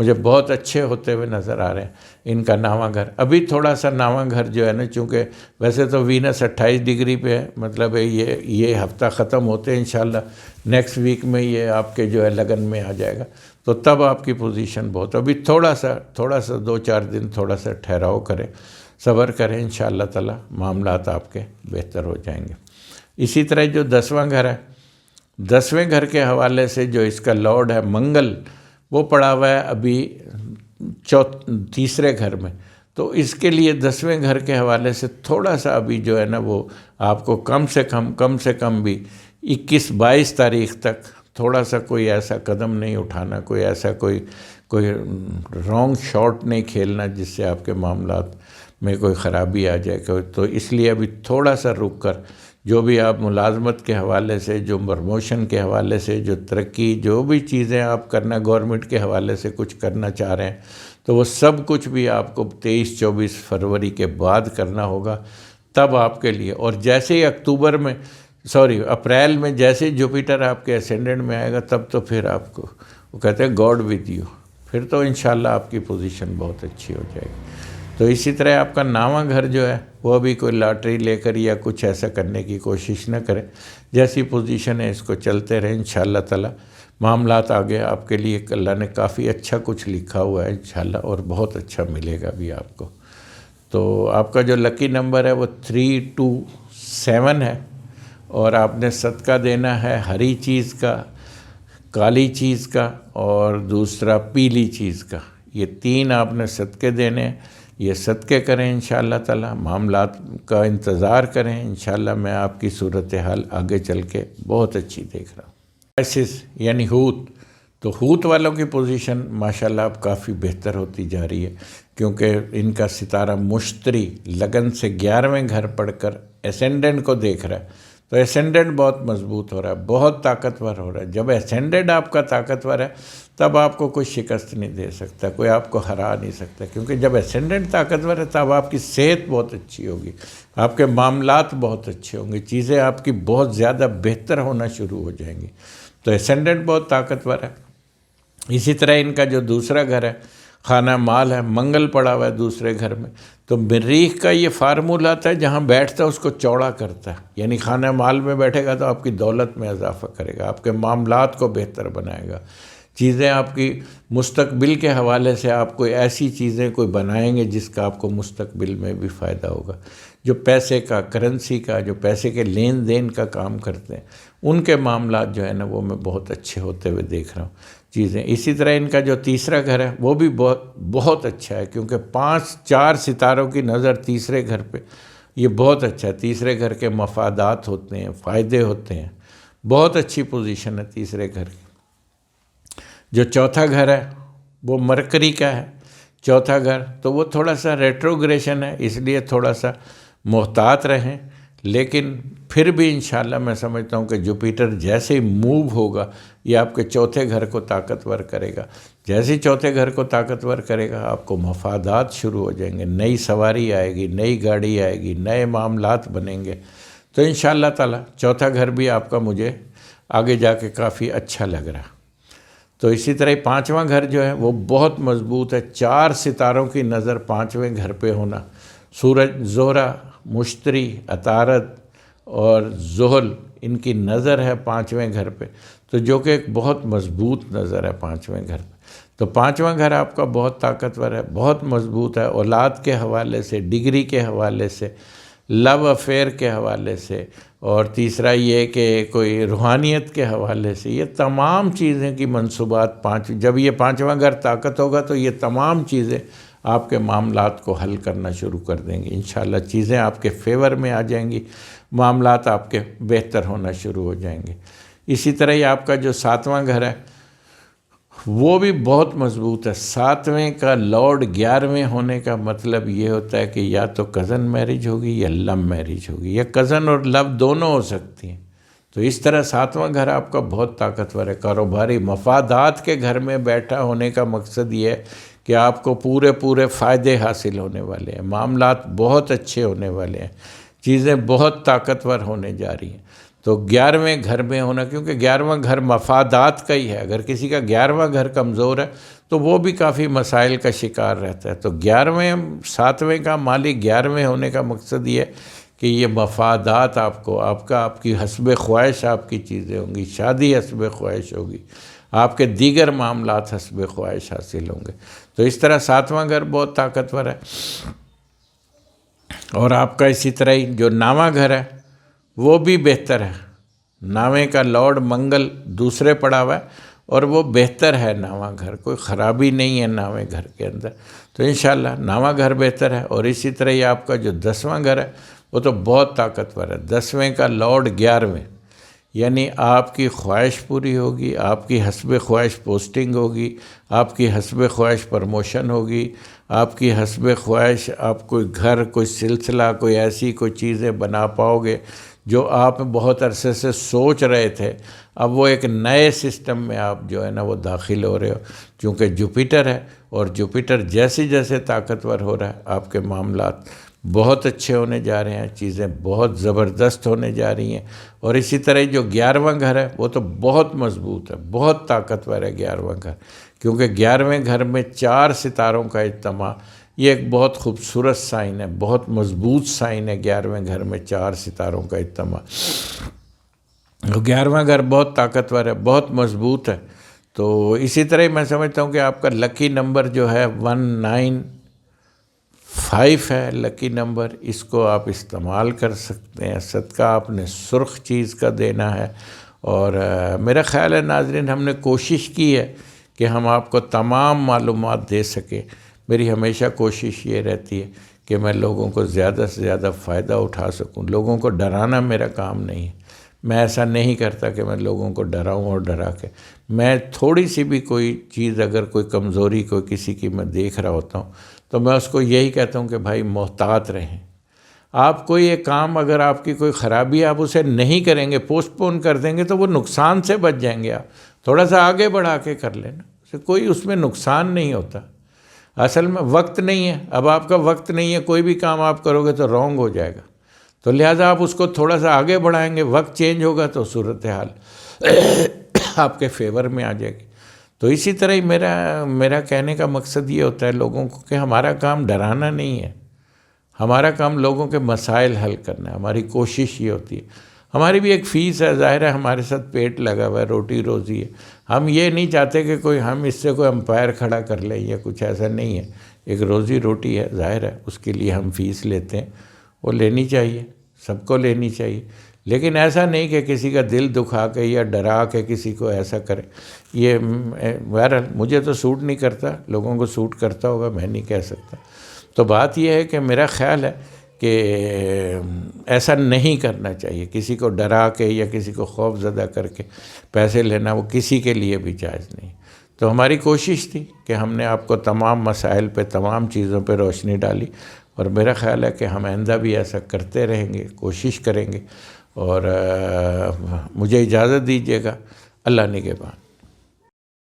مجھے بہت اچھے ہوتے ہوئے نظر آ رہے ہیں ان کا نواں گھر۔ ابھی تھوڑا سا نواں گھر جو ہے نا، چونکہ ویسے تو وینس 28 ڈگری پہ ہے، مطلب یہ ہفتہ ختم ہوتے ہیں انشاءاللہ نیکسٹ ویک میں یہ آپ کے جو ہے لگن میں آ جائے گا، تو تب آپ کی پوزیشن بہت، ابھی تھوڑا سا 2-4 دن تھوڑا سا ٹھہراؤ کریں، صبر کریں، انشاءاللہ تعالی معاملات آپ کے بہتر ہو جائیں گے۔ اسی طرح جو 10واں گھر ہے، 10ویں گھر کے حوالے سے جو اس کا لارڈ ہے منگل، وہ پڑا ہوا ہے ابھی تیسرے گھر میں، تو اس کے لیے 10ویں گھر کے حوالے سے تھوڑا سا ابھی جو ہے نا وہ آپ کو کم سے کم بھی 21-22 تاریخ تک تھوڑا سا کوئی ایسا قدم نہیں اٹھانا، کوئی ایسا کوئی رانگ شاٹ نہیں کھیلنا جس سے آپ کے معاملات میں کوئی خرابی آ جائے۔ تو اس لیے ابھی تھوڑا سا رک کر جو بھی آپ ملازمت کے حوالے سے، جو پرموشن کے حوالے سے، جو ترقی، جو بھی چیزیں آپ کرنا گورنمنٹ کے حوالے سے کچھ کرنا چاہ رہے ہیں، تو وہ سب کچھ بھی آپ کو 23-24 فروری کے بعد کرنا ہوگا، تب آپ کے لیے۔ اور جیسے ہی اپریل میں جیسے جوپیٹر آپ کے اسینڈنٹ میں آئے گا، تب تو پھر آپ کو وہ کہتے ہیں گاڈ ود یو، پھر تو انشاءاللہ آپ کی پوزیشن بہت اچھی ہو جائے گی۔ تو اسی طرح آپ کا نواں گھر جو ہے وہ ابھی کوئی لاٹری لے کر یا کچھ ایسا کرنے کی کوشش نہ کریں، جیسی پوزیشن ہے اس کو چلتے رہیں، انشاءاللہ تعالی معاملات آگے آپ کے لیے اللہ نے کافی اچھا کچھ لکھا ہوا ہے انشاءاللہ، اور بہت اچھا ملے گا بھی آپ کو۔ تو آپ کا جو لکی نمبر ہے وہ 327 ہے، اور آپ نے صدقہ دینا ہے ہری چیز کا، کالی چیز کا، اور دوسرا پیلی چیز کا، یہ 3 آپ نے صدقے دینے ہیں۔ یہ صدقے کریں انشاءاللہ تعالی، معاملات کا انتظار کریں، انشاءاللہ میں آپ کی صورتحال آگے چل کے بہت اچھی دیکھ رہا ہوں۔ ایسس یعنی ہوت، تو ہوت والوں کی پوزیشن ماشاءاللہ اب کافی بہتر ہوتی جا رہی ہے، کیونکہ ان کا ستارہ مشتری لگن سے 11ویں گھر پڑھ کر اسینڈنٹ کو دیکھ رہا ہے، تو اسینڈنٹ بہت مضبوط ہو رہا ہے، بہت طاقتور ہو رہا ہے۔ جب اسینڈنٹ آپ کا طاقتور ہے تب آپ کو کوئی شکست نہیں دے سکتا، کوئی آپ کو ہرا نہیں سکتا، کیونکہ جب اسینڈنٹ طاقتور ہے تب آپ کی صحت بہت اچھی ہوگی، آپ کے معاملات بہت اچھے ہوں گے، چیزیں آپ کی بہت زیادہ بہتر ہونا شروع ہو جائیں گی۔ تو اسینڈنٹ بہت طاقتور ہے۔ اسی طرح ان کا جو دوسرا گھر ہے خانہ مال ہے، منگل پڑا ہوا ہے دوسرے گھر میں، تو مریخ کا یہ فارمولہ آتا ہے جہاں بیٹھتا ہے اس کو چوڑا کرتا ہے، یعنی خانہ مال میں بیٹھے گا تو آپ کی دولت میں اضافہ کرے گا، آپ کے معاملات کو بہتر بنائے گا، چیزیں آپ کی مستقبل کے حوالے سے آپ کوئی ایسی چیزیں کوئی بنائیں گے جس کا آپ کو مستقبل میں بھی فائدہ ہوگا۔ جو پیسے کا، کرنسی کا، جو پیسے کے لین دین کا کام کرتے ہیں، ان کے معاملات جو ہے نا وہ میں بہت اچھے ہوتے ہوئے دیکھ رہا ہوں چیزیں۔ اسی طرح ان کا جو تیسرا گھر ہے وہ بھی بہت اچھا ہے، کیونکہ 4 ستاروں کی نظر تیسرے گھر پہ، یہ بہت اچھا ہے۔ تیسرے گھر کے مفادات ہوتے ہیں، فائدے ہوتے ہیں، بہت اچھی پوزیشن ہے تیسرے گھر کی۔ جو چوتھا گھر ہے وہ مرکری کا ہے، چوتھا گھر تو وہ تھوڑا سا ریٹروگریشن ہے، اس لیے تھوڑا سا محتاط رہیں، لیکن پھر بھی انشاءاللہ میں سمجھتا ہوں کہ جوپیٹر جیسے ہی موو ہوگا یہ آپ کے چوتھے گھر کو طاقتور کرے گا، جیسے ہی چوتھے گھر کو طاقتور کرے گا آپ کو مفادات شروع ہو جائیں گے، نئی سواری آئے گی، نئی گاڑی آئے گی، نئے معاملات بنیں گے، تو انشاءاللہ تعالی چوتھا گھر بھی آپ کا مجھے آگے جا کے کافی اچھا لگ رہا۔ تو اسی طرح 5واں گھر جو ہے وہ بہت مضبوط ہے، 4 ستاروں کی نظر 5ویں گھر پہ ہونا، سورج، زہرہ، مشتری، عطارد اور زحل، ان کی نظر ہے 5ویں گھر پہ، تو جو کہ ایک بہت مضبوط نظر ہے 5ویں گھر پہ۔ تو 5واں گھر آپ کا بہت طاقتور ہے، بہت مضبوط ہے، اولاد کے حوالے سے، ڈگری کے حوالے سے، لو افیئر کے حوالے سے، اور تیسرا یہ کہ کوئی روحانیت کے حوالے سے، یہ تمام چیزیں کی منصوبات جب یہ 5واں گھر طاقت ہوگا تو یہ تمام چیزیں آپ کے معاملات کو حل کرنا شروع کر دیں گی، انشاءاللہ چیزیں آپ کے فیور میں آ جائیں گی، معاملات آپ کے بہتر ہونا شروع ہو جائیں گے۔ اسی طرح ہی آپ کا جو 7واں گھر ہے وہ بھی بہت مضبوط ہے۔ 7ویں کا لارڈ 11ویں ہونے کا مطلب یہ ہوتا ہے کہ یا تو کزن میرج ہوگی یا لو میرج ہوگی، یا کزن اور لو دونوں ہو سکتی ہیں۔ تو اس طرح 7واں گھر آپ کا بہت طاقتور ہے، کاروباری مفادات کے گھر میں بیٹھا ہونے کا مقصد یہ ہے کہ آپ کو پورے فائدے حاصل ہونے والے ہیں، معاملات بہت اچھے ہونے والے ہیں، چیزیں بہت طاقتور ہونے جا رہی ہیں۔ تو 11ویں گھر میں ہونا، کیونکہ 11واں گھر مفادات کا ہی ہے، اگر کسی کا 11واں گھر کمزور ہے تو وہ بھی کافی مسائل کا شکار رہتا ہے۔ تو 7ویں کا مالک 11ویں ہونے کا مقصد یہ ہے کہ یہ مفادات آپ کی حسب خواہش آپ کی چیزیں ہوں گی، شادی حسب خواہش ہوگی، آپ کے دیگر معاملات حسب خواہش حاصل ہوں گے۔ تو اس طرح 7واں گھر بہت طاقتور ہے، اور آپ کا اسی طرح ہی جو 9واں گھر ہے وہ بھی بہتر ہے۔ 9ویں کا لارڈ منگل دوسرے پڑا ہوا ہے، اور وہ بہتر ہے 9واں گھر، کوئی خرابی نہیں ہے 9ویں گھر کے اندر۔ تو انشاءاللہ 9واں گھر بہتر ہے، اور اسی طرح ہی آپ کا جو 10واں گھر ہے وہ تو بہت طاقتور ہے۔ 10ویں کا لارڈ 11ویں، یعنی آپ کی خواہش پوری ہوگی، آپ کی حسب خواہش پوسٹنگ ہوگی، آپ کی حسب خواہش پرموشن ہوگی، آپ کی حسب خواہش آپ کوئی گھر، کوئی سلسلہ، کوئی ایسی کوئی چیزیں بنا پاؤ گے جو آپ بہت عرصے سے سوچ رہے تھے۔ اب وہ ایک نئے سسٹم میں آپ جو ہے نا وہ داخل ہو رہے ہو، چونکہ جوپیٹر ہے، اور جوپیٹر جیسے جیسے طاقتور ہو رہا ہے آپ کے معاملات بہت اچھے ہونے جا رہے ہیں، چیزیں بہت زبردست ہونے جا رہی ہیں۔ اور اسی طرح جو 11واں گھر ہے وہ تو بہت مضبوط ہے، بہت طاقتور ہے 11واں گھر، کیونکہ 11ویں گھر میں 4 ستاروں کا اجتماع، یہ ایک بہت خوبصورت سائن ہے، بہت مضبوط سائن ہے 11ویں گھر میں 4 ستاروں کا اجتماع۔ 11واں گھر بہت طاقتور ہے، بہت مضبوط ہے۔ تو اسی طرح میں سمجھتا ہوں کہ آپ کا لکی نمبر جو ہے 195 ہے لکی نمبر، اس کو آپ استعمال کر سکتے ہیں۔ صدقہ آپ نے سرخ چیز کا دینا ہے، اور میرا خیال ہے ناظرین ہم نے کوشش کی ہے کہ ہم آپ کو تمام معلومات دے سکیں۔ میری ہمیشہ کوشش یہ رہتی ہے کہ میں لوگوں کو زیادہ سے زیادہ فائدہ اٹھا سکوں، لوگوں کو ڈرانا میرا کام نہیں ہے۔ میں ایسا نہیں کرتا کہ میں لوگوں کو ڈراؤں اور ڈرا کے، میں تھوڑی سی بھی کوئی چیز اگر کوئی کمزوری کوئی کسی کی میں دیکھ رہا ہوتا ہوں تو میں اس کو یہی کہتا ہوں کہ بھائی محتاط رہیں۔ آپ کوئی ایک کام اگر آپ کی کوئی خرابی آپ اسے نہیں کریں گے، پوسٹ پون کر دیں گے تو وہ نقصان سے بچ جائیں گے۔ آپ تھوڑا سا آگے بڑھا کے کر لینا، کوئی اس میں نقصان نہیں ہوتا۔ اصل میں وقت نہیں ہے، اب آپ کا وقت نہیں ہے، کوئی بھی کام آپ کرو گے تو رونگ ہو جائے گا، تو لہٰذا آپ اس کو تھوڑا سا آگے بڑھائیں گے، وقت چینج ہوگا تو صورتحال آپ کے فیور میں آ جائے گی۔ تو اسی طرح ہی میرا کہنے کا مقصد یہ ہوتا ہے لوگوں کو کہ ہمارا کام ڈرانا نہیں ہے، ہمارا کام لوگوں کے مسائل حل کرنا ہے۔ ہماری کوشش یہ ہوتی ہے، ہماری بھی ایک فیس ہے، ظاہر ہے ہمارے ساتھ پیٹ لگا ہوا ہے، روٹی روزی ہے، ہم یہ نہیں چاہتے کہ ہم اس سے کوئی امپائر کھڑا کر لیں یا کچھ ایسا نہیں ہے۔ ایک روزی روٹی ہے، ظاہر ہے اس کے لیے ہم فیس لیتے ہیں، وہ لینی چاہیے، سب کو لینی چاہیے، لیکن ایسا نہیں کہ کسی کا دل دکھا کے یا ڈرا کے کسی کو ایسا کرے۔ یہ بہرحال مجھے تو سوٹ نہیں کرتا، لوگوں کو سوٹ کرتا ہوگا میں نہیں کہہ سکتا۔ تو بات یہ ہے کہ میرا خیال ہے کہ ایسا نہیں کرنا چاہیے، کسی کو ڈرا کے یا کسی کو خوف زدہ کر کے پیسے لینا وہ کسی کے لیے بھی جائز نہیں۔ تو ہماری کوشش تھی کہ ہم نے آپ کو تمام مسائل پہ، تمام چیزوں پہ روشنی ڈالی، اور میرا خیال ہے کہ ہم آئندہ بھی ایسا کرتے رہیں گے، کوشش کریں گے۔ اور مجھے اجازت دیجیے گا، اللہ نگہبان۔